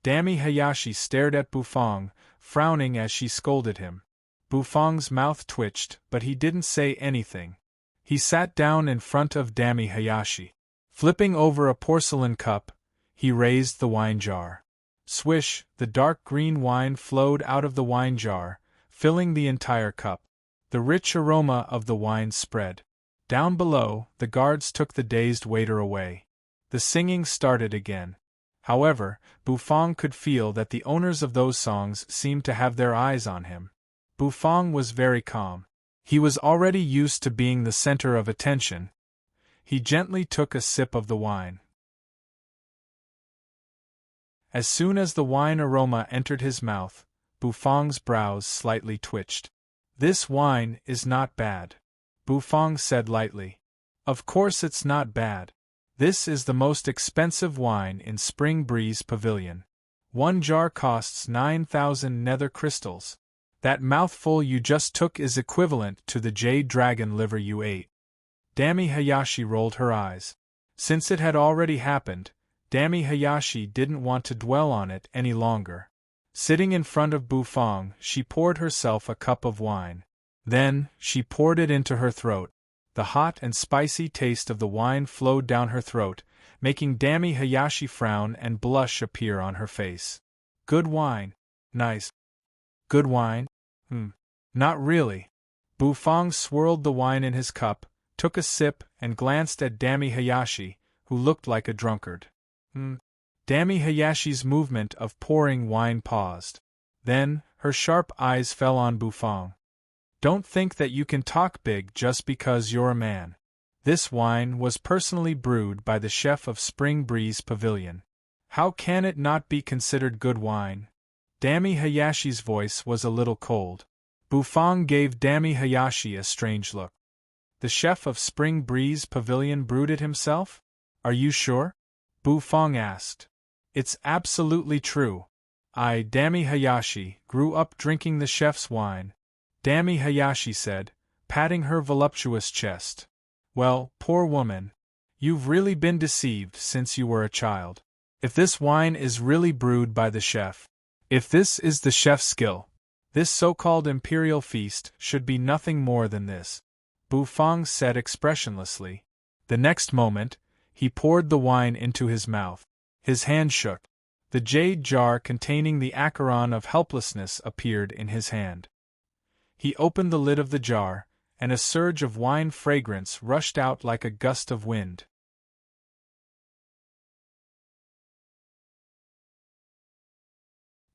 Dami Hayashi stared at Bufang, frowning as she scolded him. Bufang's mouth twitched, but he didn't say anything. He sat down in front of Dami Hayashi. Flipping over a porcelain cup, he raised the wine jar. Swish, the dark green wine flowed out of the wine jar, filling the entire cup. The rich aroma of the wine spread. Down below, the guards took the dazed waiter away. The singing started again. However, Bufang could feel that the owners of those songs seemed to have their eyes on him. Bufang was very calm. He was already used to being the center of attention. He gently took a sip of the wine. As soon as the wine aroma entered his mouth, Bufang's brows slightly twitched. "This wine is not bad," Bufang said lightly. "Of course it's not bad. This is the most expensive wine in Spring Breeze Pavilion. One jar costs 9,000 nether crystals. That mouthful you just took is equivalent to the jade dragon liver you ate." Dami Hayashi rolled her eyes. Since it had already happened, Dami Hayashi didn't want to dwell on it any longer. Sitting in front of Bufang, she poured herself a cup of wine. Then, she poured it into her throat. The hot and spicy taste of the wine flowed down her throat, making Dami Hayashi frown and blush appear on her face. Good wine. Nice. Good wine? Not really. Bufang swirled the wine in his cup, took a sip, and glanced at Dami Hayashi, who looked like a drunkard. Dami Hayashi's movement of pouring wine paused. Then, her sharp eyes fell on Bufang. Don't think that you can talk big just because you're a man. This wine was personally brewed by the chef of Spring Breeze Pavilion. How can it not be considered good wine? Dami Hayashi's voice was a little cold. Bufang gave Dami Hayashi a strange look. The chef of Spring Breeze Pavilion brewed it himself? Are you sure? Bufang asked. It's absolutely true. Dami Hayashi, grew up drinking the chef's wine, Dami Hayashi said, patting her voluptuous chest. Well, poor woman. You've really been deceived since you were a child. If this wine is really brewed by the chef, if this is the chef's skill, this so-called imperial feast should be nothing more than this, Bufang said expressionlessly. The next moment, he poured the wine into his mouth. His hand shook. The jade jar containing the acheron of helplessness appeared in his hand. He opened the lid of the jar, and a surge of wine fragrance rushed out like a gust of wind.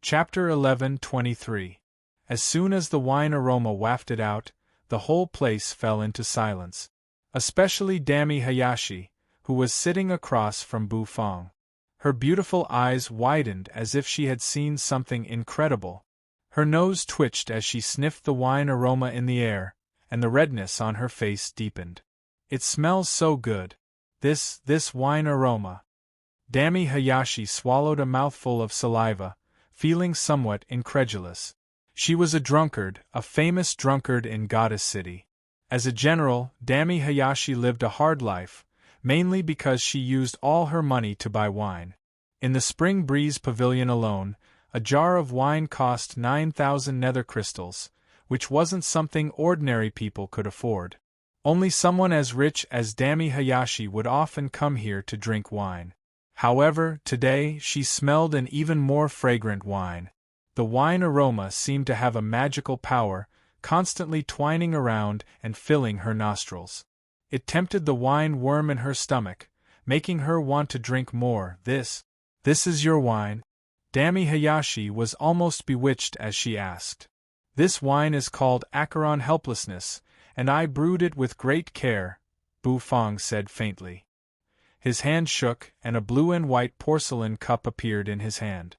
Chapter 11:23. As soon as the wine aroma wafted out, the whole place fell into silence. Especially Dami Hayashi, who was sitting across from Bufang. Her beautiful eyes widened as if she had seen something incredible. Her nose twitched as she sniffed the wine aroma in the air, and the redness on her face deepened. It smells so good. This wine aroma. Dami Hayashi swallowed a mouthful of saliva, feeling somewhat incredulous. She was a drunkard, a famous drunkard in Goddess City. As a general, Dami Hayashi lived a hard life, mainly because she used all her money to buy wine. In the Spring Breeze Pavilion alone, a jar of wine cost 9,000 nether crystals, which wasn't something ordinary people could afford. Only someone as rich as Dami Hayashi would often come here to drink wine. However, today she smelled an even more fragrant wine. The wine aroma seemed to have a magical power, constantly twining around and filling her nostrils. It tempted the wine worm in her stomach, making her want to drink more. This is your wine? Dami Hayashi was almost bewitched as she asked. This wine is called Acheron Helplessness, and I brewed it with great care, Bufang said faintly. His hand shook, and a blue and white porcelain cup appeared in his hand.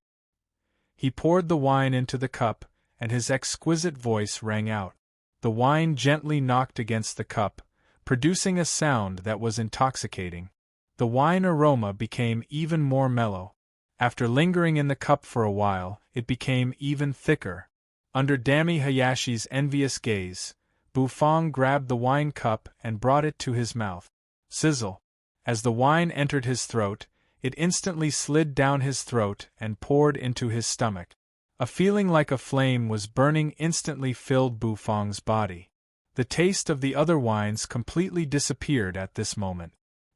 He poured the wine into the cup, and his exquisite voice rang out. The wine gently knocked against the cup, producing a sound that was intoxicating. The wine aroma became even more mellow. After lingering in the cup for a while, it became even thicker. Under Dami Hayashi's envious gaze, Bufang grabbed the wine cup and brought it to his mouth. Sizzle! As the wine entered his throat, it instantly slid down his throat and poured into his stomach. A feeling like a flame was burning instantly filled Bufang's body. The taste of the other wines completely disappeared at this moment.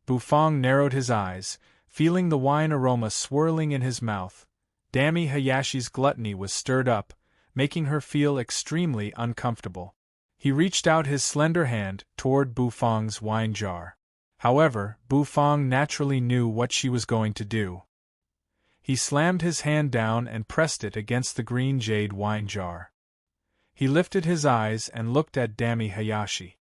Bufang narrowed his eyes, feeling the wine aroma swirling in his mouth. Dami Hayashi's gluttony was stirred up, making her feel extremely uncomfortable. He reached out his slender hand toward Bufang's wine jar. However, Bufang naturally knew what she was going to do. He slammed his hand down and pressed it against the green jade wine jar. He lifted his eyes and looked at Dami Hayashi.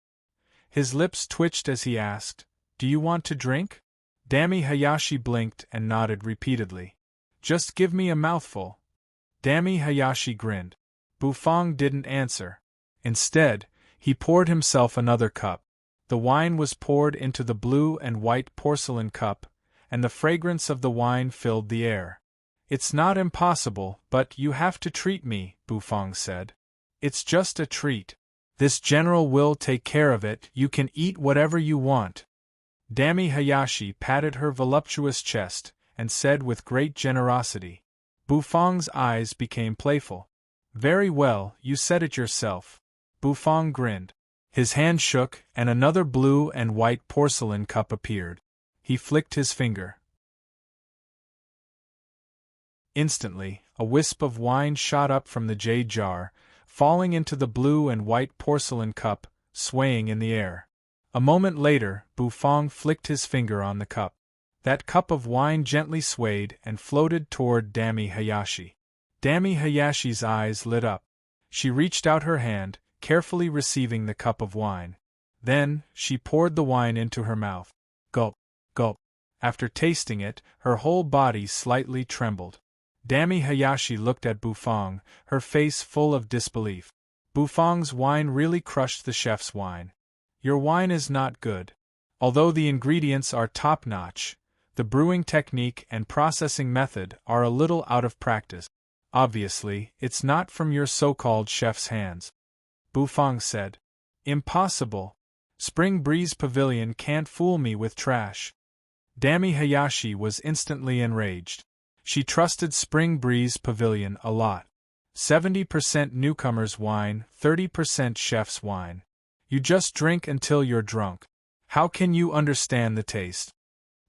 His lips twitched as he asked, "Do you want to drink?" Dami Hayashi blinked and nodded repeatedly. "Just give me a mouthful." Dami Hayashi grinned. Bufang didn't answer. Instead, he poured himself another cup. The wine was poured into the blue and white porcelain cup, and the fragrance of the wine filled the air. "It's not impossible, but you have to treat me," Bufang said. "It's just a treat." This general will take care of it, you can eat whatever you want. Dami Hayashi patted her voluptuous chest, and said with great generosity. Bufang's eyes became playful. Very well, you said it yourself. Bufang grinned. His hand shook, and another blue and white porcelain cup appeared. He flicked his finger. Instantly, a wisp of wine shot up from the jade jar, falling into the blue and white porcelain cup, swaying in the air. A moment later, Bufang flicked his finger on the cup. That cup of wine gently swayed and floated toward Dami Hayashi. Dami Hayashi's eyes lit up. She reached out her hand, carefully receiving the cup of wine. Then, she poured the wine into her mouth. Gulp, gulp. After tasting it, her whole body slightly trembled. Dami Hayashi looked at Bufang, her face full of disbelief. Bufang's wine really crushed the chef's wine. Your wine is not good. Although the ingredients are top-notch, the brewing technique and processing method are a little out of practice. Obviously, it's not from your so-called chef's hands. Bufang said. Impossible. Spring Breeze Pavilion can't fool me with trash. Dami Hayashi was instantly enraged. She trusted Spring Breeze Pavilion a lot. 70% newcomer's wine, 30% chef's wine. You just drink until you're drunk. How can you understand the taste?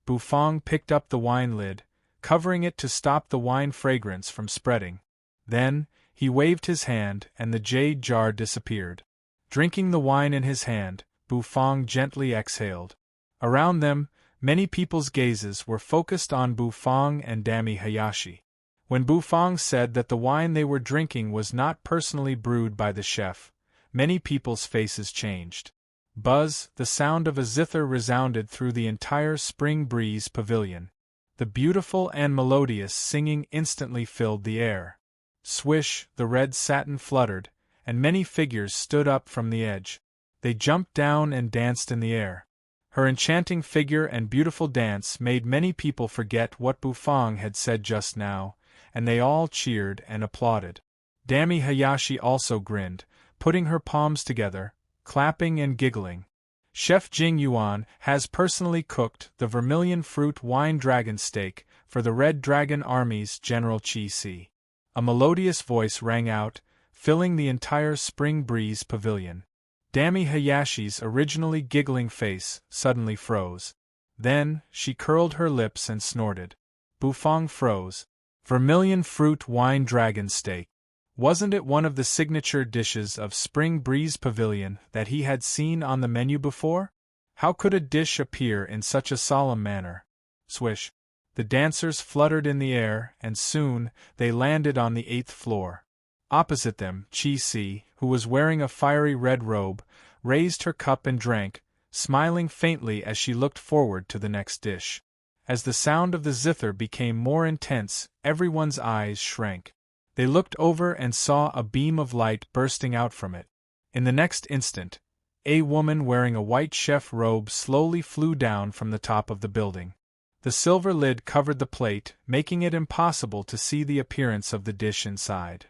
Bufang picked up the wine lid, covering it to stop the wine fragrance from spreading. Then, he waved his hand and the jade jar disappeared. Drinking the wine in his hand, Bufang gently exhaled. Around them, many people's gazes were focused on Bufang and Dami Hayashi. When Bufang said that the wine they were drinking was not personally brewed by the chef, many people's faces changed. Buzz, the sound of a zither resounded through the entire Spring Breeze Pavilion. The beautiful and melodious singing instantly filled the air. Swish, the red satin fluttered, and many figures stood up from the edge. They jumped down and danced in the air. Her enchanting figure and beautiful dance made many people forget what Bufang had said just now, and they all cheered and applauded. Dami Hayashi also grinned, putting her palms together, clapping and giggling. Chef Jing Yuan has personally cooked the vermilion fruit wine dragon steak for the Red Dragon Army's General Qi Si. A melodious voice rang out, filling the entire Spring Breeze Pavilion. Dami Hayashi's originally giggling face suddenly froze. Then, she curled her lips and snorted. Bufang froze. Vermilion fruit wine dragon steak. Wasn't it one of the signature dishes of Spring Breeze Pavilion that he had seen on the menu before? How could a dish appear in such a solemn manner? Swish. The dancers fluttered in the air, and soon, they landed on the 8th floor. Opposite them, Qi Si, who was wearing a fiery red robe, raised her cup and drank, smiling faintly as she looked forward to the next dish. As the sound of the zither became more intense, everyone's eyes shrank. They looked over and saw a beam of light bursting out from it. In the next instant, a woman wearing a white chef robe slowly flew down from the top of the building. The silver lid covered the plate, making it impossible to see the appearance of the dish inside.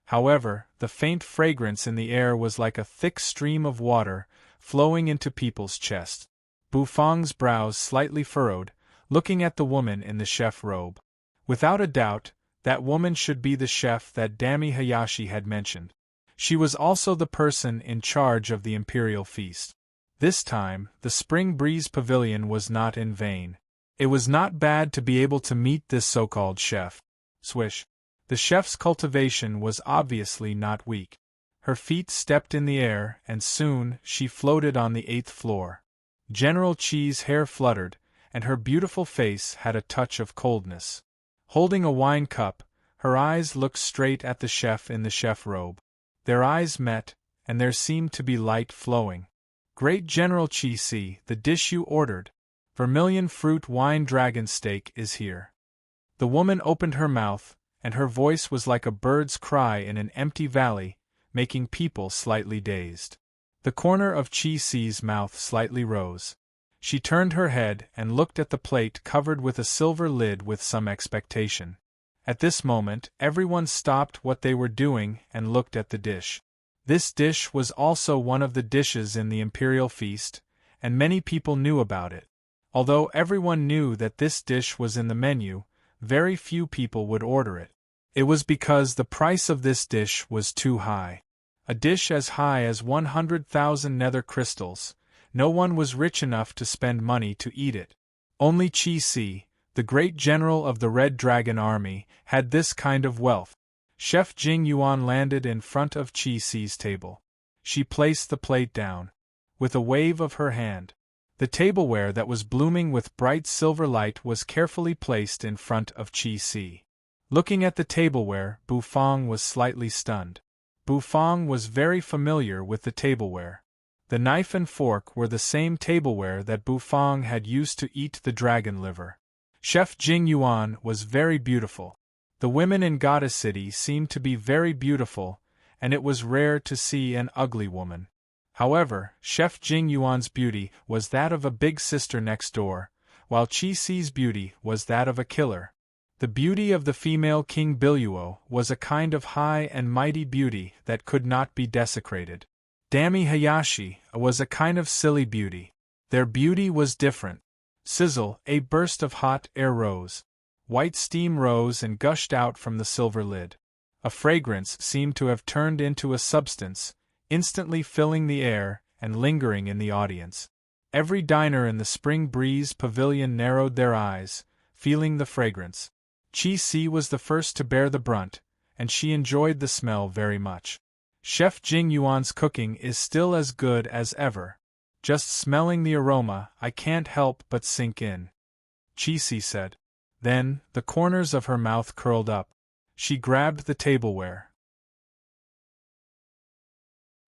However, the faint fragrance in the air was like a thick stream of water flowing into people's chests. Bufang's brows slightly furrowed, looking at the woman in the chef robe. Without a doubt, that woman should be the chef that Dami Hayashi had mentioned. She was also the person in charge of the imperial feast. This time, the Spring Breeze Pavilion was not in vain. It was not bad to be able to meet this so-called chef. Swish. The chef's cultivation was obviously not weak. Her feet stepped in the air, and soon she floated on the 8th floor. General Qi's hair fluttered, and her beautiful face had a touch of coldness. Holding a wine cup, her eyes looked straight at the chef in the chef robe. Their eyes met, and there seemed to be light flowing. Great General Qi Si, the dish you ordered, vermilion fruit wine dragon steak, is here. The woman opened her mouth, and her voice was like a bird's cry in an empty valley, making people slightly dazed. The corner of Qi Si's mouth slightly rose. She turned her head and looked at the plate covered with a silver lid with some expectation. At this moment, everyone stopped what they were doing and looked at the dish. This dish was also one of the dishes in the imperial feast, and many people knew about it. Although everyone knew that this dish was in the menu, very few people would order it. It was because the price of this dish was too high. A dish as high as 100,000 nether crystals. No one was rich enough to spend money to eat it. Only Chi-Si, the great general of the Red Dragon Army, had this kind of wealth. Chef Jing Yuan landed in front of Chi-Si's table. She placed the plate down. With a wave of her hand, the tableware that was blooming with bright silver light was carefully placed in front of Chi-Si. Looking at the tableware, Bu Fong was slightly stunned. Bu Fong was very familiar with the tableware. The knife and fork were the same tableware that Bu Fong had used to eat the dragon liver. Chef Jing Yuan was very beautiful. The women in Goddess City seemed to be very beautiful, and it was rare to see an ugly woman. However, Chef Jing Yuan's beauty was that of a big sister next door, while Chi-Si's beauty was that of a killer. The beauty of the female King Biluo was a kind of high and mighty beauty that could not be desecrated. Dami Hayashi was a kind of silly beauty. Their beauty was different. Sizzle, a burst of hot air rose. White steam rose and gushed out from the silver lid. A fragrance seemed to have turned into a substance, instantly filling the air and lingering in the audience. Every diner in the Spring Breeze Pavilion narrowed their eyes, feeling the fragrance. Chi-Si was the first to bear the brunt, and she enjoyed the smell very much. Chef Jing Yuan's cooking is still as good as ever. Just smelling the aroma, I can't help but sink in, Chi-Si said. Then, the corners of her mouth curled up. She grabbed the tableware.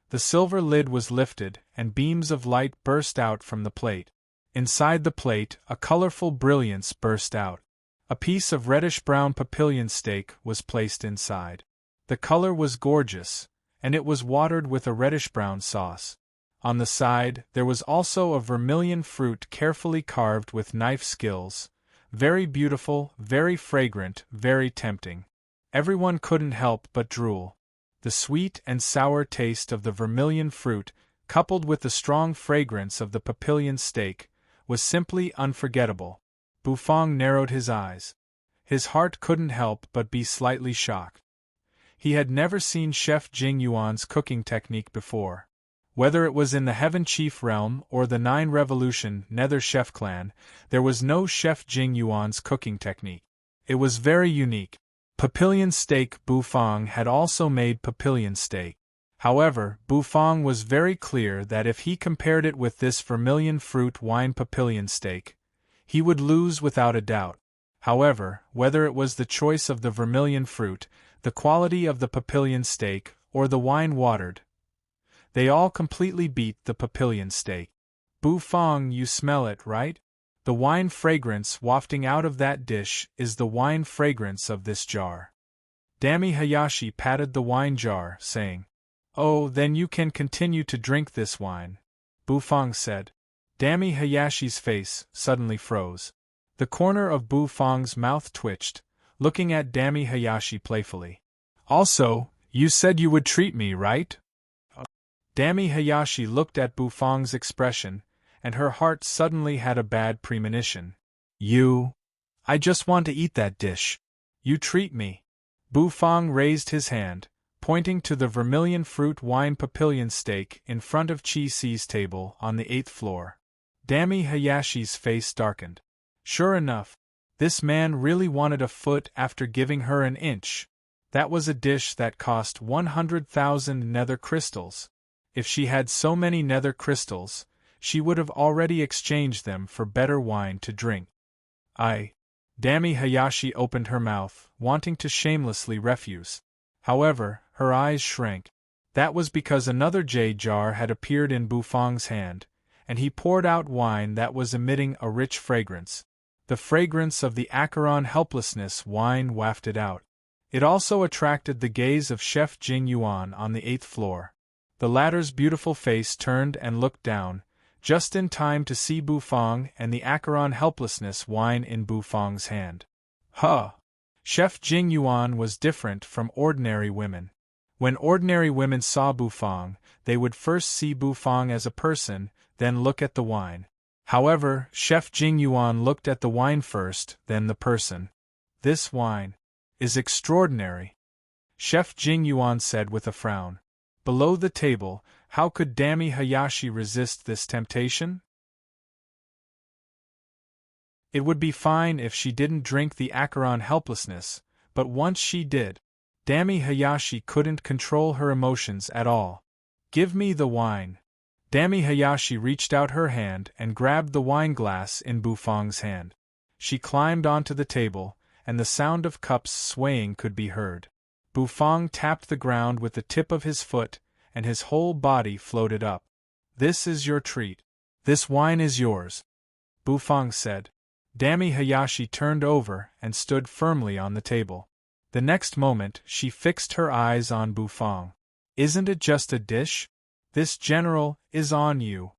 The silver lid was lifted, and beams of light burst out from the plate. Inside the plate, a colorful brilliance burst out. A piece of reddish-brown papillion steak was placed inside. The color was gorgeous, and it was watered with a reddish-brown sauce. On the side, there was also a vermilion fruit carefully carved with knife skills. Very beautiful, very fragrant, very tempting. Everyone couldn't help but drool. The sweet and sour taste of the vermilion fruit, coupled with the strong fragrance of the papillion steak, was simply unforgettable. Bu Fong narrowed his eyes. His heart couldn't help but be slightly shocked. He had never seen Chef Jing Yuan's cooking technique before. Whether it was in the Heaven Chief realm or the 9 Revolution Nether Chef clan, there was no Chef Jing Yuan's cooking technique. It was very unique. Papillion steak. Bu Fong had also made papillion steak. However, Bu Fong was very clear that if he compared it with this vermilion fruit wine papillion steak, he would lose without a doubt. However, whether it was the choice of the vermilion fruit, the quality of the papillion steak, or the wine watered, they all completely beat the papillion steak. Bu Fong, you smell it, right? The wine fragrance wafting out of that dish is the wine fragrance of this jar. Dami Hayashi patted the wine jar, saying, "Oh, then you can continue to drink this wine," Bu Fong said. Dami Hayashi's face suddenly froze. The corner of Bu Fong's mouth twitched, looking at Dami Hayashi playfully. "Also, you said you would treat me, right?" Dami Hayashi looked at Bu Fong's expression, and her heart suddenly had a bad premonition. I just want to eat that dish. You treat me." Bu Fong raised his hand, pointing to the vermilion fruit wine papillion steak in front of Chi-Si's table on the 8th floor. Dami Hayashi's face darkened. Sure enough, this man really wanted a foot after giving her an inch. That was a dish that cost 100,000 nether crystals. If she had so many nether crystals, she would have already exchanged them for better wine to drink. Dami Hayashi opened her mouth, wanting to shamelessly refuse. However, her eyes shrank. That was because another jade jar had appeared in Bu Fong's hand, and he poured out wine that was emitting a rich fragrance. The fragrance of the Acheron helplessness wine wafted out. It also attracted the gaze of Chef Jing Yuan on the 8th floor. The latter's beautiful face turned and looked down, just in time to see Bu Fong and the Acheron helplessness wine in Bu Fong's hand. Huh! Chef Jing Yuan was different from ordinary women. When ordinary women saw Bufang, they would first see Bufang as a person, then look at the wine. However, Chef Jing Yuan looked at the wine first, then the person. This wine is extraordinary, Chef Jing Yuan said with a frown. Below the table, how could Dami Hayashi resist this temptation? It would be fine if she didn't drink the Acheron helplessness, but once she did, Dami Hayashi couldn't control her emotions at all. Give me the wine. Dami Hayashi reached out her hand and grabbed the wine glass in Bufang's hand. She climbed onto the table, and the sound of cups swaying could be heard. Bufang tapped the ground with the tip of his foot, and his whole body floated up. This is your treat. This wine is yours, Bufang said. Dami Hayashi turned over and stood firmly on the table. The next moment, she fixed her eyes on Bufang. Isn't it just a dish? This general is on you.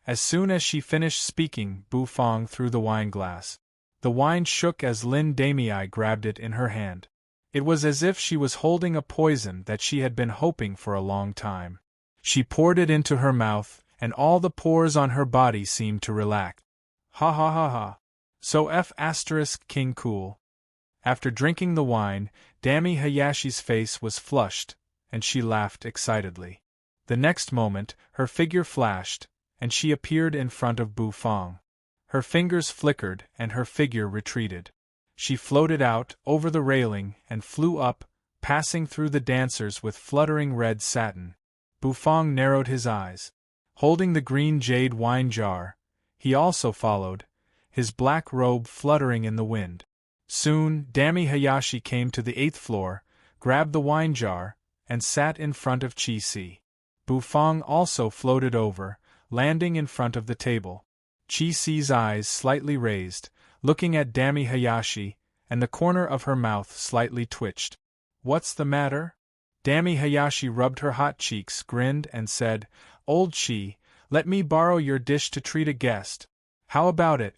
As soon as she finished speaking, Bufang threw the wine glass. The wine shook as Lin Damii grabbed it in her hand. It was as if she was holding a poison that she had been hoping for a long time. She poured it into her mouth, and all the pores on her body seemed to relax. Ha ha ha ha. So King cool. After drinking the wine, Dami Hayashi's face was flushed, and she laughed excitedly. The next moment, her figure flashed, and she appeared in front of Bufang. Her fingers flickered and her figure retreated. She floated out, over the railing, and flew up, passing through the dancers with fluttering red satin. Bufang narrowed his eyes. Holding the green jade wine jar, he also followed, his black robe fluttering in the wind. Soon, Dami Hayashi came to the 8th floor, grabbed the wine jar, and sat in front of Chi-Si. Bufang also floated over, landing in front of the table. Chi-Si's eyes slightly raised, looking at Dami Hayashi, and the corner of her mouth slightly twitched. What's the matter? Dami Hayashi rubbed her hot cheeks, grinned, and said, Old Chi, let me borrow your dish to treat a guest. How about it?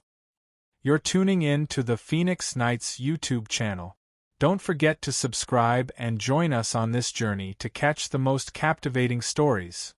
You're tuning in to the Phoenix Nights YouTube channel. Don't forget to subscribe and join us on this journey to catch the most captivating stories.